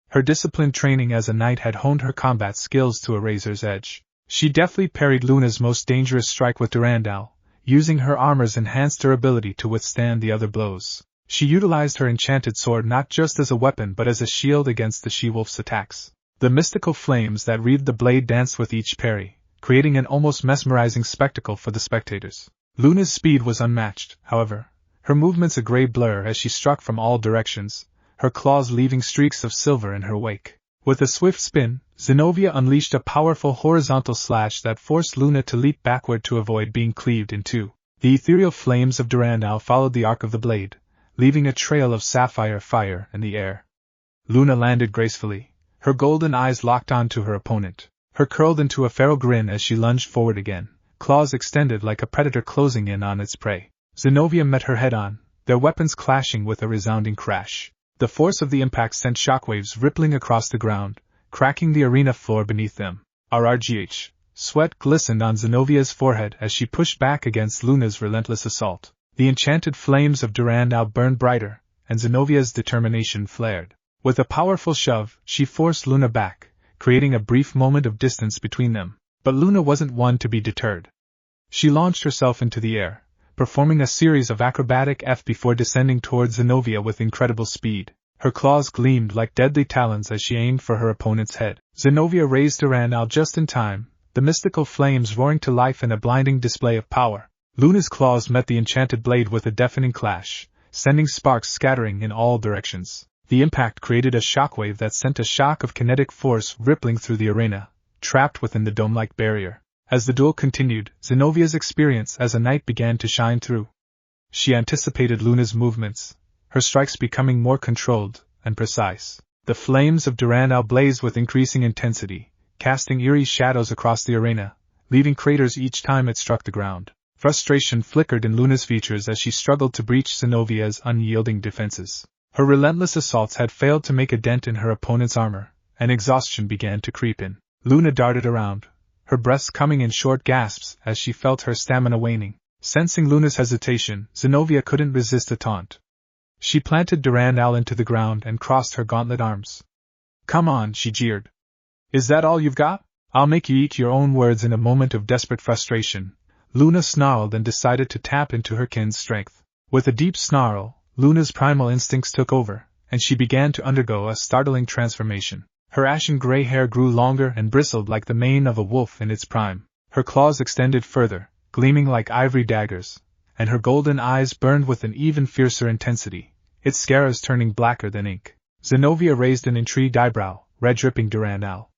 Her disciplined training as a knight had honed her combat skills to a razor's edge. She deftly parried Luna's most dangerous strike with Durandal, using her armor's enhanced durability to withstand the other blows. She utilized her enchanted sword not just as a weapon but as a shield against the she-wolf's attacks. The mystical flames that wreathed the blade danced with each parry, creating an almost mesmerizing spectacle for the spectators. Luna's speed was unmatched, however, her movements a gray blur as she struck from all directions, her claws leaving streaks of silver in her wake. With a swift spin, Zenovia unleashed a powerful horizontal slash that forced Luna to leap backward to avoid being cleaved in two. The ethereal flames of Durandal followed the arc of the blade, leaving a trail of sapphire fire in the air. Luna landed gracefully, her golden eyes locked onto her opponent. Her curled into a feral grin as she lunged forward again, claws extended like a predator closing in on its prey. Zenovia met her head-on, their weapons clashing with a resounding crash. The force of the impact sent shockwaves rippling across the ground, cracking the arena floor beneath them. RRGH. Sweat glistened on Zenovia's forehead as she pushed back against Luna's relentless assault. The enchanted flames of Durandal burned brighter, and Zenovia's determination flared. With a powerful shove, she forced Luna back, creating a brief moment of distance between them. But Luna wasn't one to be deterred. She launched herself into the air, performing a series of acrobatic F before descending towards Zenovia with incredible speed. Her claws gleamed like deadly talons as she aimed for her opponent's head. Zenovia raised Durandal just in time, the mystical flames roaring to life in a blinding display of power. Luna's claws met the enchanted blade with a deafening clash, sending sparks scattering in all directions. The impact created a shockwave that sent a shock of kinetic force rippling through the arena, trapped within the dome-like barrier. As the duel continued, Zenovia's experience as a knight began to shine through. She anticipated Luna's movements, her strikes becoming more controlled and precise. The flames of Durandal blazed with increasing intensity, casting eerie shadows across the arena, leaving craters each time it struck the ground. Frustration flickered in Luna's features as she struggled to breach Zenovia's unyielding defenses. Her relentless assaults had failed to make a dent in her opponent's armor, and exhaustion began to creep in. Luna darted around, her breaths coming in short gasps as she felt her stamina waning. Sensing Luna's hesitation, Zenovia couldn't resist a taunt. She planted Durandal into the ground and crossed her gauntlet arms. "Come on," she jeered. "Is that all you've got? I'll make you eat your own words." In a moment of desperate frustration, Luna snarled and decided to tap into her kin's strength. With a deep snarl, Luna's primal instincts took over, and she began to undergo a startling transformation. Her ashen gray hair grew longer and bristled like the mane of a wolf in its prime. Her claws extended further, gleaming like ivory daggers, and her golden eyes burned with an even fiercer intensity, its scaras turning blacker than ink. Zenovia raised an intrigued eyebrow, red-dripping Durandal.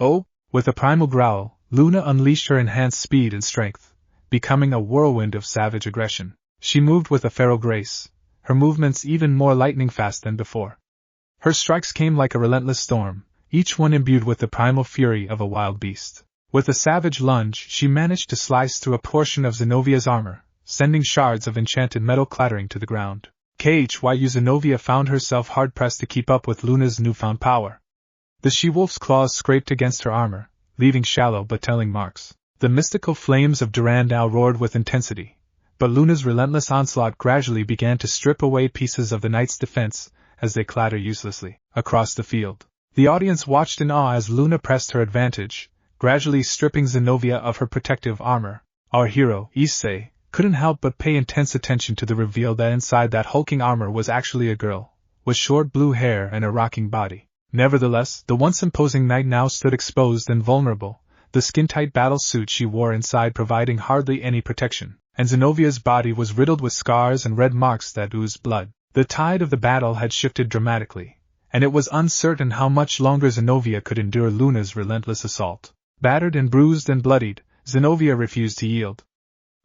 "Oh!" With a primal growl, Luna unleashed her enhanced speed and strength, becoming a whirlwind of savage aggression. She moved with a feral grace, her movements even more lightning-fast than before. Her strikes came like a relentless storm, each one imbued with the primal fury of a wild beast. With a savage lunge, she managed to slice through a portion of Zenovia's armor, sending shards of enchanted metal clattering to the ground. KHYU Zenovia found herself hard-pressed to keep up with Luna's newfound power. The she-wolf's claws scraped against her armor, leaving shallow but telling marks. The mystical flames of Durandal roared with intensity, but Luna's relentless onslaught gradually began to strip away pieces of the knight's defense as they clattered uselessly across the field. The audience watched in awe as Luna pressed her advantage, gradually stripping Zenovia of her protective armor. Our hero, Issei, couldn't help but pay intense attention to the reveal that inside that hulking armor was actually a girl, with short blue hair and a rocking body. Nevertheless, the once imposing knight now stood exposed and vulnerable, the skin-tight battle suit she wore inside providing hardly any protection, and Zenovia's body was riddled with scars and red marks that oozed blood. The tide of the battle had shifted dramatically, and it was uncertain how much longer Zenovia could endure Luna's relentless assault. Battered and bruised and bloodied, Zenovia refused to yield.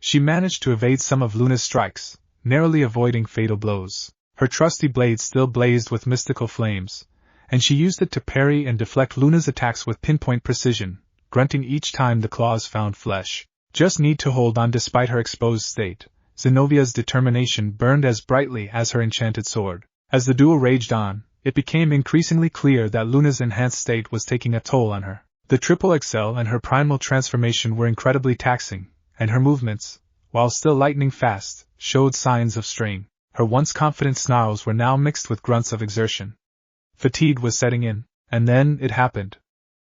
She managed to evade some of Luna's strikes, narrowly avoiding fatal blows. Her trusty blade still blazed with mystical flames, and she used it to parry and deflect Luna's attacks with pinpoint precision, grunting each time the claws found flesh. Just need to hold on despite her exposed state. Zenovia's determination burned as brightly as her enchanted sword. As the duel raged on, it became increasingly clear that Luna's enhanced state was taking a toll on her. The Triple XL and her primal transformation were incredibly taxing, and her movements, while still lightning fast, showed signs of strain. Her once confident snarls were now mixed with grunts of exertion. Fatigue was setting in, and then it happened.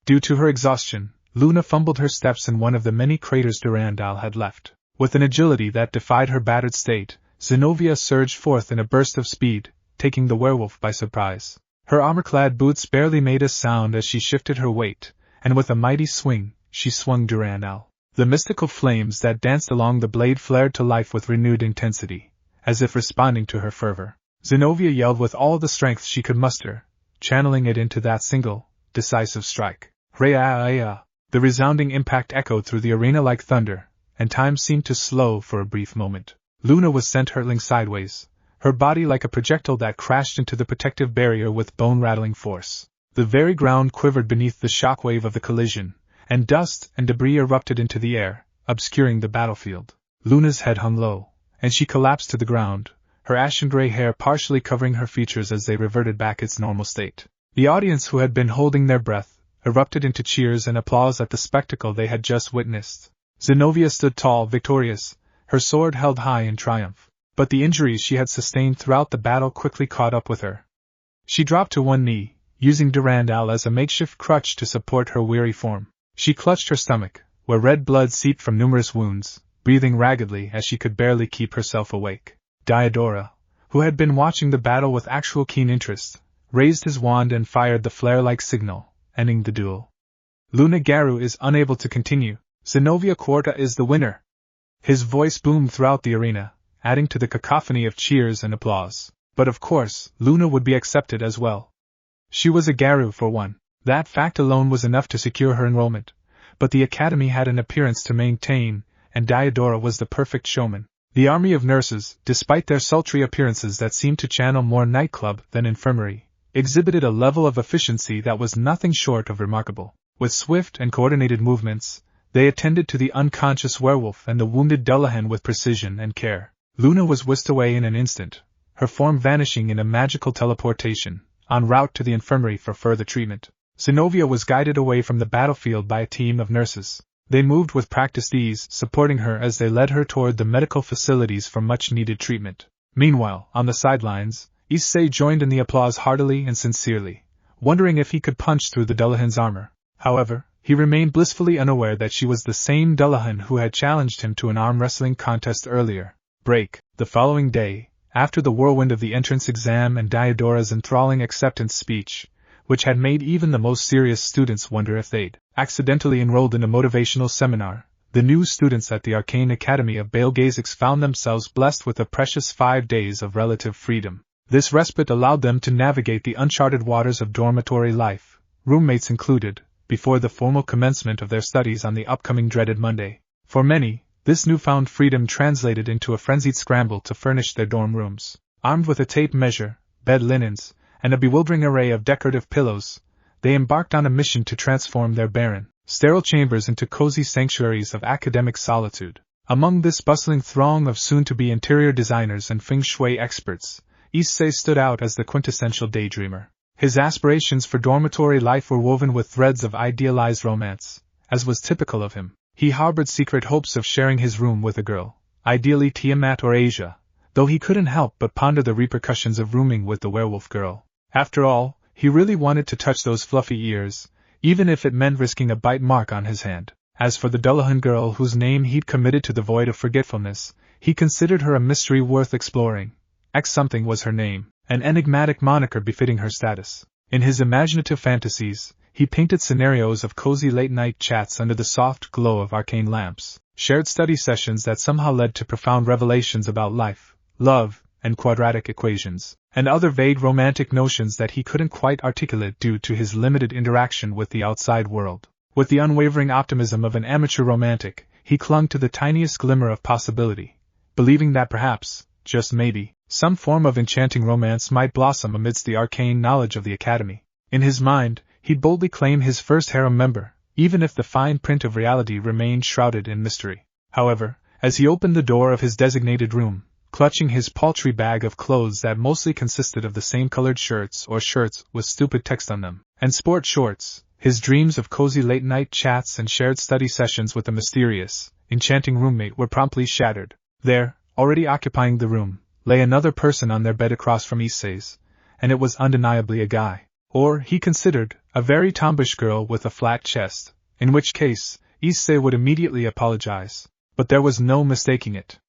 Due to her exhaustion, Luna fumbled her steps in one of the many craters Durandal had left. With an agility that defied her battered state, Zenovia surged forth in a burst of speed, taking the werewolf by surprise. Her armor-clad boots barely made a sound as she shifted her weight, and with a mighty swing, she swung Durandal. The mystical flames that danced along the blade flared to life with renewed intensity, as if responding to her fervor. Zenovia yelled with all the strength she could muster, channeling it into that single, decisive strike. Rea-ea! The resounding impact echoed through the arena like thunder, and time seemed to slow for a brief moment. Luna was sent hurtling sideways, her body like a projectile that crashed into the protective barrier with bone-rattling force. The very ground quivered beneath the shockwave of the collision, and dust and debris erupted into the air, obscuring the battlefield. Luna's head hung low, and she collapsed to the ground, her ashen-gray hair partially covering her features as they reverted back its normal state. The audience, who had been holding their breath, erupted into cheers and applause at the spectacle they had just witnessed. Zenovia stood tall, victorious, her sword held high in triumph. But the injuries she had sustained throughout the battle quickly caught up with her. She dropped to one knee, using Durandal as a makeshift crutch to support her weary form. She clutched her stomach, where red blood seeped from numerous wounds, breathing raggedly as she could barely keep herself awake. Diodora, who had been watching the battle with actual keen interest, raised his wand and fired the flare-like signal, ending the duel. Loup Garou is unable to continue. Zenovia Quarta is the winner. His voice boomed throughout the arena, adding to the cacophony of cheers and applause. But of course, Luna would be accepted as well. She was a Garou for one. That fact alone was enough to secure her enrollment, but the academy had an appearance to maintain, and Diodora was the perfect showman. The army of nurses, despite their sultry appearances that seemed to channel more nightclub than infirmary, exhibited a level of efficiency that was nothing short of remarkable. With swift and coordinated movements, they attended to the unconscious werewolf and the wounded Dullahan with precision and care. Luna was whisked away in an instant, her form vanishing in a magical teleportation, en route to the infirmary for further treatment. Zenovia was guided away from the battlefield by a team of nurses. They moved with practiced ease, supporting her as they led her toward the medical facilities for much-needed treatment. Meanwhile, on the sidelines, Issei joined in the applause heartily and sincerely, wondering if he could punch through the Dullahan's armor. However, he remained blissfully unaware that she was the same Dullahan who had challenged him to an arm wrestling contest earlier. The following day, after the whirlwind of the entrance exam and Diodora's enthralling acceptance speech, which had made even the most serious students wonder if they'd accidentally enrolled in a motivational seminar, the new students at the Arcane Academy of Baelgazix found themselves blessed with a precious 5 days of relative freedom. This respite allowed them to navigate the uncharted waters of dormitory life, roommates included, before the formal commencement of their studies on the upcoming dreaded Monday. For many, this newfound freedom translated into a frenzied scramble to furnish their dorm rooms. Armed with a tape measure, bed linens, and a bewildering array of decorative pillows, they embarked on a mission to transform their barren, sterile chambers into cozy sanctuaries of academic solitude. Among this bustling throng of soon-to-be interior designers and feng shui experts, Issei stood out as the quintessential daydreamer. His aspirations for dormitory life were woven with threads of idealized romance, as was typical of him. He harbored secret hopes of sharing his room with a girl, ideally Tiamat or Asia, though he couldn't help but ponder the repercussions of rooming with the werewolf girl. After all, he really wanted to touch those fluffy ears, even if it meant risking a bite mark on his hand. As for the Dullahan girl whose name he'd committed to the void of forgetfulness, he considered her a mystery worth exploring. X something was her name, an enigmatic moniker befitting her status. In his imaginative fantasies, he painted scenarios of cozy late-night chats under the soft glow of arcane lamps, shared study sessions that somehow led to profound revelations about life, love, and quadratic equations, and other vague romantic notions that he couldn't quite articulate due to his limited interaction with the outside world. With the unwavering optimism of an amateur romantic, he clung to the tiniest glimmer of possibility, believing that perhaps, just maybe, some form of enchanting romance might blossom amidst the arcane knowledge of the Academy. In his mind, he'd boldly claim his first harem member, even if the fine print of reality remained shrouded in mystery. However, as he opened the door of his designated room, clutching his paltry bag of clothes that mostly consisted of the same colored shirts or shirts with stupid text on them, and sport shorts, his dreams of cozy late-night chats and shared study sessions with a mysterious, enchanting roommate were promptly shattered. There, already occupying the room, lay another person on their bed across from Issei's, and it was undeniably a guy. Or, he considered, a very tomboyish girl with a flat chest, in which case, Issei would immediately apologize. But there was no mistaking it.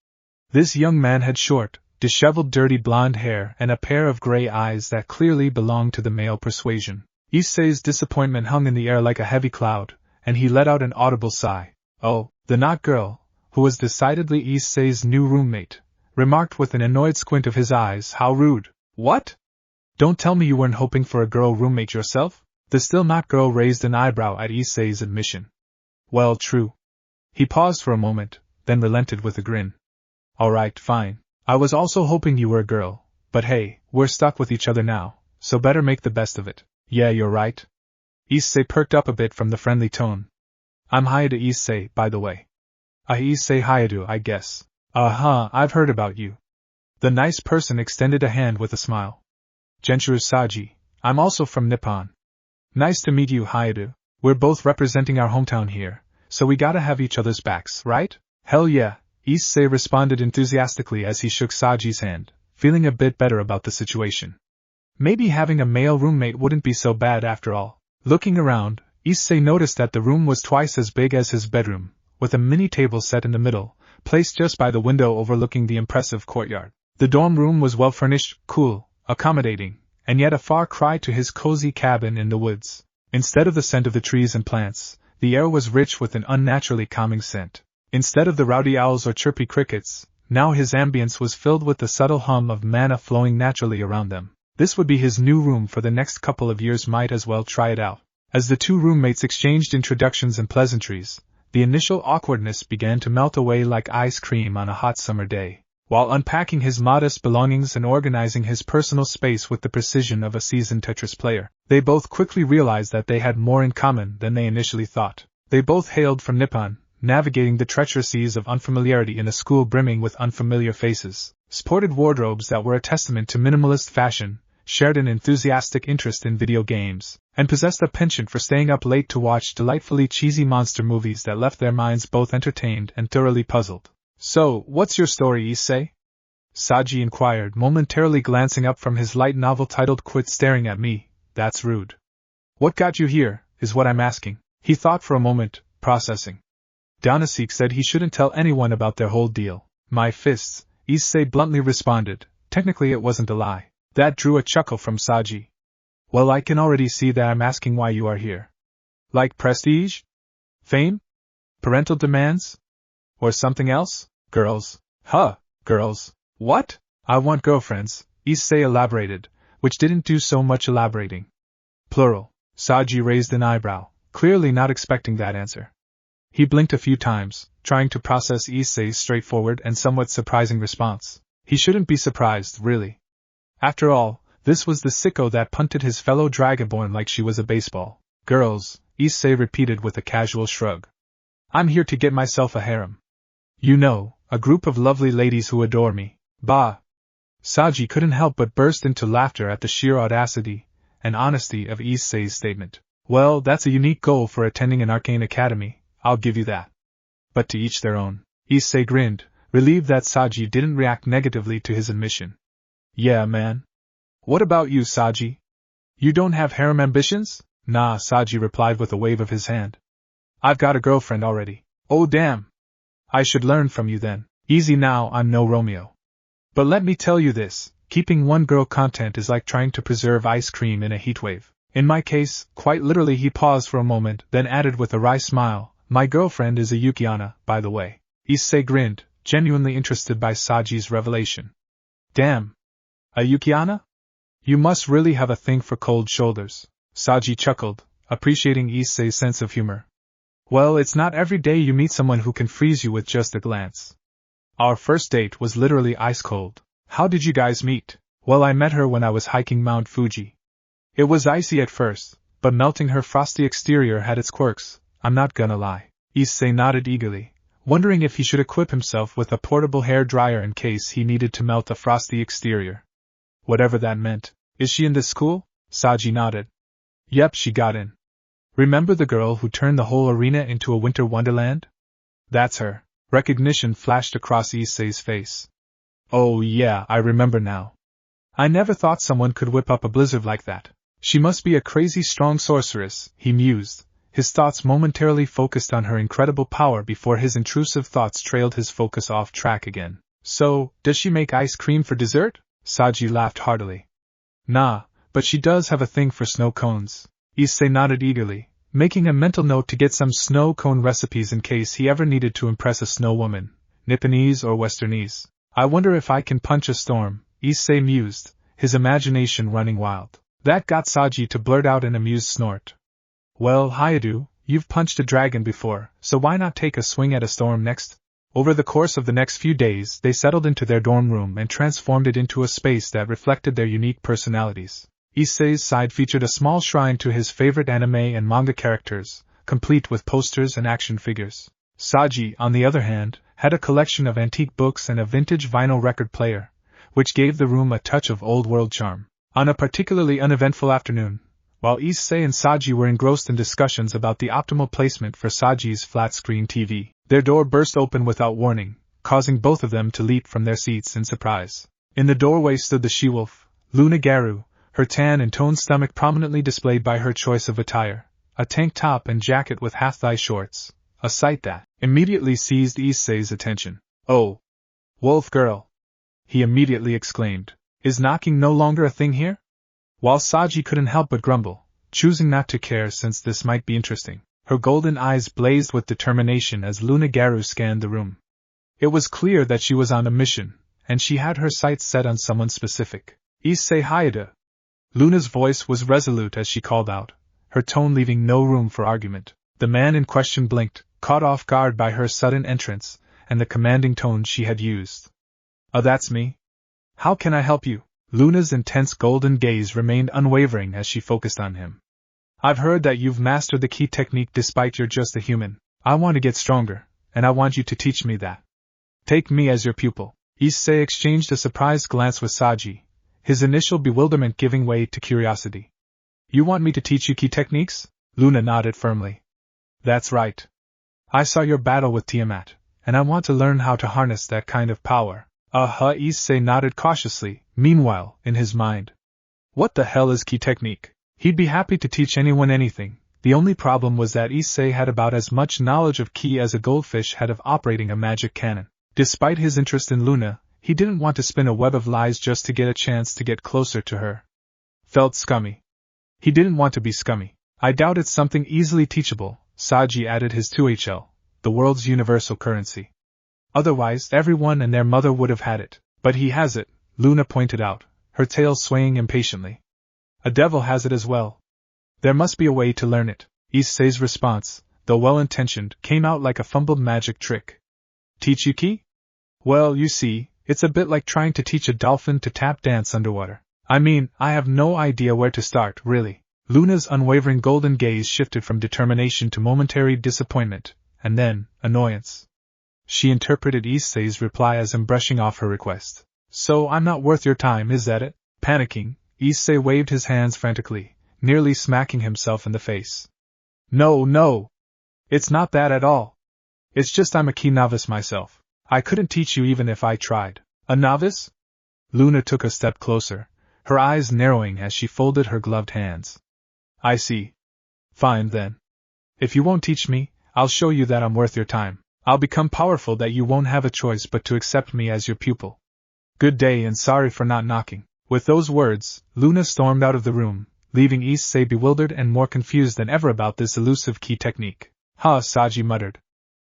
This young man had short, disheveled dirty blonde hair and a pair of gray eyes that clearly belonged to the male persuasion. Issei's disappointment hung in the air like a heavy cloud, and he let out an audible sigh. Oh, the not girl, who was decidedly Issei's new roommate, remarked with an annoyed squint of his eyes. How rude. What? Don't tell me you weren't hoping for a girl roommate yourself? The still not girl raised an eyebrow at Issei's admission. Well, true. He paused for a moment, then relented with a grin. Alright, fine. I was also hoping you were a girl, but hey, we're stuck with each other now, so better make the best of it. Yeah, you're right. Issei perked up a bit from the friendly tone. I'm Hayate Issei, by the way. Issei Hayate, I guess. I've heard about you. The nice person extended a hand with a smile. Genshiro Saji, I'm also from Nippon. Nice to meet you, Hayate. We're both representing our hometown here, so we gotta have each other's backs, right? Hell yeah, Issei responded enthusiastically as he shook Saji's hand, feeling a bit better about the situation. Maybe having a male roommate wouldn't be so bad after all. Looking around, Issei noticed that the room was twice as big as his bedroom, with a mini table set in the middle, placed just by the window overlooking the impressive courtyard. The dorm room was well furnished, cool, accommodating, and yet a far cry to his cozy cabin in the woods. Instead of the scent of the trees and plants, the air was rich with an unnaturally calming scent. Instead of the rowdy owls or chirpy crickets, now his ambience was filled with the subtle hum of manna flowing naturally around them. This would be his new room for the next couple of years. Might as well try it out. As the two roommates exchanged introductions and pleasantries, the initial awkwardness began to melt away like ice cream on a hot summer day. While unpacking his modest belongings and organizing his personal space with the precision of a seasoned Tetris player, they both quickly realized that they had more in common than they initially thought. They both hailed from Nippon, navigating the treacherous seas of unfamiliarity in a school brimming with unfamiliar faces, sported wardrobes that were a testament to minimalist fashion, shared an enthusiastic interest in video games, and possessed a penchant for staying up late to watch delightfully cheesy monster movies that left their minds both entertained and thoroughly puzzled. So, what's your story, Issei? Saji inquired, momentarily glancing up from his light novel titled Quit Staring at Me, That's Rude. What got you here, is what I'm asking. He thought for a moment, processing. Danasik said he shouldn't tell anyone about their whole deal. My fists, Issei bluntly responded. Technically it wasn't a lie. That drew a chuckle from Saji. Well, I can already see that I'm asking why you are here. Like prestige? Fame? Parental demands? Or something else? Girls. Girls. What? I want girlfriends, Issei elaborated, which didn't do so much elaborating. Plural. Saji raised an eyebrow, clearly not expecting that answer. He blinked a few times, trying to process Issei's straightforward and somewhat surprising response. He shouldn't be surprised, really. After all, this was the sicko that punted his fellow dragonborn like she was a baseball. Girls, Issei repeated with a casual shrug. I'm here to get myself a harem. You know, a group of lovely ladies who adore me. Bah! Saji couldn't help but burst into laughter at the sheer audacity and honesty of Issei's statement. Well, that's a unique goal for attending an Arcane Academy, I'll give you that. But to each their own. Issei grinned, relieved that Saji didn't react negatively to his admission. Yeah, man. What about you, Saji? You don't have harem ambitions? Nah, Saji replied with a wave of his hand. I've got a girlfriend already. Oh damn. I should learn from you then. Easy now, I'm no Romeo. But let me tell you this, Keeping one girl content is like trying to preserve ice cream in a heatwave. In my case, quite literally. He paused for a moment, then added with a wry smile, my girlfriend is a Yukiana, by the way. Issei grinned, genuinely interested by Saji's revelation. Damn. A Yukiana? You must really have a thing for cold shoulders. Saji chuckled, appreciating Issei's sense of humor. Well, it's not every day you meet someone who can freeze you with just a glance. Our first date was literally ice cold. How did you guys meet? Well, I met her when I was hiking Mount Fuji. It was icy at first, but melting her frosty exterior had its quirks, I'm not gonna lie. Issei nodded eagerly, wondering if he should equip himself with a portable hair dryer in case he needed to melt a frosty exterior. Whatever that meant. Is she in this school? Saji nodded. Yep, she got in. Remember the girl who turned the whole arena into a winter wonderland? That's her. Recognition flashed across Issei's face. Oh yeah, I remember now. I never thought someone could whip up a blizzard like that. She must be a crazy strong sorceress, he mused, his thoughts momentarily focused on her incredible power before his intrusive thoughts trailed his focus off track again. So, does she make ice cream for dessert? Saji laughed heartily. Nah, but she does have a thing for snow cones. Issei nodded eagerly, making a mental note to get some snow cone recipes in case he ever needed to impress a snow woman, Nipponese or Westernese. I wonder if I can punch a storm, Issei mused, his imagination running wild. That got Saji to blurt out an amused snort. Well, Hayadu, you've punched a dragon before, so why not take a swing at a storm next? Over the course of the next few days, they settled into their dorm room and transformed it into a space that reflected their unique personalities. Issei's side featured a small shrine to his favorite anime and manga characters, complete with posters and action figures. Saji, on the other hand, had a collection of antique books and a vintage vinyl record player, which gave the room a touch of old-world charm. On a particularly uneventful afternoon, while Issei and Saji were engrossed in discussions about the optimal placement for Saji's flat-screen TV, their door burst open without warning, causing both of them to leap from their seats in surprise. In the doorway stood the she-wolf, Loup Garou, her tan and toned stomach prominently displayed by her choice of attire, a tank top and jacket with half-thigh shorts, a sight that immediately seized Issei's attention. Oh! Wolf girl! He immediately exclaimed. Is knocking no longer a thing here? While Saji couldn't help but grumble, choosing not to care since this might be interesting, her golden eyes blazed with determination as Loup Garou scanned the room. It was clear that she was on a mission, and she had her sights set on someone specific. Issei Hayada. Luna's voice was resolute as she called out, her tone leaving no room for argument. The man in question blinked, caught off guard by her sudden entrance, and the commanding tone she had used. That's me. How can I help you? Luna's intense golden gaze remained unwavering as she focused on him. I've heard that you've mastered the key technique despite you're just a human. I want to get stronger, and I want you to teach me that. Take me as your pupil. Issei exchanged a surprised glance with Saji, his initial bewilderment giving way to curiosity. You want me to teach you key techniques? Luna nodded firmly. That's right. I saw your battle with Tiamat, and I want to learn how to harness that kind of power. Issei nodded cautiously, meanwhile, in his mind. What the hell is key technique? He'd be happy to teach anyone anything. The only problem was that Issei had about as much knowledge of ki as a goldfish had of operating a magic cannon. Despite his interest in Luna, he didn't want to spin a web of lies just to get a chance to get closer to her. Felt scummy. He didn't want to be scummy. I doubt it's something easily teachable, Saji added his 2HL, the world's universal currency. Otherwise, everyone and their mother would have had it. But he has it, Luna pointed out, her tail swaying impatiently. A devil has it as well. There must be a way to learn it. Issei's response, though well-intentioned, came out like a fumbled magic trick. Teach you ki? Well, you see, it's a bit like trying to teach a dolphin to tap dance underwater. I mean, I have no idea where to start, really. Luna's unwavering golden gaze shifted from determination to momentary disappointment, and then, annoyance. She interpreted Issei's reply as him brushing off her request. So I'm not worth your time, is that it? Panicking, Issei waved his hands frantically, nearly smacking himself in the face. No. It's not that at all. It's just I'm a key novice myself. I couldn't teach you even if I tried. A novice? Luna took a step closer, her eyes narrowing as she folded her gloved hands. I see. Fine then. If you won't teach me, I'll show you that I'm worth your time. I'll become powerful that you won't have a choice but to accept me as your pupil. Good day and sorry for not knocking. With those words, Luna stormed out of the room, leaving Issei bewildered and more confused than ever about this elusive key technique. Ha, Saji muttered.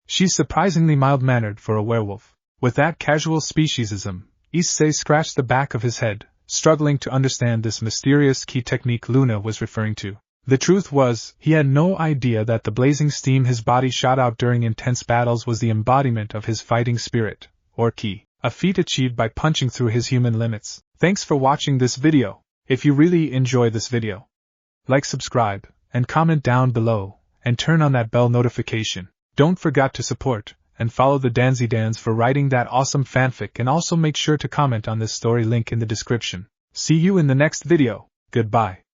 She's surprisingly mild-mannered for a werewolf. With that casual speciesism, Issei scratched the back of his head, struggling to understand this mysterious key technique Luna was referring to. The truth was, he had no idea that the blazing steam his body shot out during intense battles was the embodiment of his fighting spirit, or ki, a feat achieved by punching through his human limits. Thanks for watching this video. If you really enjoy this video, like, subscribe, and comment down below, and turn on that bell notification. Don't forget to support and follow the DanzyDanz for writing that awesome fanfic, and also make sure to comment on this story link in the description. See you in the next video. Goodbye.